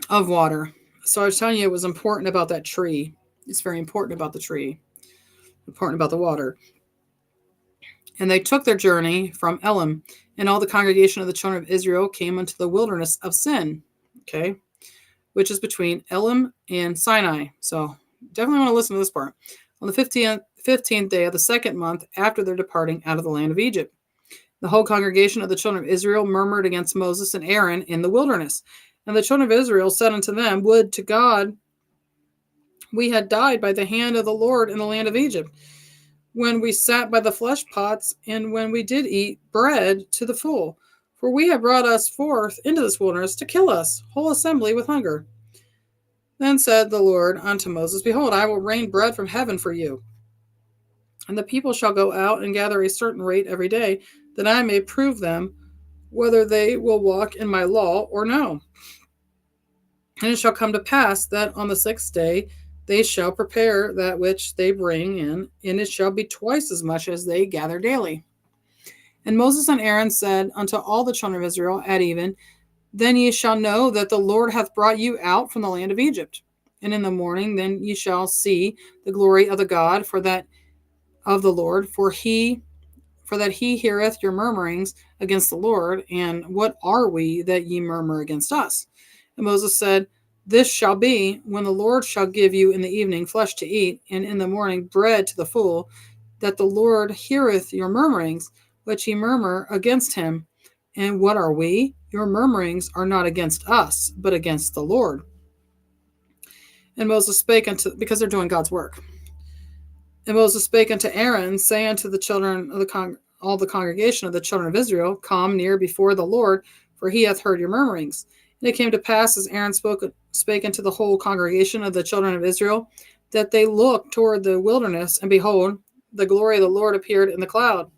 of water. So I was telling you it was important about that tree. It's very important about the tree. Important about the water. And they took their journey from Elim, and all the congregation of the children of Israel came unto the wilderness of Sin, okay, which is between Elim and Sinai. So definitely want to listen to this part. On the 15th day of the second month after their departing out of the land of Egypt, the whole congregation of the children of Israel murmured against Moses and Aaron in the wilderness. And the children of Israel said unto them, would to God we had died by the hand of the Lord in the land of Egypt, when we sat by the flesh pots, and when we did eat bread to the full. For we have brought us forth into this wilderness to kill us, whole assembly, with hunger. Then said the Lord unto Moses, behold, I will rain bread from heaven for you. And the people shall go out and gather a certain rate every day, that I may prove them whether they will walk in my law or no. And it shall come to pass that on the 6th day they shall prepare that which they bring in, and it shall be twice as much as they gather daily. And Moses and Aaron said unto all the children of Israel at even, Then ye shall know that the Lord hath brought you out from the land of Egypt. And in the morning then ye shall see the glory of the God, for that of the Lord, for that he heareth your murmurings against the Lord. And what are we that ye murmur against us? And Moses said, This shall be when the Lord shall give you in the evening flesh to eat, and in the morning bread to the full, that the Lord heareth your murmurings, which ye murmur against him. And what are we? Your murmurings are not against us, but against the Lord. And Moses spake unto, because they're doing God's work. And Moses spake unto Aaron, saying unto the children of all the congregation of the children of Israel, Come near before the Lord, for he hath heard your murmurings. And it came to pass, as Aaron spake unto the whole congregation of the children of Israel, that they looked toward the wilderness, and behold, the glory of the Lord appeared in the cloud.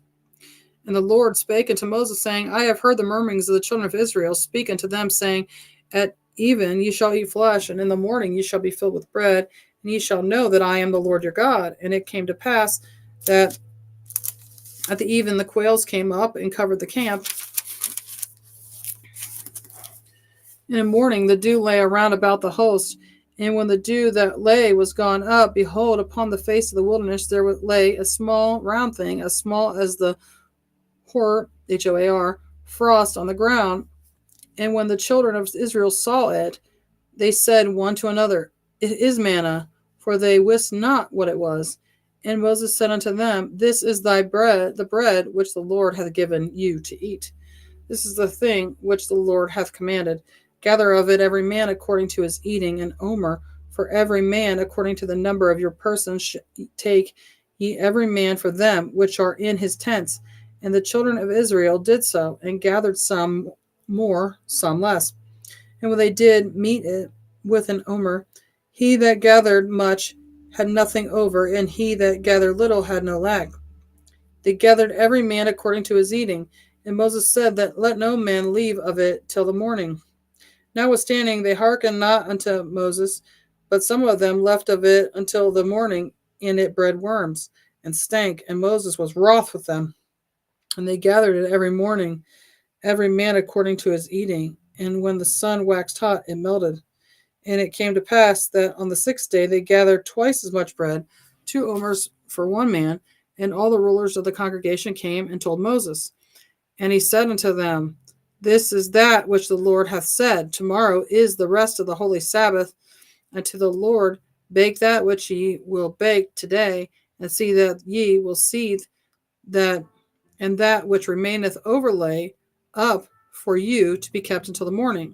And the Lord spake unto Moses, saying, I have heard the murmurings of the children of Israel. Speak unto them, saying, At even ye shall eat flesh, and in the morning ye shall be filled with bread, and ye shall know that I am the Lord your God. And it came to pass that at the even the quails came up and covered the camp. And in the morning the dew lay around about the host. And when the dew that lay was gone up, behold, upon the face of the wilderness there lay a small round thing, as small as the hoar, Hoar, frost on the ground. And when the children of Israel saw it, they said one to another, It is manna, for they wist not what it was. And Moses said unto them, This is thy bread, the bread which the Lord hath given you to eat. This is the thing which the Lord hath commanded. Gather of it every man according to his eating, an omer for every man according to the number of your persons. Take ye every man for them which are in his tents. And the children of Israel did so, and gathered some more, some less. And when they did meet it with an omer, he that gathered much had nothing over, and he that gathered little had no lack. They gathered every man according to his eating. And Moses said that let no man leave of it till the morning. Notwithstanding, they hearkened not unto Moses, but some of them left of it until the morning, and it bred worms, and stank, and Moses was wroth with them. And they gathered it every morning, every man according to his eating. And when the sun waxed hot, it melted. And it came to pass that on the 6th day they gathered twice as much bread, 2 omers for one man. And all the rulers of the congregation came and told Moses. And he said unto them, This is that which the Lord hath said. Tomorrow is the rest of the holy Sabbath. And to the Lord bake that which ye will bake today, and see that ye will seethe that, and that which remaineth overlay up for you to be kept until the morning.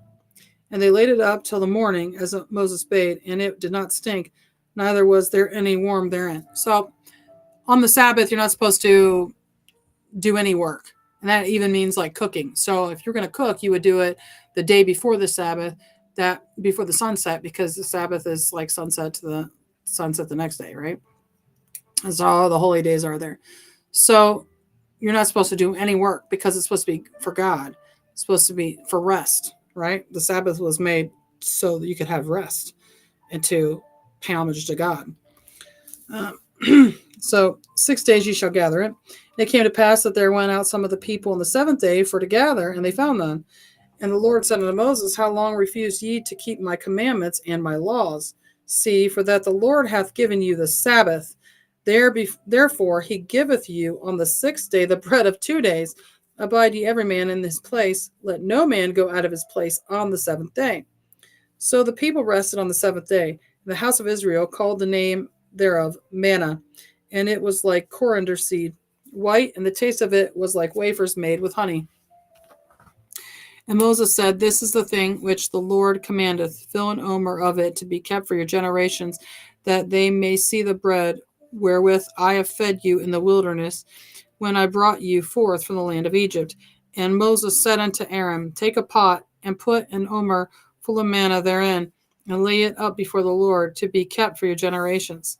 And they laid it up till the morning, as Moses bade, and it did not stink, neither was there any worm therein. So on the Sabbath, you're not supposed to do any work. And that even means like cooking. So if you're going to cook, you would do it the day before the Sabbath, that before the sunset, because the Sabbath is like sunset to the sunset the next day, right? That's all the holy days are there. So you're not supposed to do any work because it's supposed to be for God. It's supposed to be for rest, right? The Sabbath was made so that you could have rest and to pay homage to God. So 6 days ye shall gather it. And it came to pass that there went out some of the people on the 7th day for to gather, and they found none. And the Lord said unto Moses, How long refuse ye to keep my commandments and my laws? See, for that the Lord hath given you the Sabbath. Therefore he giveth you on the 6th day the bread of 2 days. Abide ye every man in his place. Let no man go out of his place on the 7th day. So the people rested on the 7th day. And the house of Israel called the name thereof manna, and it was like coriander seed, white, and the taste of it was like wafers made with honey. And Moses said, This is the thing which the Lord commandeth, fill an omer of it to be kept for your generations, that they may see the bread wherewith I have fed you in the wilderness, when I brought you forth from the land of Egypt. And Moses said unto Aaron, Take a pot, and put an omer full of manna therein, and lay it up before the Lord, to be kept for your generations.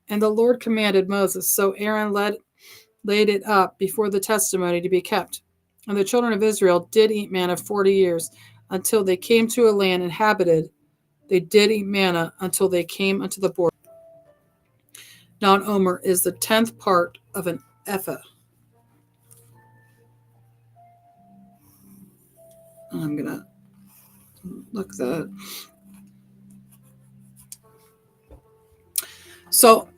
And the Lord commanded Moses. So Aaron laid it up before the testimony to be kept. And the children of Israel did eat manna 40 years, until they came to a land inhabited. They did eat manna until they came unto the border. Now an omer is the 10th part of an ephah. I'm going to look that. So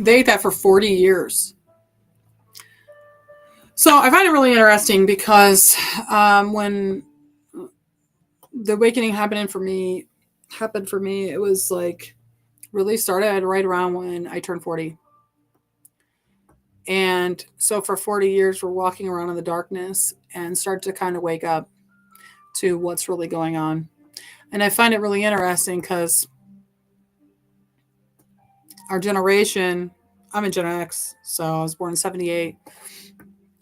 they ate that for 40 years. So I find it really interesting because when the awakening happened for me, it was like really started right around when I turned 40. And so for 40 years, we're walking around in the darkness and start to kind of wake up to what's really going on. And I find it really interesting because our generation, I'm in Gen X, so I was born in 78,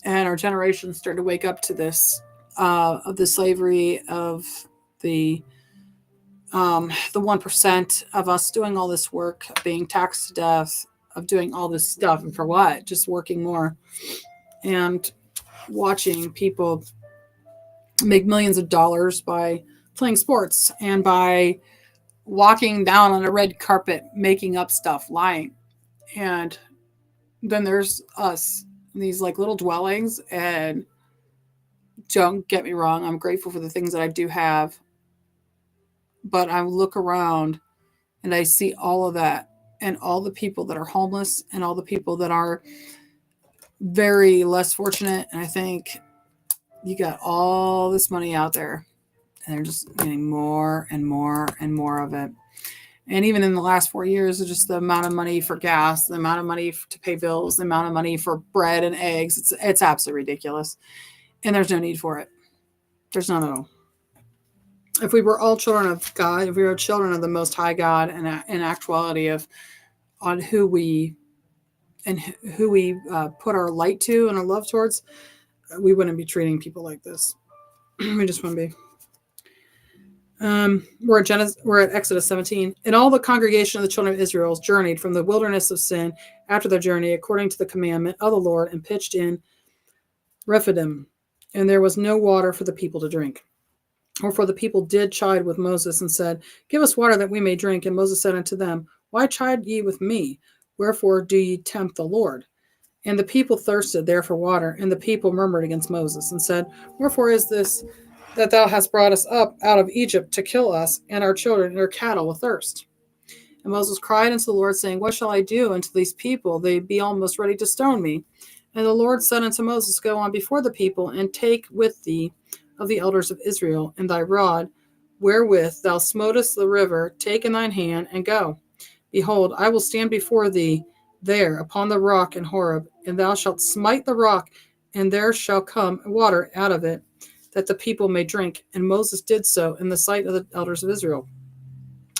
and our generation started to wake up to this, of the slavery of the 1% of us doing all this work, being taxed to death, of doing all this stuff, and for what? Just working more and watching people make millions of dollars by playing sports and by walking down on a red carpet, making up stuff, lying. And then there's us, these like little dwellings. And don't get me wrong, I'm grateful for the things that I do have. But I look around and I see all of that and all the people that are homeless and all the people that are very less fortunate. And I think you got all this money out there and they're just getting more and more and more of it. And even in the last 4 years, just the amount of money for gas, the amount of money to pay bills, the amount of money for bread and eggs, it's absolutely ridiculous. And there's no need for it. There's none at all. If we were all children of God, if we were children of the Most High God, and in actuality of on who we put our light to and our love towards, we wouldn't be treating people like this. We just wouldn't be. We're at Exodus 17. And all the congregation of the children of Israel journeyed from the wilderness of sin after their journey according to the commandment of the Lord and pitched in Rephidim. And there was no water for the people to drink. Wherefore the people did chide with Moses and said, Give us water that we may drink. And Moses said unto them, Why chide ye with me? Wherefore do ye tempt the Lord? And the people thirsted there for water. And the people murmured against Moses and said, Wherefore is this that thou hast brought us up out of Egypt to kill us and our children and our cattle with thirst? And Moses cried unto the Lord, saying, What shall I do unto these people? They be almost ready to stone me. And the Lord said unto Moses, Go on before the people, and take with thee of the elders of Israel, and thy rod, wherewith thou smotest the river, take in thine hand, and go. Behold, I will stand before thee there upon the rock in Horeb, and thou shalt smite the rock, and there shall come water out of it, that the people may drink. And Moses did so in the sight of the elders of Israel.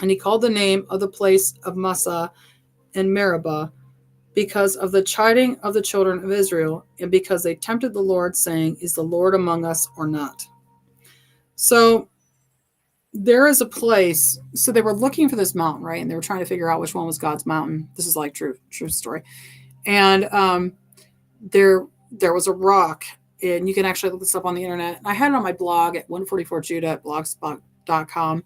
And he called the name of the place of Massah and Meribah, because of the chiding of the children of Israel, and because they tempted the Lord, saying, Is the Lord among us or not? So there is a place. So they were looking for this mountain, right? And they were trying to figure out which one was God's mountain. This is like true story. And there was a rock, and you can actually look this up on the internet. And I had it on my blog at 144judah@blogspot.com.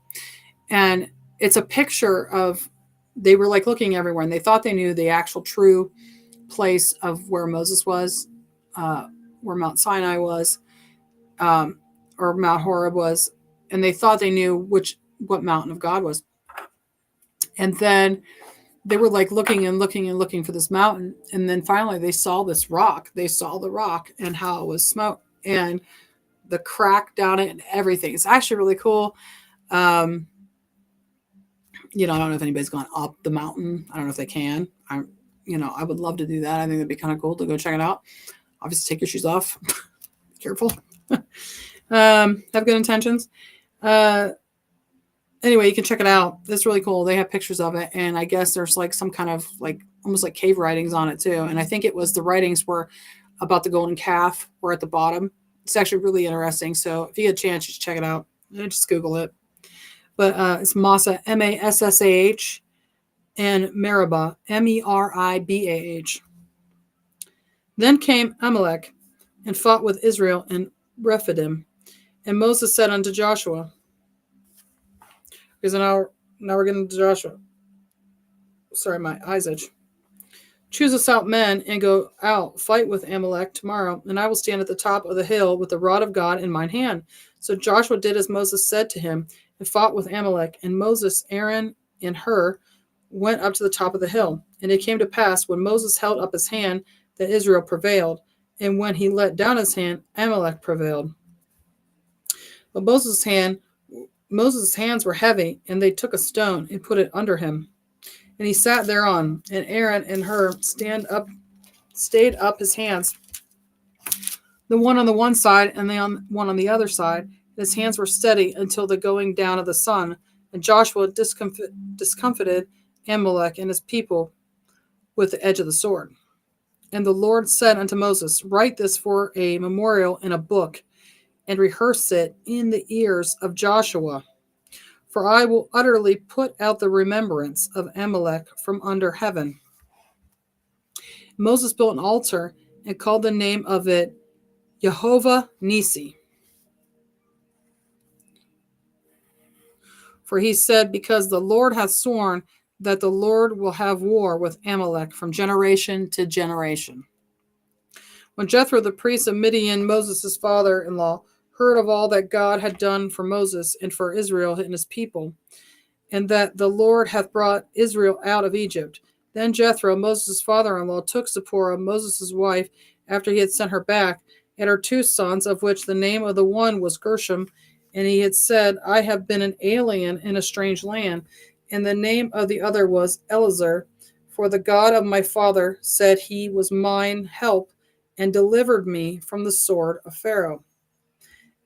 And it's a picture of, they were like looking everywhere, and they thought they knew the actual true place of where Moses was, where Mount Sinai was, or Mount Horeb was, and they thought they knew what mountain of God was. And then they were like looking and looking and looking for this mountain, and then finally they saw this rock. They saw the rock and how it was smoke and the crack down it and everything. It's actually really cool. I don't know if anybody's gone up the mountain. I don't know if they can. I would love to do that. I think that'd be kind of cool to go check it out. Obviously, take your shoes off. Be careful. Have good intentions. Anyway, you can check it out. It's really cool. They have pictures of it, and I guess there's like some kind of like almost like cave writings on it too. And I think it was the writings were about the golden calf were at the bottom. It's actually really interesting. So if you get a chance, you should check it out. Just Google it. But it's Massah, Massash, and Meribah, Meribah. Then came Amalek and fought with Israel in Rephidim. And Moses said unto Joshua, because now we're getting to Joshua. Sorry, my eyes itch. Choose us out men and go out, fight with Amalek tomorrow, and I will stand at the top of the hill with the rod of God in mine hand. So Joshua did as Moses said to him and fought with Amalek. And Moses, Aaron, and Hur went up to the top of the hill. And it came to pass, when Moses held up his hand, that Israel prevailed. And when he let down his hand, Amalek prevailed. But Moses' hands were heavy, and they took a stone and put it under him. And he sat thereon, and Aaron and Hur stayed up his hands, the one on the one side and the one on the other side. And his hands were steady until the going down of the sun. And Joshua discomfited Amalek and his people with the edge of the sword. And the Lord said unto Moses, write this for a memorial in a book, and rehearse it in the ears of Joshua. For I will utterly put out the remembrance of Amalek from under heaven. Moses built an altar and called the name of it Jehovah Nisi. For he said, because the Lord hath sworn that the Lord will have war with Amalek from generation to generation. When Jethro, the priest of Midian, Moses' father-in-law, heard of all that God had done for Moses and for Israel and his people, and that the Lord hath brought Israel out of Egypt, then Jethro, Moses' father-in-law, took Zipporah, Moses' wife, after he had sent her back, and her 2 sons, of which the name of the one was Gershom, and he had said, I have been an alien in a strange land, and the name of the other was Eleazar, for the God of my father said he was mine help, and delivered me from the sword of Pharaoh.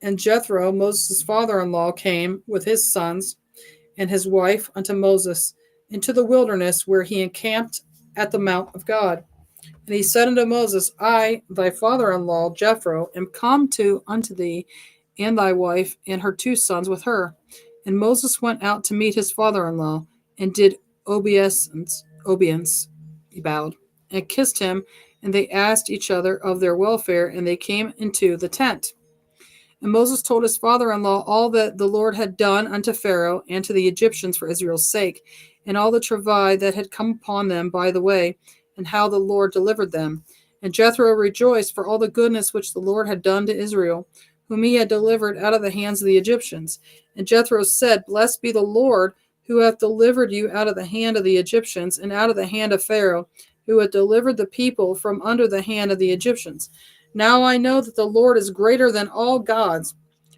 And Jethro, Moses' father-in-law, came with his sons and his wife unto Moses into the wilderness, where he encamped at the mount of God. And he said unto Moses, I, thy father-in-law, Jethro, am come unto thee, and thy wife, and her 2 sons with her. And Moses went out to meet his father-in-law, and did obeisance, he bowed, and kissed him, and they asked each other of their welfare, and they came into the tent. And Moses told his father-in-law all that the Lord had done unto Pharaoh and to the Egyptians for Israel's sake, and all the travail that had come upon them by the way, and how the Lord delivered them. And Jethro rejoiced for all the goodness which the Lord had done to Israel, whom he had delivered out of the hands of the Egyptians. And Jethro said, Blessed be the Lord, who hath delivered you out of the hand of the Egyptians, and out of the hand of Pharaoh, who hath delivered the people from under the hand of the Egyptians. Now I know that the Lord is greater than all gods,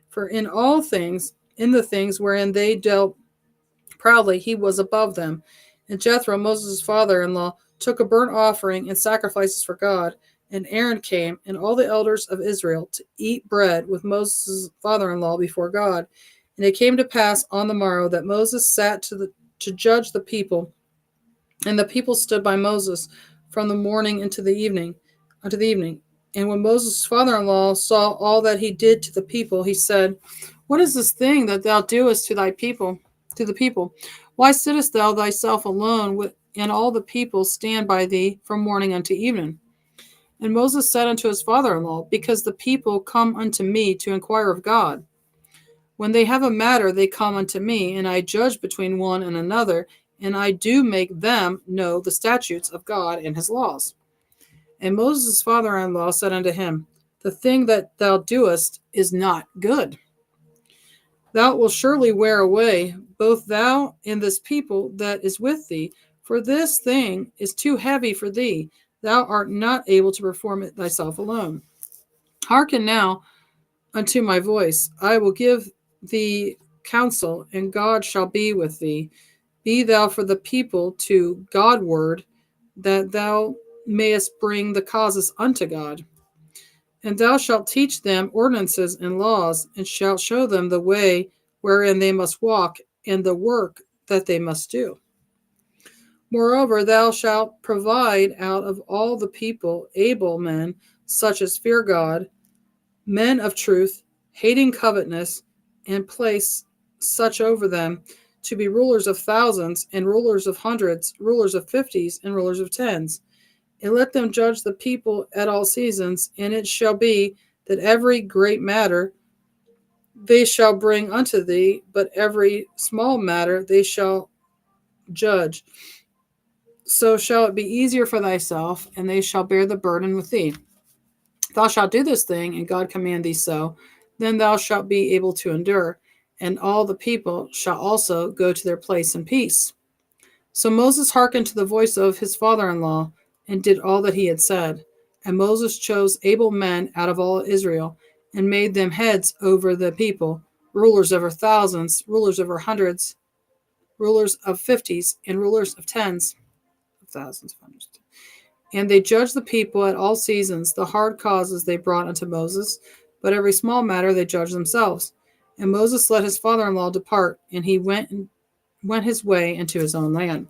for in all things, in the things wherein they dealt proudly, he was above them. And Jethro, Moses' father-in-law, took a burnt offering and sacrifices for God. And Aaron came, and all the elders of Israel, to eat bread with Moses' father-in-law before God. And it came to pass on the morrow that Moses sat to judge the people, and the people stood by Moses from the morning unto the evening. And when Moses' father-in-law saw all that he did to the people, he said, What is this thing that thou doest to the people? Why sittest thou thyself alone, and all the people stand by thee from morning unto evening? And Moses said unto his father-in-law, Because the people come unto me to inquire of God. When they have a matter, they come unto me, and I judge between one and another, and I do make them know the statutes of God and his laws. And Moses' father-in-law said unto him, The thing that thou doest is not good. Thou wilt surely wear away both thou and this people that is with thee, for this thing is too heavy for thee. Thou art not able to perform it thyself alone. Hearken now unto my voice. I will give thee counsel, and God shall be with thee. Be thou for the people to Godward, that thou mayest bring the causes unto God. And thou shalt teach them ordinances and laws, and shalt show them the way wherein they must walk, and the work that they must do. Moreover, thou shalt provide out of all the people able men, such as fear God, men of truth, hating covetousness, and place such over them to be rulers of thousands, and rulers of hundreds, rulers of 50s, and rulers of 10s. And let them judge the people at all seasons, and it shall be that every great matter they shall bring unto thee, but every small matter they shall judge. So shall it be easier for thyself, and they shall bear the burden with thee. Thou shalt do this thing, and God command thee so, then thou shalt be able to endure, and all the people shall also go to their place in peace. So Moses hearkened to the voice of his father-in-law, and did all that he had said. And Moses chose able men out of all Israel, and made them heads over the people, rulers over thousands, rulers over hundreds, rulers of fifties, and rulers of tens, of thousands, of hundreds. And they judged the people at all seasons. The hard causes they brought unto Moses, but every small matter they judged themselves. And Moses let his father-in-law depart, and he went his way into his own land.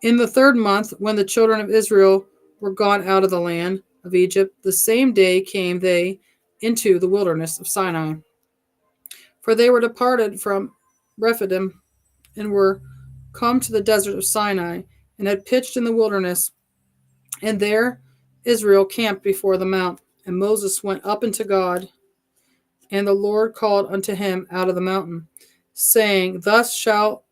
In the 3rd month, when the children of Israel were gone out of the land of Egypt, the same day came they into the wilderness of Sinai. For they were departed from Rephidim, and were come to the desert of Sinai, and had pitched in the wilderness. And there Israel camped before the mount. And Moses went up unto God, and the Lord called unto him out of the mountain, saying, Thus shalt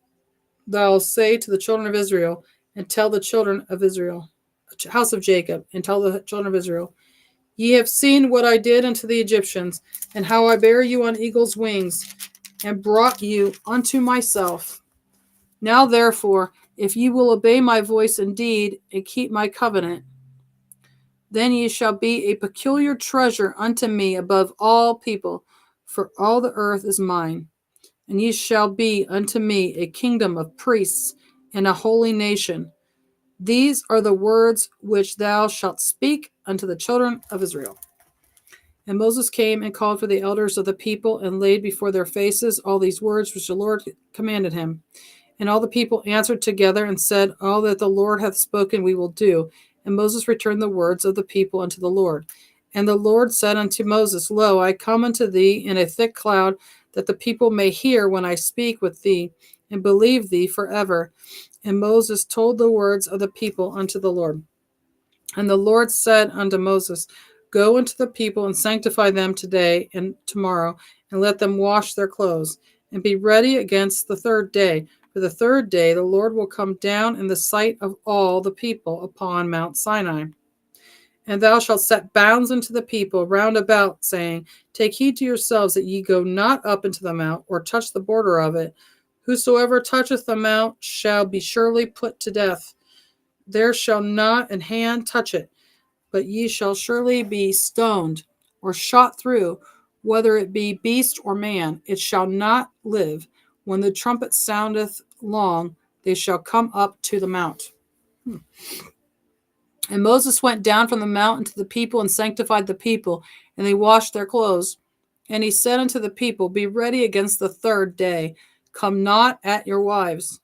thou say to the children of Israel, and tell the children of Israel, house of Jacob, and tell the children of Israel, Ye have seen what I did unto the Egyptians, and how I bare you on eagle's wings, and brought you unto myself. Now therefore, if ye will obey my voice indeed, and keep my covenant, then ye shall be a peculiar treasure unto me above all people, for all the earth is mine. And ye shall be unto me a kingdom of priests and a holy nation. These are the words which thou shalt speak unto the children of Israel. And Moses came and called for the elders of the people, and laid before their faces all these words which the Lord commanded him. And all the people answered together and said, All that the Lord hath spoken we will do. And Moses returned the words of the people unto the Lord. And the Lord said unto Moses, Lo, I come unto thee in a thick cloud, that the people may hear when I speak with thee, and believe thee forever. And Moses told the words of the people unto the Lord. And the Lord said unto Moses, Go unto the people, and sanctify them today and tomorrow, and let them wash their clothes, and be ready against the 3rd day. For the 3rd day the Lord will come down in the sight of all the people upon Mount Sinai. And thou shalt set bounds unto the people round about, saying, Take heed to yourselves that ye go not up into the mount, or touch the border of it. Whosoever toucheth the mount shall be surely put to death. There shall not an hand touch it, but ye shall surely be stoned, or shot through, whether it be beast or man. It shall not live. When the trumpet soundeth long, they shall come up to the mount. And Moses went down from the mountain to the people, and sanctified the people, and they washed their clothes. And he said unto the people, Be ready against the 3rd day. Come not at your wives.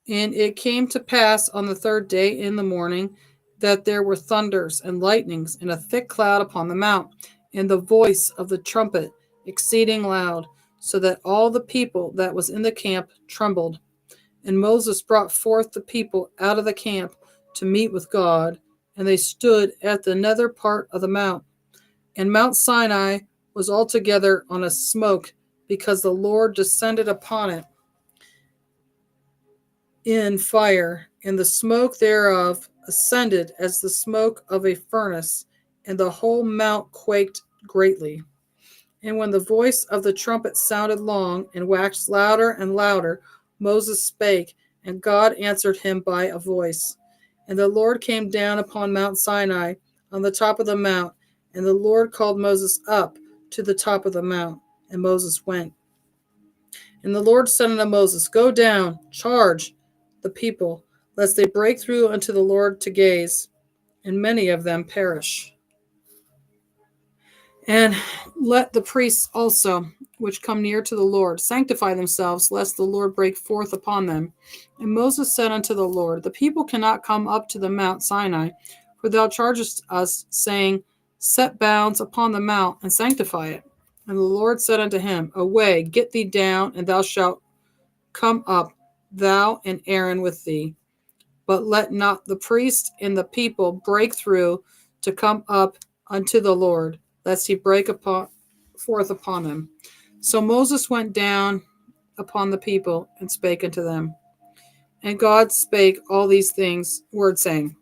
And it came to pass on the 3rd day in the morning, that there were thunders and lightnings and a thick cloud upon the mount, and the voice of the trumpet exceeding loud, so that all the people that was in the camp trembled. And Moses brought forth the people out of the camp to meet with God, and they stood at the nether part of the mount. And Mount Sinai was altogether on a smoke, because the Lord descended upon it in fire, and the smoke thereof ascended as the smoke of a furnace, and the whole mount quaked greatly. And when the voice of the trumpet sounded long, and waxed louder and louder, Moses spake, and God answered him by a voice. And the Lord came down upon Mount Sinai on the top of the mount, and the Lord called Moses up to the top of the mount, and Moses went. And the Lord said unto Moses, Go down, charge the people, lest they break through unto the Lord to gaze, and many of them perish. And let the priests also, which come near to the Lord, sanctify themselves, lest the Lord break forth upon them. And Moses said unto the Lord, The people cannot come up to the Mount Sinai, for thou chargest us, saying, Set bounds upon the mount, and sanctify it. And the Lord said unto him, Away, get thee down, and thou shalt come up, thou and Aaron with thee. But let not the priest and the people break through to come up unto the Lord, lest he break forth upon them. So Moses went down upon the people, and spake unto them. And God spake all these things, words saying,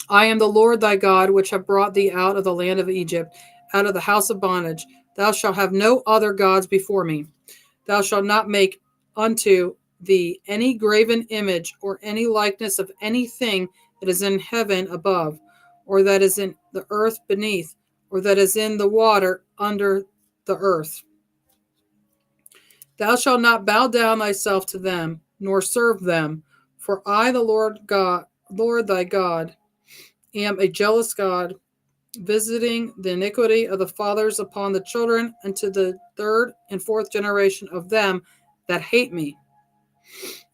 I am the Lord thy God, which have brought thee out of the land of Egypt, out of the house of bondage. Thou shalt have no other gods before me. Thou shalt not make unto thee any graven image or any likeness of anything that is in heaven above, or that is in the earth beneath, or that is in the water under the earth. Thou shalt not bow down thyself to them, nor serve them, for I, the Lord thy God, am a jealous God, visiting the iniquity of the fathers upon the children unto the third and fourth generation of them that hate me.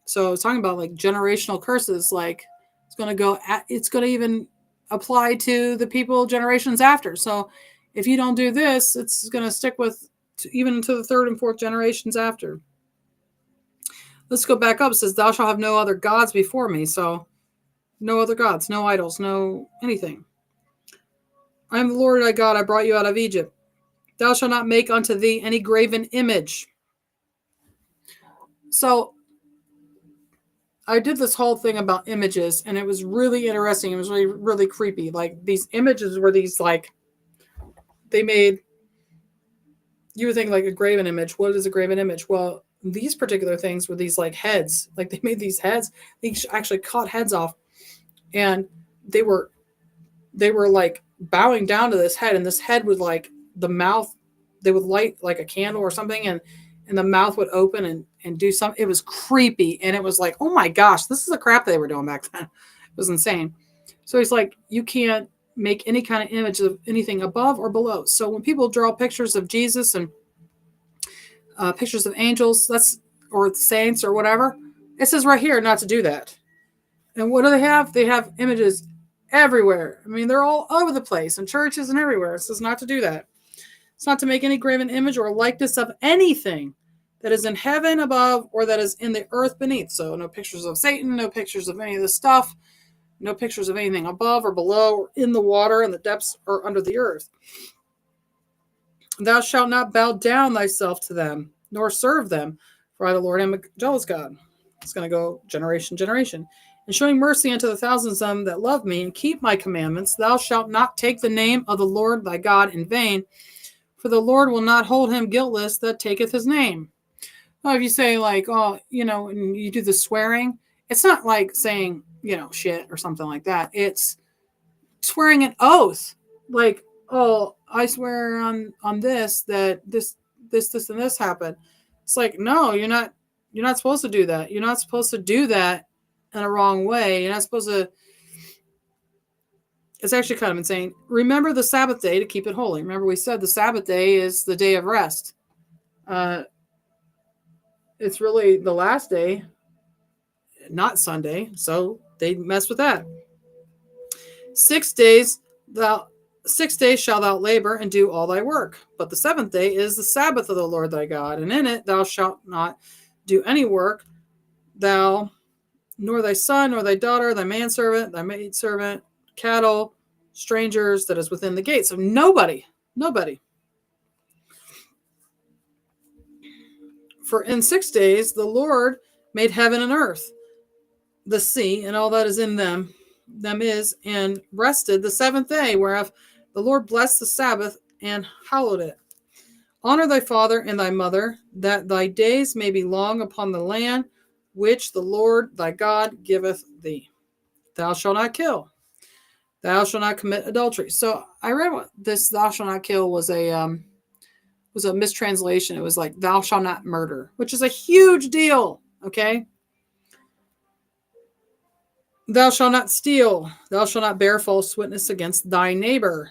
So it's talking about like generational curses, like it's going to even apply to the people generations after. So if you don't do this, it's going to stick with even to the third and fourth generations after. Let's go back up. It says, thou shalt have no other gods before me. So no other gods, no idols, no anything. I am the Lord thy God. I brought you out of Egypt. Thou shalt not make unto thee any graven image. So I did this whole thing about images, and it was really interesting. It was really, really creepy. Like, these images were these, like, they made, you would think, like, a graven image. What is a graven image? Well, these particular things were these, like, heads. Like, they made these heads. They actually cut heads off, and they were like bowing down to this head, and this head would, like, the mouth, they would light like a candle or something, and the mouth would open and do something. It was creepy, and it was like, oh my gosh, this is the crap they were doing back then. It was insane. So he's like, you can't make any kind of image of anything above or below. So when people draw pictures of Jesus and pictures of angels, or saints or whatever, it says right here not to do that. And what do they have? They have images everywhere. I mean, they're all over the place in churches and everywhere. It says not to do that. It's not to make any graven image or likeness of anything that is in heaven above or that is in the earth beneath. So no pictures of Satan, no pictures of any of this stuff, no pictures of anything above or below or in the water, in the depths, or under the earth. Thou shalt not bow down thyself to them, nor serve them, for I, the Lord, am a jealous God. It's going to go generation, generation. And showing mercy unto the thousands of them that love me and keep my commandments, thou shalt not take the name of the Lord thy God in vain, for the Lord will not hold him guiltless that taketh his name. Well, if you say, like, oh, and you do the swearing, it's not like saying, shit or something like that. It's swearing an oath. Like, oh, I swear on this that this, and this happened. It's like, no, you're not supposed to do that. You're not supposed to do that in a wrong way. You're not supposed to. It's actually kind of insane. Remember the Sabbath day to keep it holy. Remember, we said the Sabbath day is the day of rest. It's really the last day, not Sunday. So they mess with that. 6 days shalt thou labor and do all thy work. But the seventh day is the Sabbath of the Lord thy God, and in it thou shalt not do any work, thou, nor thy son, nor thy daughter, thy manservant, thy maidservant, cattle, strangers that is within the gates. So nobody. For in 6 days the Lord made heaven and earth, the sea, and all that is in them is, and rested the seventh day, whereof the Lord blessed the Sabbath and hallowed it. Honor thy father and thy mother, that thy days may be long upon the land which the Lord thy God giveth thee. Thou shalt not kill. Thou shalt not commit adultery. So I read what this thou shalt not kill was a mistranslation. It was like thou shalt not murder, which is a huge deal. Okay. Thou shalt not steal. Thou shalt not bear false witness against thy neighbor.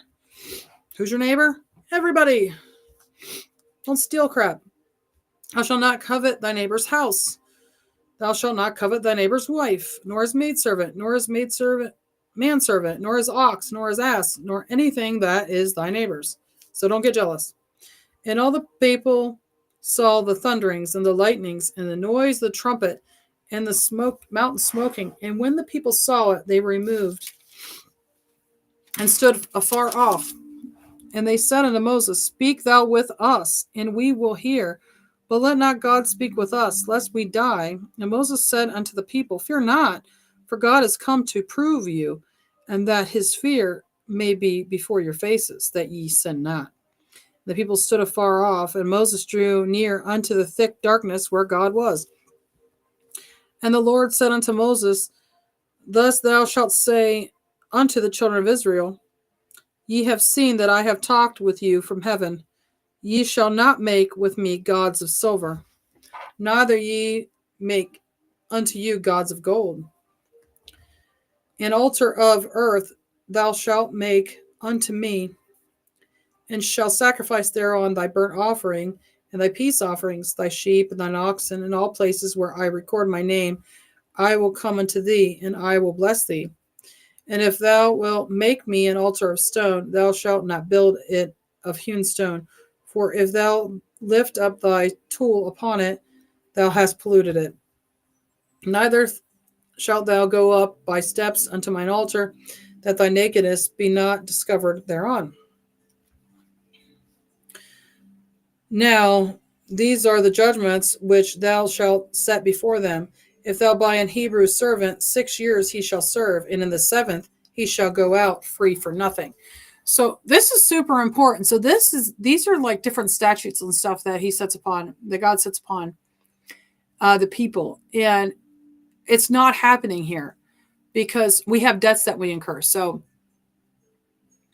Who's your neighbor? Everybody. Don't steal crap. Thou shalt not covet thy neighbor's house. Thou shalt not covet thy neighbor's wife, nor his manservant, nor his ox, nor his ass, nor anything that is thy neighbor's. So don't get jealous. And all the people saw the thunderings and the lightnings and the noise of the trumpet and the mountain smoking. And when the people saw it, they removed and stood afar off. And they said unto Moses, Speak thou with us, and we will hear. But let not God speak with us, lest we die. And Moses said unto the people, Fear not, for God is come to prove you, and that his fear may be before your faces, that ye sin not. The people stood afar off, and Moses drew near unto the thick darkness where God was. And the Lord said unto Moses, Thus thou shalt say unto the children of Israel, Ye have seen that I have talked with you from heaven. Ye shall not make with me gods of silver, neither ye make unto you gods of gold. An altar of earth thou shalt make unto me, and shall sacrifice thereon thy burnt offering and thy peace offerings, thy sheep and thine oxen, in all places where I record my name. I will come unto thee, and I will bless thee. And if thou wilt make me an altar of stone, thou shalt not build it of hewn stone. For if thou lift up thy tool upon it, thou hast polluted it. Neither shalt thou go up by steps unto mine altar, that thy nakedness be not discovered thereon. Now, these are the judgments which thou shalt set before them. If thou buy an Hebrew servant, 6 years he shall serve, and in the 7th he shall go out free for nothing. So this is super important. So these are like different statutes and stuff that that God sets upon the people, and it's not happening here because we have debts that we incur. So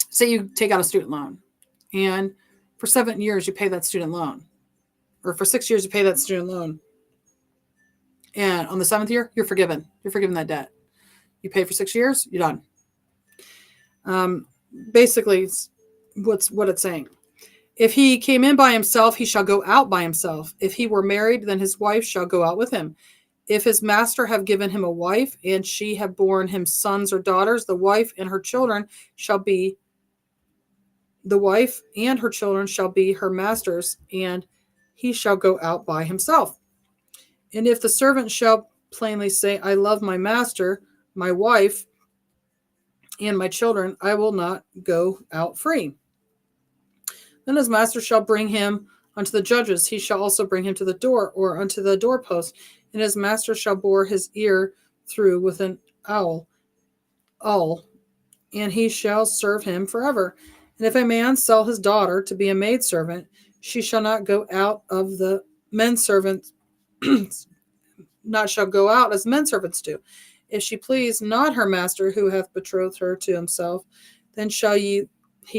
say you take out a student loan, and for 7 years you pay that student loan, or for 6 years you pay that student loan, and on the 7th year you're forgiven. You're forgiven that debt. You pay for 6 years, you're done. Basically, what it's saying. If he came in by himself, he shall go out by himself. If he were married, then his wife shall go out with him. If his master have given him a wife, and she have borne him sons or daughters, the wife and her children shall be her master's, and he shall go out by himself. And if the servant shall plainly say, I love my master, my wife, and my children, I will not go out free. Then his master shall bring him unto the judges. He shall also bring him to the door, or unto the doorpost, and his master shall bore his ear through with an awl, and he shall serve him forever. And if a man sell his daughter to be a maidservant, she shall not go out of the men servants, not shall go out as men servants do. If she please not her master who hath betrothed her to himself, then shall he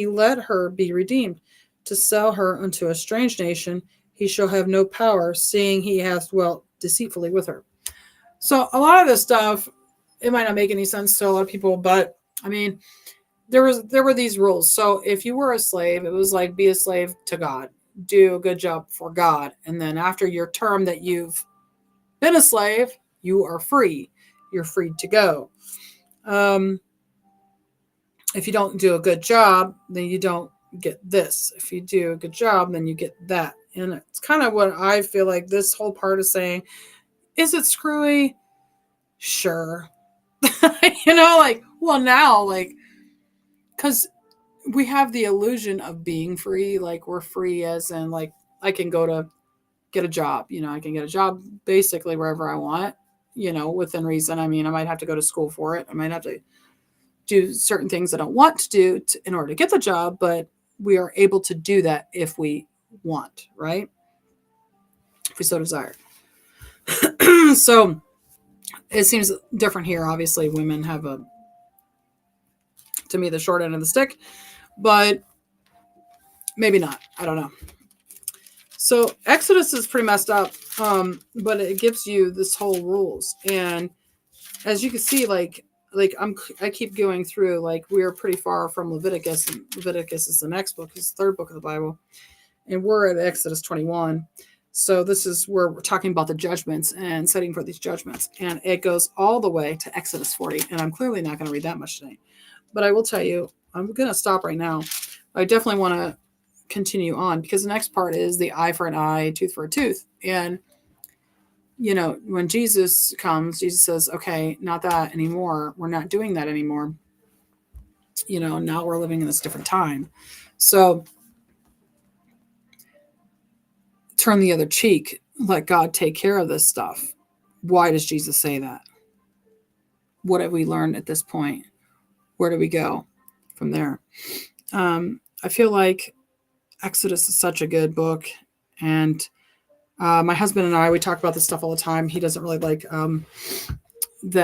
let her be redeemed. To sell her unto a strange nation, he shall have no power, seeing he hath dwelt deceitfully with her. So a lot of this stuff, it might not make any sense to a lot of people, but I mean, there were these rules. So if you were a slave, it was like, be a slave to God, do a good job for God, and then after your term that you've been a slave, you are free. You're free to go. If you don't do a good job, then you don't get this. If you do a good job, then you get that. And it's kind of what I feel like this whole part is saying. Is it screwy? Sure. Now, because we have the illusion of being free. Like, we're free as in, like, I can go to get a job. I can get a job basically wherever I want, within reason. I mean, I might have to go to school for it. I might have to do certain things I don't want to do in order to get the job, but we are able to do that if we want, right? If we so desire. So it seems different here. Obviously, women have to me, the short end of the stick, but maybe not. I don't know. So Exodus is pretty messed up, but it gives you this whole rules. And as you can see, I keep going through, like, we are pretty far from Leviticus, and Leviticus is the next book, it's the third book of the Bible, and we're at Exodus 21. So this is where we're talking about the judgments and setting for these judgments, and it goes all the way to Exodus 40, and I'm clearly not going to read that much today, but I will tell you, I'm going to stop right now. I definitely want to continue on, because the next part is the eye for an eye, tooth for a tooth, and when Jesus comes, Jesus says, okay, not that anymore. We're not doing that anymore. Now we're living in this different time. So turn the other cheek, let God take care of this stuff. Why does Jesus say that? What have we learned at this point? Where do we go from there? I feel like Exodus is such a good book. And my husband and I, we talk about this stuff all the time. He doesn't really like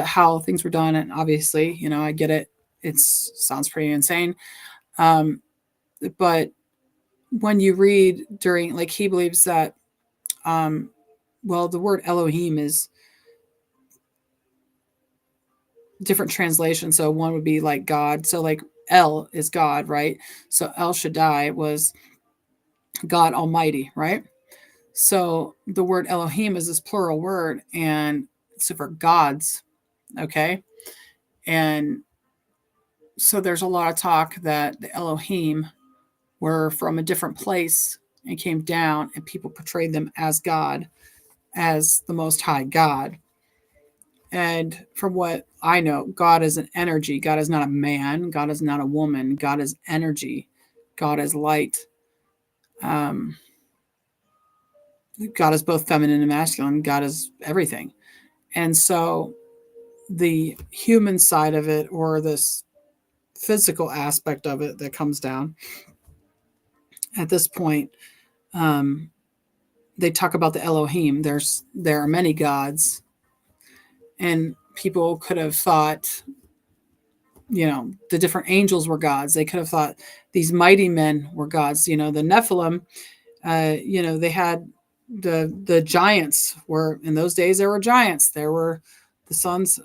how things were done. And obviously, I get it. It sounds pretty insane. But when you read during, like, he believes that, the word Elohim is different translation. So one would be like God. So like El is God, right? So El Shaddai was God Almighty, right? So the word Elohim is this plural word, and it's for gods, okay? And so there's a lot of talk that the Elohim were from a different place and came down, and people portrayed them as God, as the Most High God. And from what I know, God is an energy. God is not a man. God is not a woman. God is energy. God is light. God is both feminine and masculine. God is everything. And so the human side of it, or this physical aspect of it that comes down at this point, they talk about the Elohim. There are many gods, and people could have thought, the different angels were gods. They could have thought these mighty men were gods. The Nephilim, they had the giants. Were in those days, there were giants. There were the sons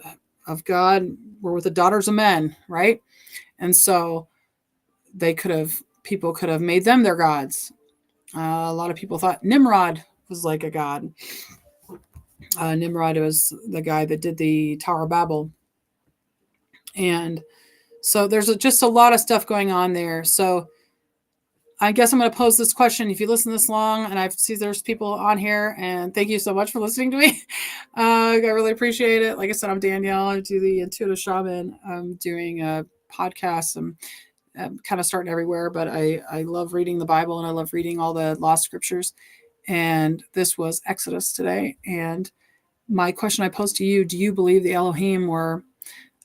of God were with the daughters of men, right? And so people could have made them their gods. A lot of people thought Nimrod was like a god. Nimrod was the guy that did the Tower of Babel. And so there's just a lot of stuff going on there. So I guess I'm going to pose this question. If you listen this long, and I see there's people on here, and thank you so much for listening to me. I really appreciate it. Like I said, I'm Danielle. I do the Intuitive Shaman. I'm doing a podcast. I'm kind of starting everywhere, but I love reading the Bible, and I love reading all the lost scriptures. And this was Exodus today. And my question I posed to you, do you believe the Elohim were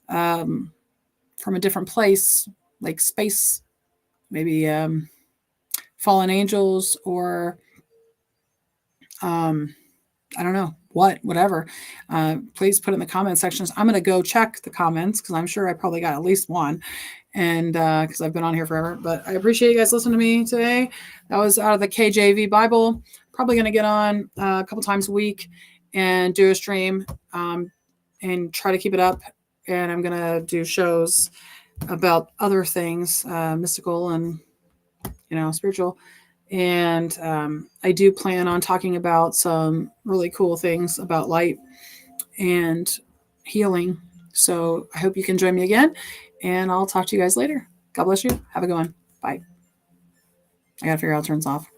from a different place, like space, maybe fallen angels, or I don't know, whatever. Please put in the comment sections. I'm going to go check the comments, because I'm sure I probably got at least one, and because I've been on here forever. But I appreciate you guys listening to me today. That was out of the KJV Bible. Probably going to get on a couple times a week and do a stream, and try to keep it up. And I'm going to do shows about other things, mystical and spiritual. And I do plan on talking about some really cool things about light and healing. So I hope you can join me again, and I'll talk to you guys later. God bless you. Have a good one. Bye. I got to figure out how it turns off.